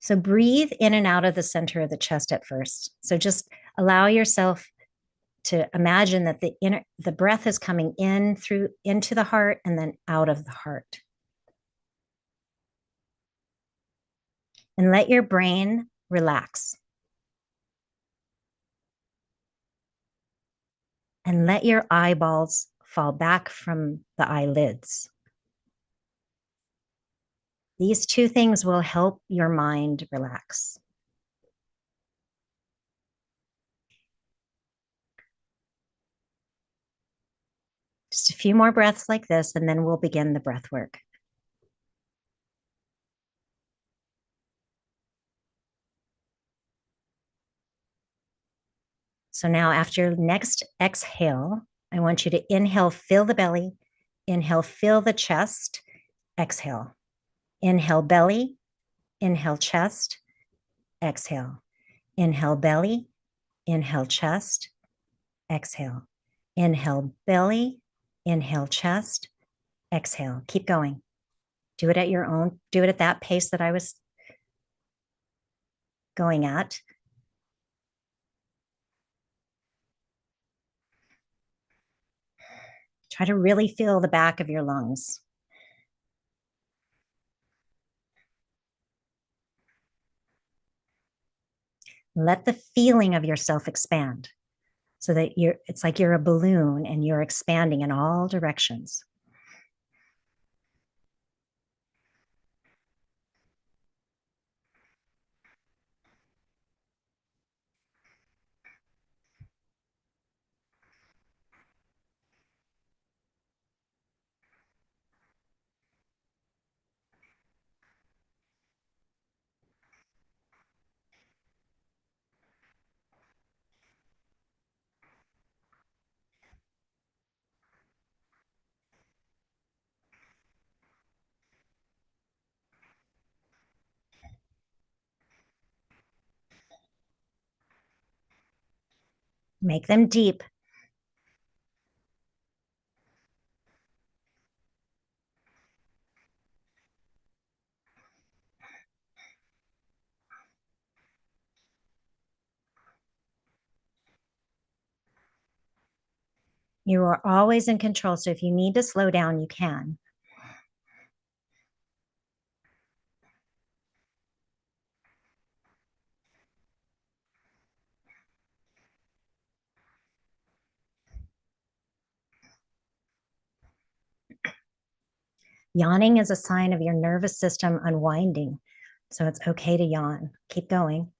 So breathe in and out of the center of the chest at first. So just allow yourself to imagine that the breath is coming in through into the heart and then out of the heart. And let your brain relax. And let your eyeballs fall back from the eyelids. These 2 things will help your mind relax. Just a few more breaths like this, and then we'll begin the breath work. So now after your next exhale, I want you to inhale, fill the belly, inhale, fill the chest, exhale. Inhale, belly, inhale, chest, exhale. Inhale, belly, inhale, chest, exhale. Inhale, belly, inhale, chest, exhale. Keep going. Do it at your own, do it at that pace that I was going at. Try to really feel the back of your lungs. Let the feeling of yourself expand so that it's like you're a balloon and you're expanding in all directions. Make them deep. You are always in control. So if you need to slow down, you can. Yawning is a sign of your nervous system unwinding. So it's okay to yawn. Keep going.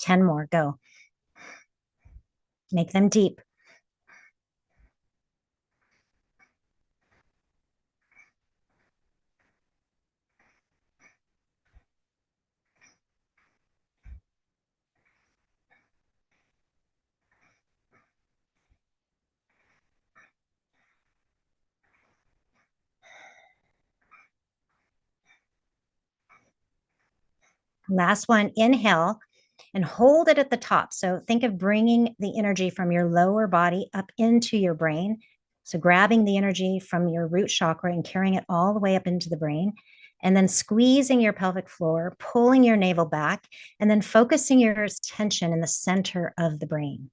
Ten more, go. Make them deep. Last one, inhale and hold it at the top. So think of bringing the energy from your lower body up into your brain. So grabbing the energy from your root chakra and carrying it all the way up into the brain, and then squeezing your pelvic floor, pulling your navel back, and then focusing your attention in the center of the brain.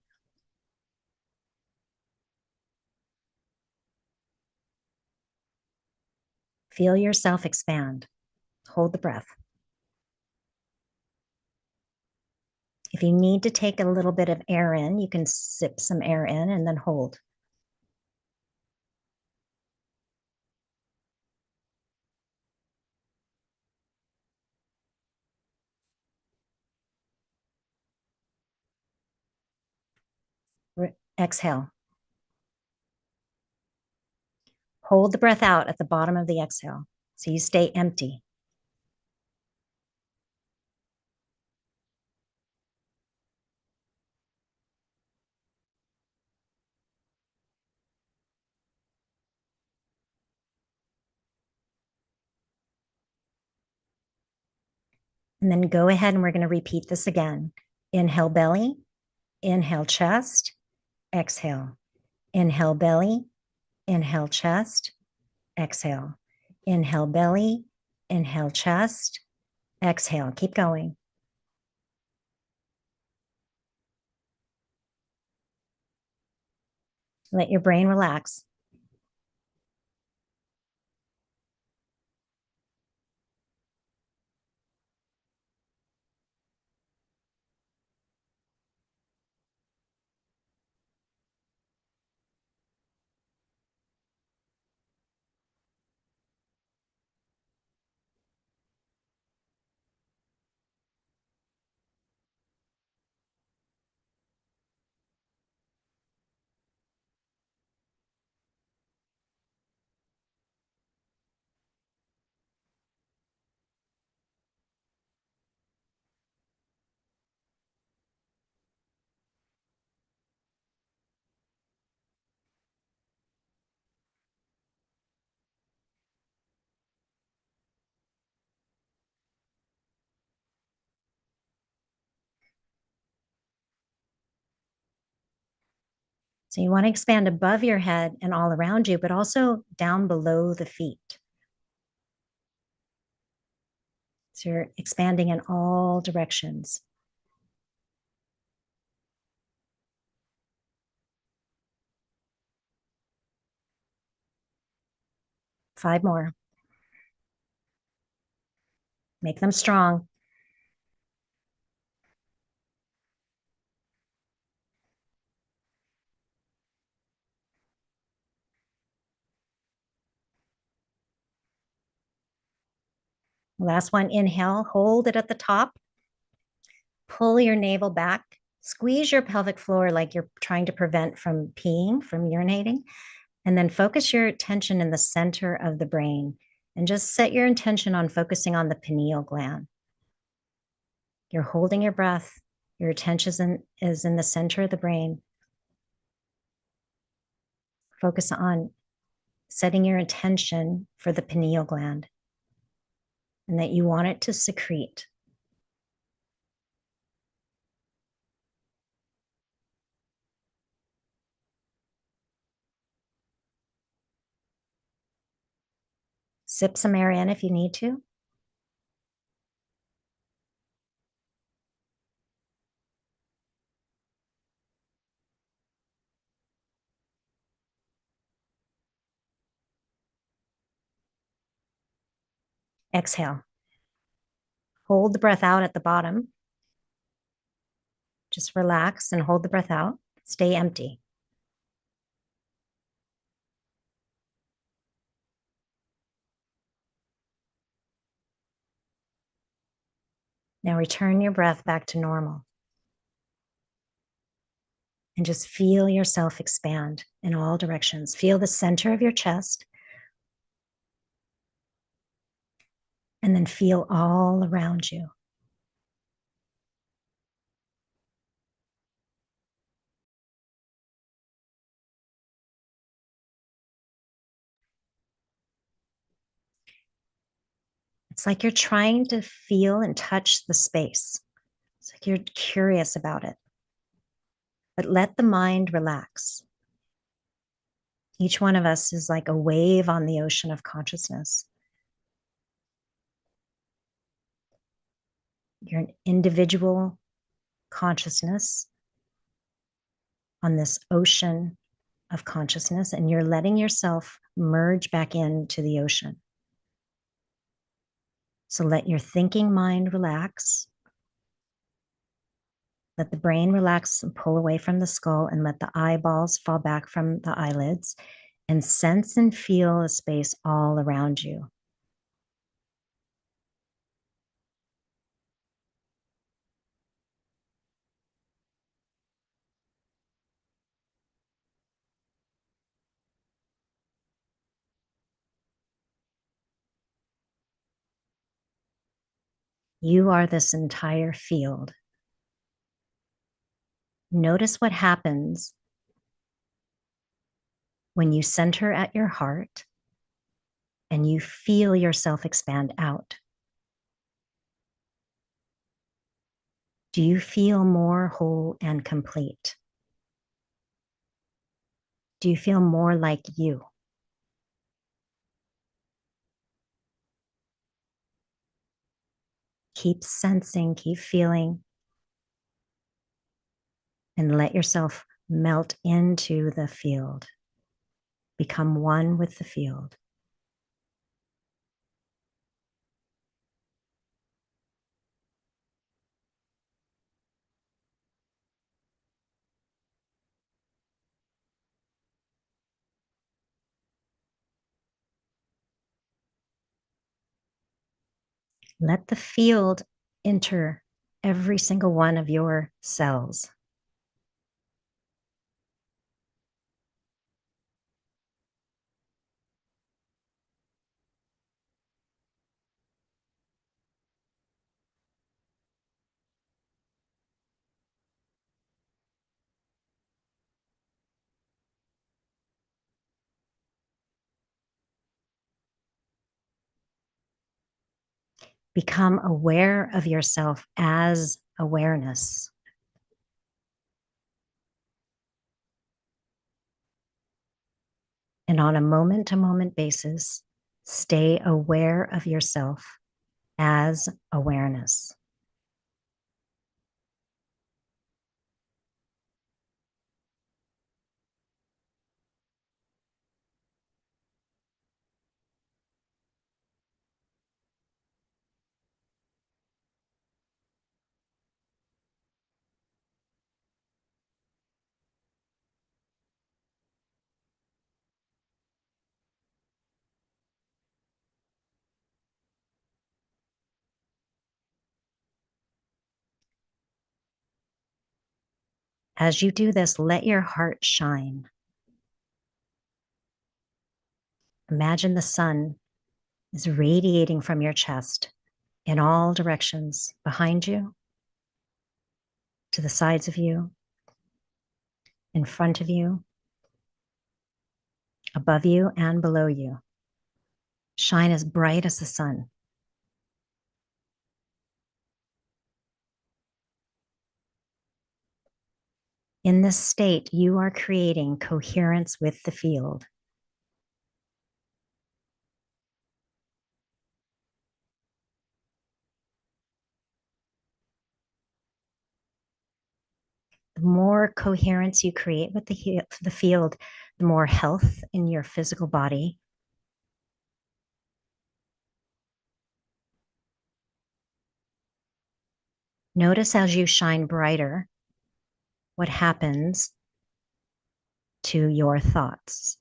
Feel yourself expand. Hold the breath. If you need to take a little bit of air in, you can sip some air in and then hold. Exhale. Hold the breath out at the bottom of the exhale, so you stay empty. And then go ahead and we're going to repeat this again. Inhale belly, inhale chest, exhale. Inhale belly, inhale chest, exhale. Inhale belly, inhale chest, exhale. Keep going. Let your brain relax. So you want to expand above your head and all around you, but also down below the feet. So you're expanding in all directions. Five more. Make them strong. Last one, inhale, hold it at the top. Pull your navel back. Squeeze your pelvic floor like you're trying to prevent from peeing, from urinating. And then focus your attention in the center of the brain. And just set your intention on focusing on the pineal gland. You're holding your breath. Your attention is in the center of the brain. Focus on setting your intention for the pineal gland and that you want it to secrete. Sip some air in if you need to. Exhale. Hold the breath out at the bottom. Just relax and hold the breath out. Stay empty. Now return your breath back to normal. And just feel yourself expand in all directions. Feel the center of your chest. And then feel all around you. It's like you're trying to feel and touch the space. It's like you're curious about it. But let the mind relax. Each one of us is like a wave on the ocean of consciousness. You're an individual consciousness on this ocean of consciousness, and you're letting yourself merge back into the ocean. So let your thinking mind relax. Let the brain relax and pull away from the skull, and let the eyeballs fall back from the eyelids, and sense and feel a space all around you. You are this entire field. Notice what happens when you center at your heart and you feel yourself expand out. Do you feel more whole and complete? Do you feel more like you? Keep sensing, keep feeling, and let yourself melt into the field. Become one with the field. Let the field enter every single one of your cells. Become aware of yourself as awareness. And on a moment-to-moment basis, stay aware of yourself as awareness. As you do this, let your heart shine. Imagine the sun is radiating from your chest in all directions, behind you, to the sides of you, in front of you, above you, and below you. Shine as bright as the sun. In this state, you are creating coherence with the field. The more coherence you create with the field, the more health in your physical body. Notice as you shine brighter, what happens to your thoughts.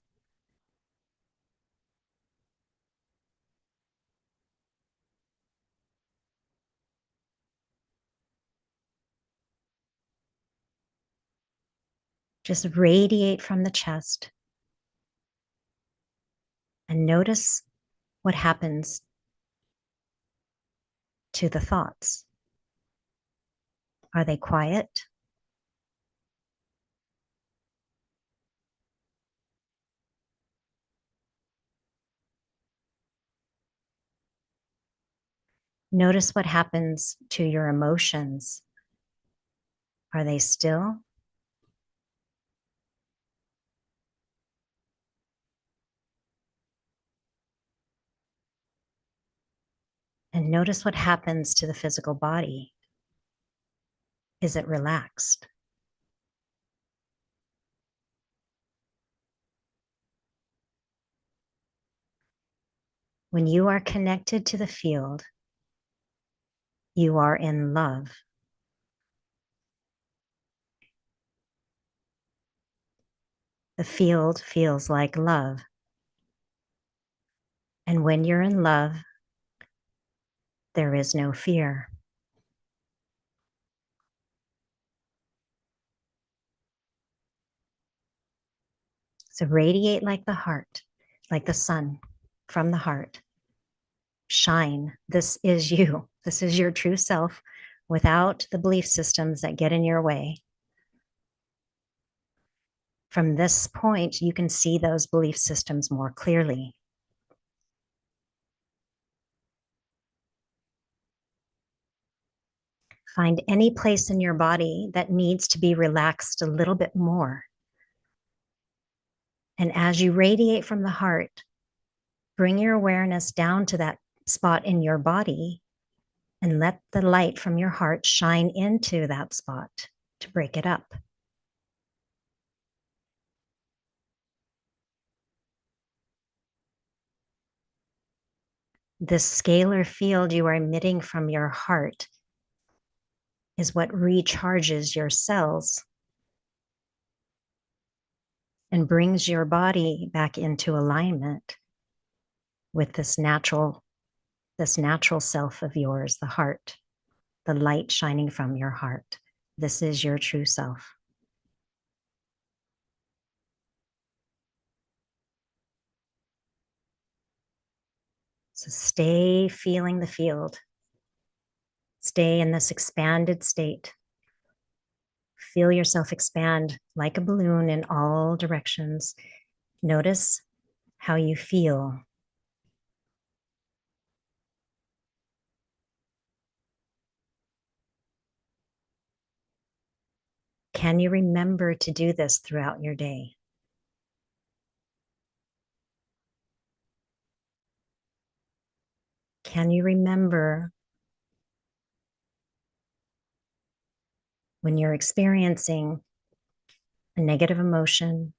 Just radiate from the chest and notice what happens to the thoughts. Are they quiet? Notice what happens to your emotions. Are they still? And notice what happens to the physical body. Is it relaxed? When you are connected to the field, you are in love. The field feels like love. And when you're in love, there is no fear. So radiate like the heart, like the sun from the heart. Shine. This is you. This is your true self without the belief systems that get in your way. From this point, you can see those belief systems more clearly. Find any place in your body that needs to be relaxed a little bit more. And as you radiate from the heart, bring your awareness down to that spot in your body and let the light from your heart shine into that spot to break it up. This scalar field you are emitting from your heart is what recharges your cells and brings your body back into alignment with this natural self of yours, the heart, the light shining from your heart. This is your true self. So stay feeling the field. Stay in this expanded state. Feel yourself expand like a balloon in all directions. Notice how you feel. Can you remember to do this throughout your day? Can you remember when you're experiencing a negative emotion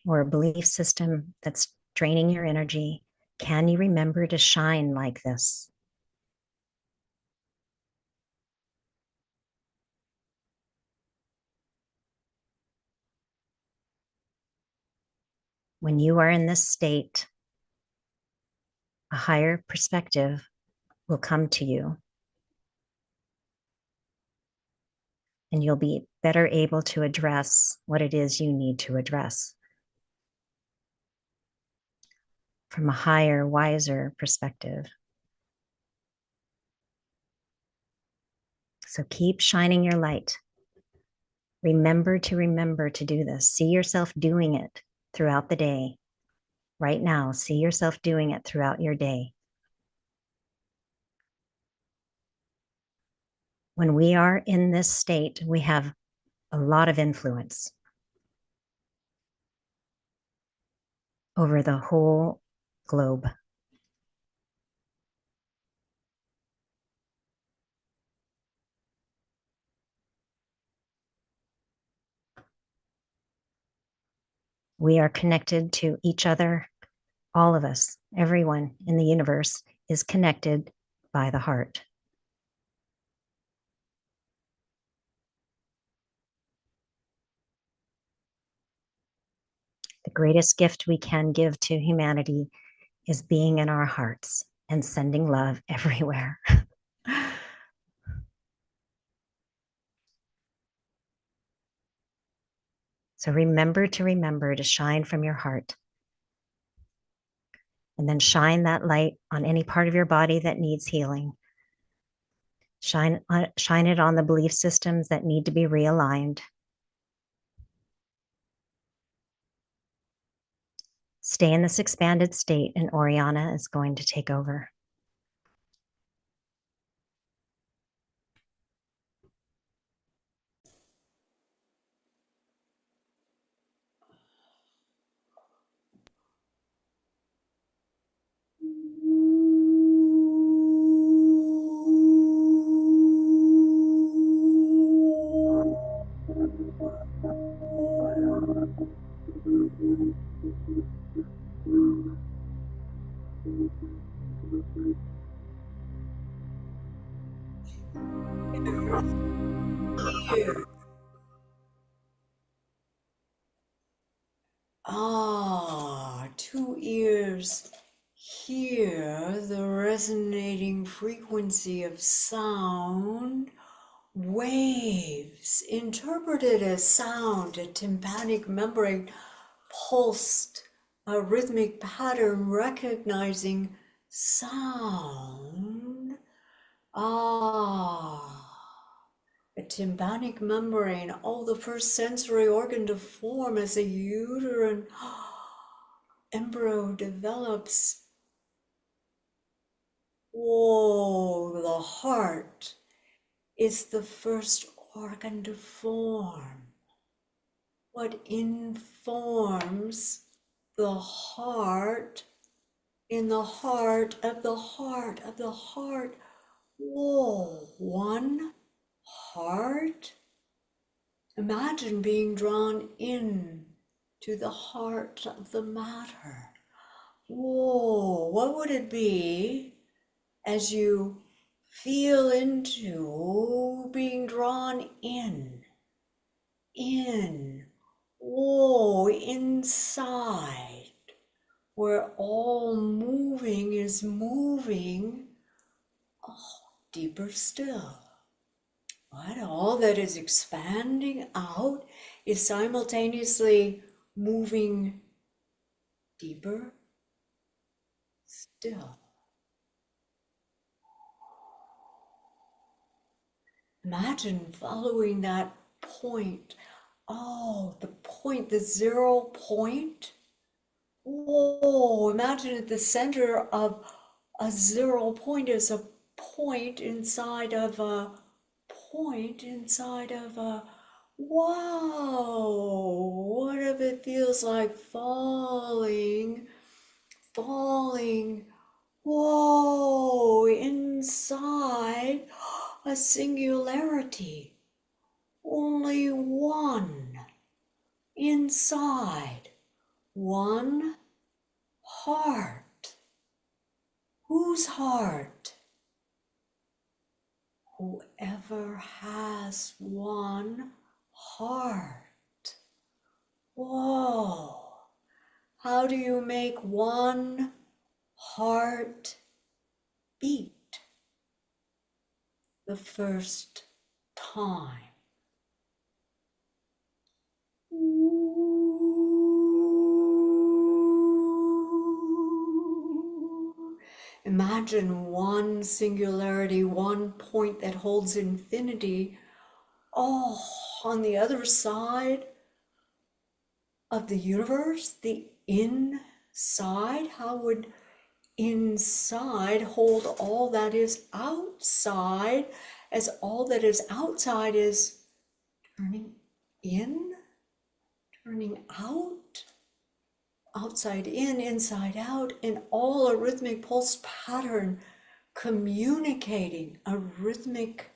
or a belief system that's draining your energy? Can you remember to shine like this? When you are in this state, a higher perspective will come to you, and you'll be better able to address what it is you need to address from a higher, wiser perspective. So keep shining your light. Remember to do this. See yourself doing it throughout the day. Right now, see yourself doing it throughout your day. When we are in this state, we have a lot of influence over the whole globe. We are connected to each other. All of us, everyone in the universe is connected by the heart. The greatest gift we can give to humanity is being in our hearts and sending love everywhere. So remember to shine from your heart. And then shine that light on any part of your body that needs healing. Shine it on the belief systems that need to be realigned. Stay in this expanded state, and Oriana is going to take over. Two ears hear the resonating frequency of sound, waves interpreted as sound, a tympanic membrane pulsed, a rhythmic pattern recognizing sound. A tympanic membrane, the first sensory organ to form as a uterine embryo develops. Whoa, the heart is the first organ to form. What informs the heart in the heart of the heart of the heart? Whoa, one heart. Imagine being drawn in to the heart of the matter. Whoa, what would it be as you feel into being drawn in, whoa, inside, where all moving is moving, deeper still. Right? All that is expanding out is simultaneously moving deeper still. Imagine following that point. The point, the 0 point. Whoa, imagine at the center of a 0 point is a point inside of a point inside of a, wow, what if it feels like falling, whoa, inside a singularity, only one, inside one heart. Whose heart? Whoever has one heart. Whoa. How do you make one heart beat the first time? Imagine one singularity, one point that holds infinity. On the other side of the universe, the inside, how would inside hold all that is outside, as all that is outside is turning in, turning out, outside in, inside out, in all a rhythmic pulse pattern, communicating a rhythmic,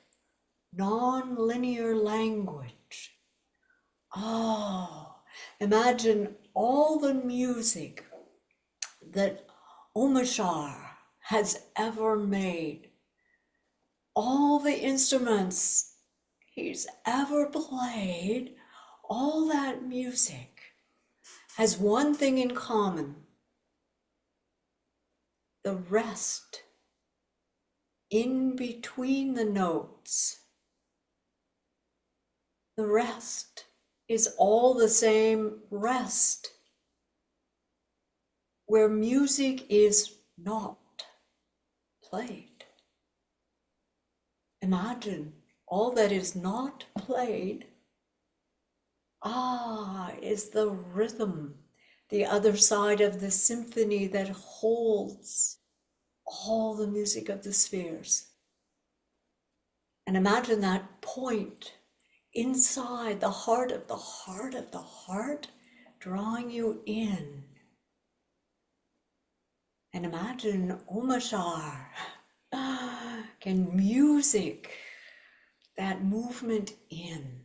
non-linear language. Imagine all the music that Omar has ever made, all the instruments he's ever played, all that music has one thing in common: the rest in between the notes. The rest is all the same rest, where music is not played. Imagine all that is not played, is the rhythm, the other side of the symphony that holds all the music of the spheres. And imagine that point inside the heart of the heart of the heart, drawing you in. And imagine Omashar, can music, that movement in.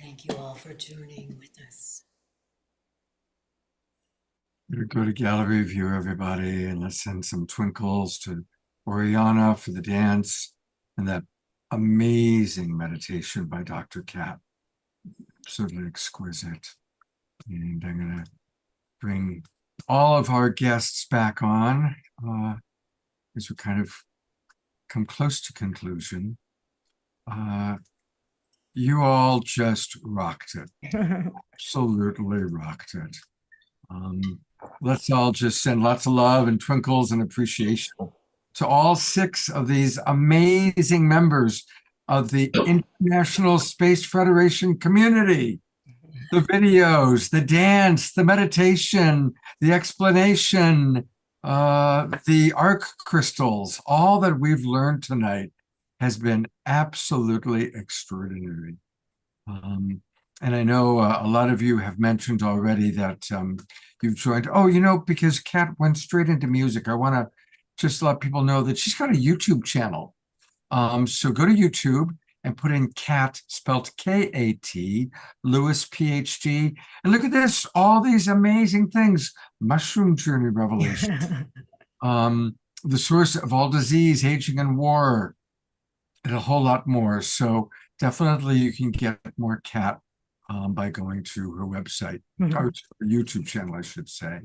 Thank you all for journeying with us. Go to gallery view, everybody, and let's send some twinkles to Oriana for the dance and that amazing meditation by Dr. Kat. Absolutely exquisite. And I'm going to bring all of our guests back on as we kind of come close to conclusion. You all just rocked it. Absolutely rocked it. Let's all just send lots of love and twinkles and appreciation to all 6 of these amazing members of the International Space Federation community. The videos, the dance, the meditation, the explanation, the ARK crystals, all that we've learned tonight has been absolutely extraordinary. And I know a lot of you have mentioned already that you've joined. Oh, you know, because Kat went straight into music, I want to just let people know that she's got a YouTube channel. So go to YouTube and put in Kat, spelled K-A-T, Lewis, Ph.D. And look at this, all these amazing things. Mushroom Journey Revelation. The source of all disease, aging, and war. And a whole lot more. So definitely you can get more Kat by going to her website, or to her YouTube channel, I should say.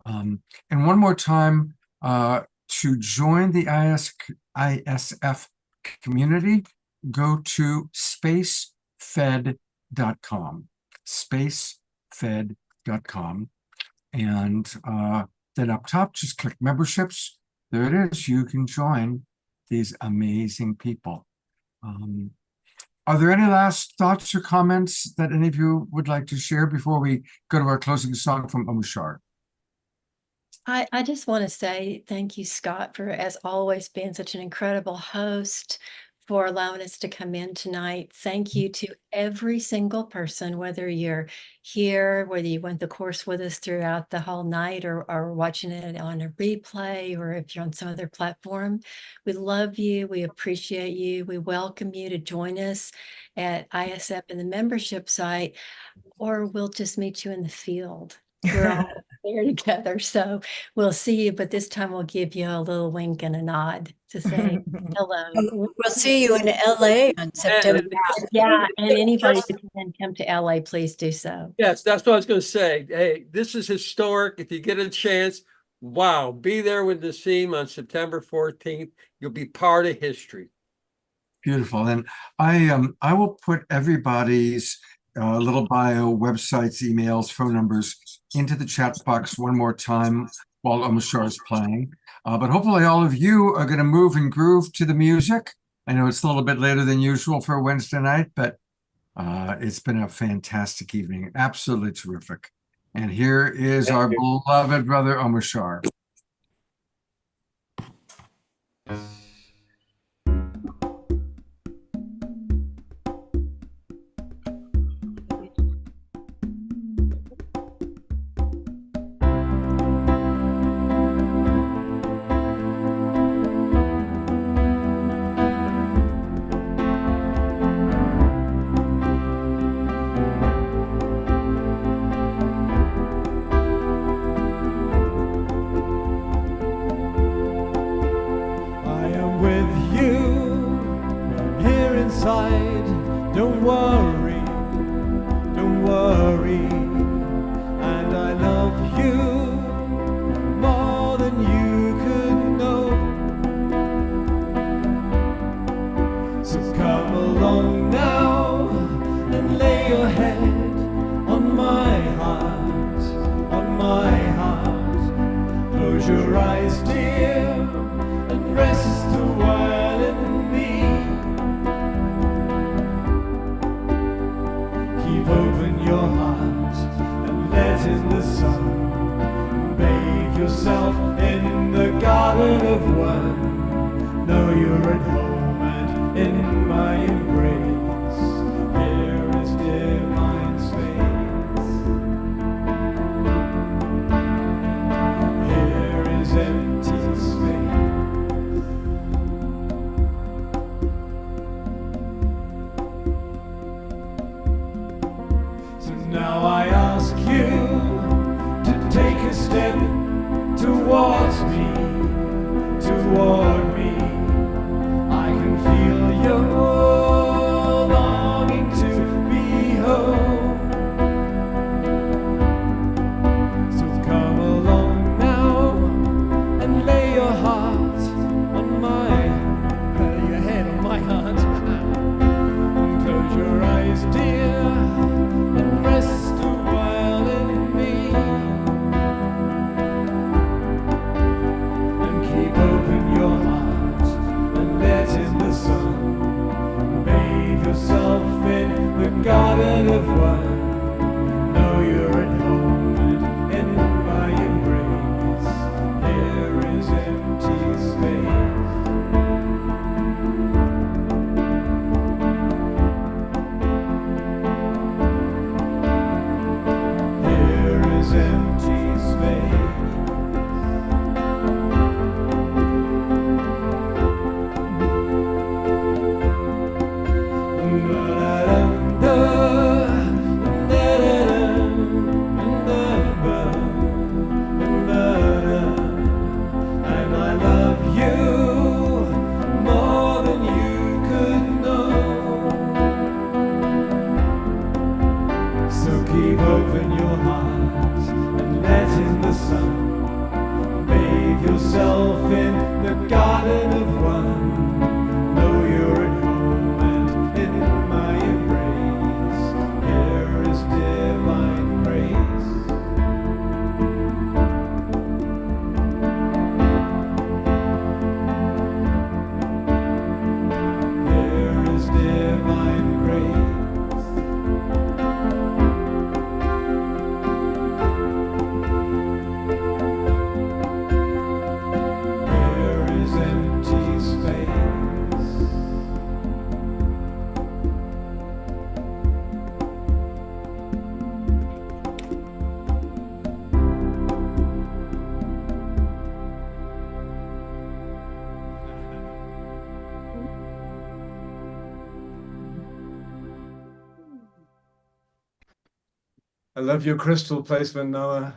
And one more time, to join the ISF community, go to spacefed.com, spacefed.com. And then up top, just click memberships. There it is. You can join these amazing people. Are there any last thoughts or comments that any of you would like to share before we go to our closing song from Omar? I just want to say thank you, Scott, for, as always, being such an incredible host, for allowing us to come in tonight. Thank you to every single person, whether you're here, whether you went the course with us throughout the whole night, or watching it on a replay, or if you're on some other platform. We love you. We appreciate you. We welcome you to join us at ISF in the membership site, or we'll just meet you in the field. We're all there together, so we'll see you, but this time we'll give you a little wink and a nod to say hello. We'll see you in LA on September. Yeah, and anybody who can come to LA, please do so. Yes, that's what I was going to say. Hey, this is historic. If you get a chance, wow, be there with Nassim on September 14th. You'll be part of history. Beautiful. And I will put everybody's little bio, websites, emails, phone numbers into the chat box one more time while Omar is playing. But hopefully all of you are going to move and groove to the music. I know it's a little bit later than usual for a Wednesday night, but it's been a fantastic evening. Absolutely terrific. And here is our beloved brother, Omar. Don't worry, don't worry. And I love you more than you could know. So come along now and lay your head on my heart, on my heart. Close your eyes, dear, and rest a while in me. Open your heart and let in the sun. Bathe yourself in the garden of one. Know you're at home and in my embrace. Here is divine space. Here is empty the garden of one. Know you're at home and in my embrace. There is empty space. There is empty space. And I love you more than you could know. So keep open your heart and let in the sun. Bathe yourself in the garden of one. Know you're at home and in my embrace. There is divine grace. There is divine grace. There is empty space. I love your crystal placement, Noah.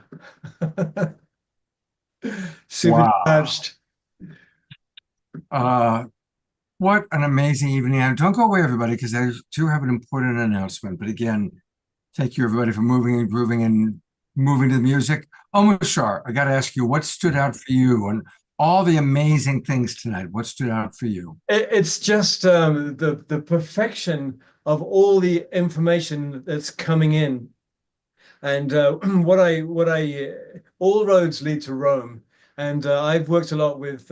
Super Wow. touched. What an amazing evening. And don't go away, everybody, because I do have an important announcement. But again, thank you, everybody, for moving and grooving and moving to the music. Omar, I got to ask you, what stood out for you and all the amazing things tonight? What stood out for you? It's just the perfection of all the information that's coming in. And all roads lead to Rome. And I've worked a lot with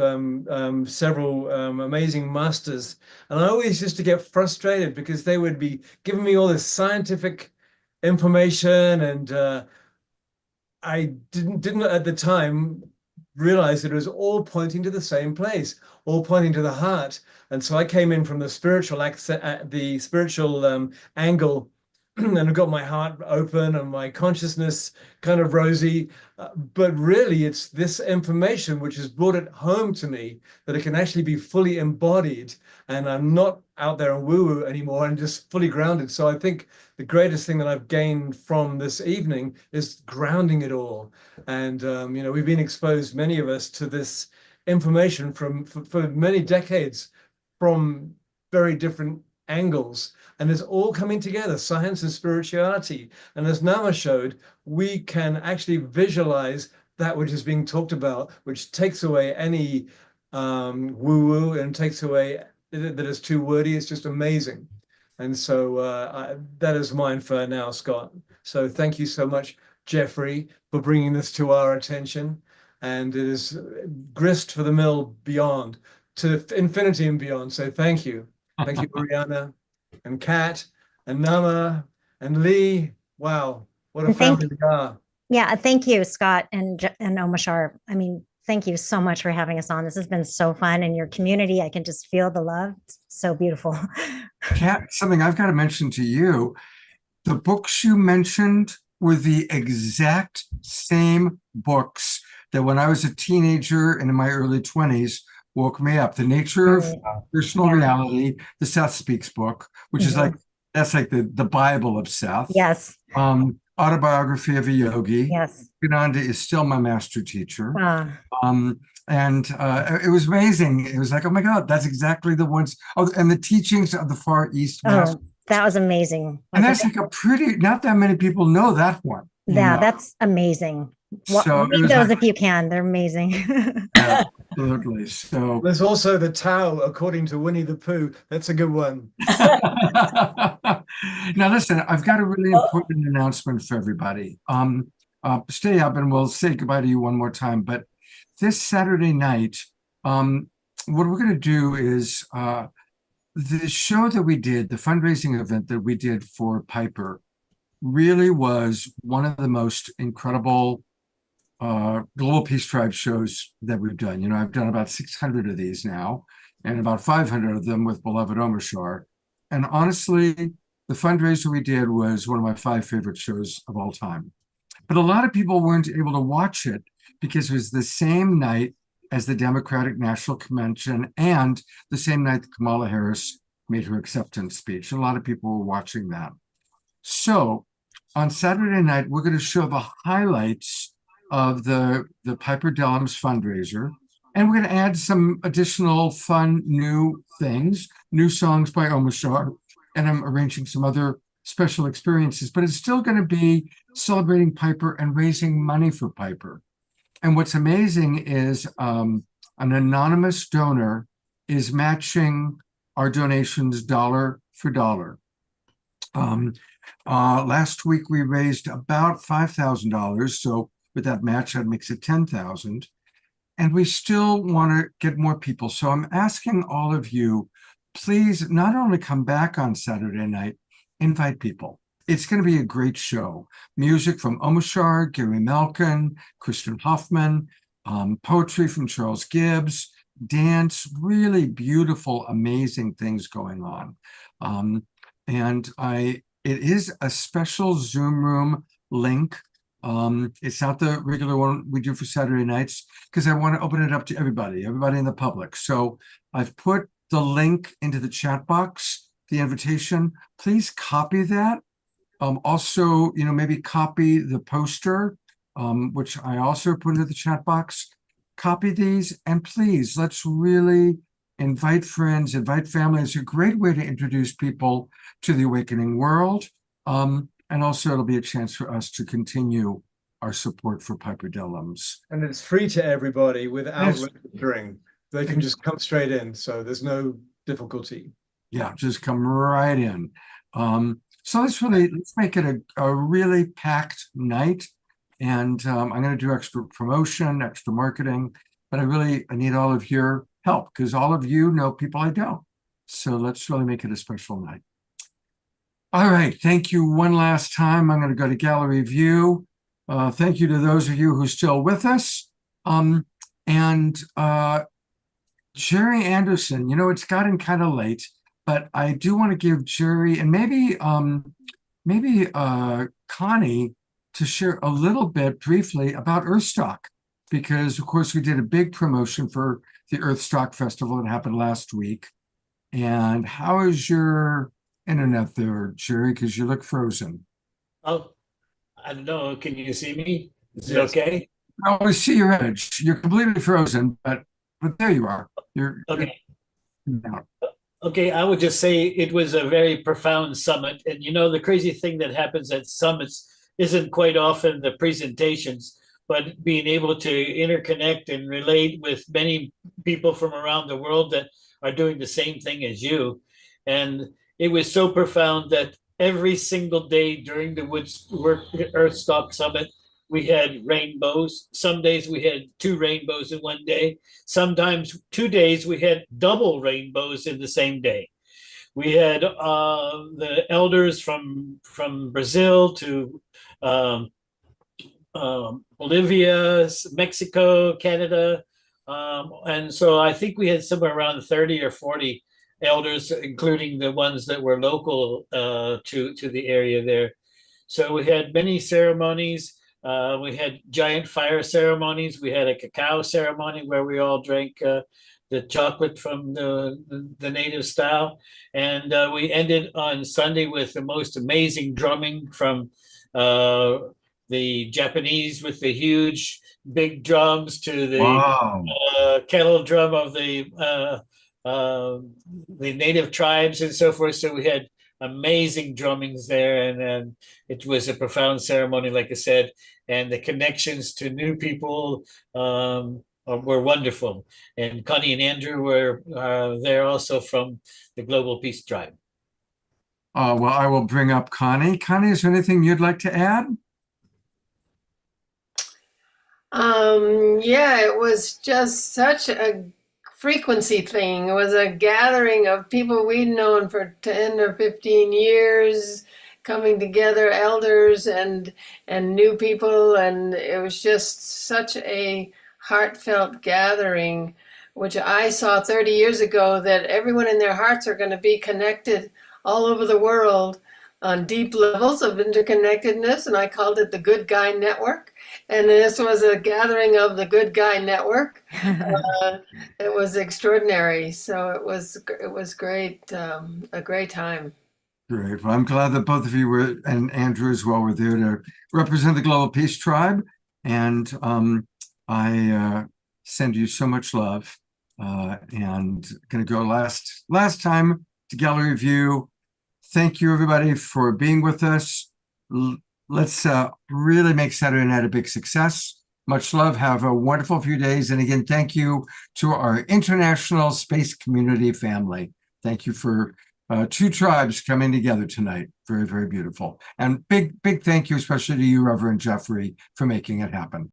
several amazing masters, and I always used to get frustrated because they would be giving me all this scientific information, and I didn't at the time realize that it was all pointing to the same place, all pointing to the heart. And so I came in from the spiritual angle. And I got my heart open and my consciousness kind of rosy. But really, it's this information which has brought it home to me that it can actually be fully embodied. And I'm not out there and woo-woo anymore and just fully grounded. So I think the greatest thing that I've gained from this evening is grounding it all. And, we've been exposed, many of us, to this information for many decades from very different angles. And it's all coming together, science and spirituality. And as Nama showed, we can actually visualize that which is being talked about, which takes away any woo-woo and takes away that is too wordy. It's just amazing. And so that is mine for now, Scott. So thank you so much, Jeffrey, for bringing this to our attention. And it is grist for the mill beyond, to infinity and beyond. So thank you. Thank you, Oriana and Kat and Nama and Lee. Wow, what a And thank- family we are. Yeah, thank you, Scott and Omar. I mean, thank you so much for having us on. This has been so fun, and your community, I can just feel the love. It's so beautiful. Kat, something I've got to mention to you, the books you mentioned were the exact same books that when I was a teenager and in my early 20s woke me up. The Nature of Personal Reality, the Seth Speaks book, which is like, that's like the Bible of Seth. Yes. Autobiography of a Yogi. Yes. Yogananda is still my master teacher. Ah. And it was amazing. It was like, oh my God, that's exactly the ones. Oh, and the teachings of the Far East. Oh, that was amazing. And that's like a pretty, not that many people know that one. Yeah, that's amazing. So read those if you can. They're amazing. Absolutely. So there's also the Tao, according to Winnie the Pooh. That's a good one. Now listen, I've got a really important announcement for everybody. Stay up and we'll say goodbye to you one more time. But this Saturday night, what we're going to do is the show that we did, the fundraising event that we did for Piper, really was one of the most incredible Global Peace Tribe shows that we've done. You know, I've done about 600 of these now, and about 500 of them with beloved Omar. And honestly, the fundraiser we did was one of my 5 favorite shows of all time. But a lot of people weren't able to watch it because it was the same night as the Democratic National Convention and the same night that Kamala Harris made her acceptance speech. And a lot of people were watching that. So on Saturday night, we're going to show the highlights of the Piper Dellums fundraiser. And we're going to add some additional fun new things, new songs by Omar, and I'm arranging some other special experiences, but it's still going to be celebrating Piper and raising money for Piper. And what's amazing is an anonymous donor is matching our donations dollar for dollar. Last week we raised about $5,000, so with that match that makes it $10,000, and we still want to get more people. So I'm asking all of you, please not only come back on Saturday night, invite people. It's going to be a great show. Music from Omar, Gary Malkin, Kristen Hoffman, poetry from Charles Gibbs, dance, really beautiful, amazing things going on. It is a special Zoom room link. It's not the regular one we do for Saturday nights because I want to open it up to everybody in the public. So I've put the link into the chat box, the invitation. Please copy that. Also, you know, maybe copy the poster, which I also put into the chat box. Copy these, and please, let's really invite friends, invite family. It's a great way to introduce people to the awakening world. And also it'll be a chance for us to continue our support for Piper Dellums. And it's free to everybody without registering. They can just come straight in, so there's no difficulty. Yeah, just come right in. So let's make it a really packed night. And I'm going to do extra promotion, extra marketing, but I need all of your help because all of you know people I don't. So let's really make it a special night. All right. Thank you one last time. I'm going to go to gallery view. Thank you to those of you who are still with us. Jerry Anderson, you know, it's gotten kind of late, but I do want to give Jerry and maybe Connie to share a little bit briefly about Earthstock, because of course we did a big promotion for the Earthstock Festival that happened last week. And how is your internet there, Jerry? Because you look frozen. Oh, I don't know. Can you see me? Is it okay? I always see your edge. You're completely frozen, but there you are. You're okay. You're okay, I would just say it was a very profound summit. And you know, the crazy thing that happens at summits isn't quite often the presentations, but being able to interconnect and relate with many people from around the world that are doing the same thing as you. And it was so profound that every single day during the Earthstock Summit, we had rainbows. Some days we had 2 rainbows in one day. Sometimes 2 days we had double rainbows in the same day. We had the elders from Brazil to Bolivia, Mexico, Canada. And so I think we had somewhere around 30 or 40 elders, including the ones that were local to the area there. So we had many ceremonies. We had giant fire ceremonies. We had a cacao ceremony where we all drank the chocolate from the native style. And we ended on Sunday with the most amazing drumming from the Japanese with the huge big drums to the kettle drum of the native tribes and so forth. So we had amazing drummings there, and it was a profound ceremony, like I said, and the connections to new people were wonderful. And Connie and Andrew were there also from the Global Peace Tribe. Well, I will bring up Connie. Connie, is there anything you'd like to add? Yeah, it was just such a frequency thing. It was a gathering of people we'd known for 10 or 15 years coming together, elders and new people, and it was just such a heartfelt gathering, which I saw 30 years ago, that everyone in their hearts are going to be connected all over the world on deep levels of interconnectedness, and I called it the Good Guy Network. And this was a gathering of the Good Guy Network. It was extraordinary. So it was great, a great time. Great. Well, I'm glad that both of you were, and Andrew as well, were there to represent the Global Peace Tribe. And I send you so much love. And going to go last time to gallery view. Thank you, everybody, for being with us. Let's really make Saturday night a big success. Much love. Have a wonderful few days. And again, thank you to our international space community family. Thank you for two tribes coming together tonight. Very, very beautiful. And big thank you, especially to you, Reverend Jeffrey, for making it happen.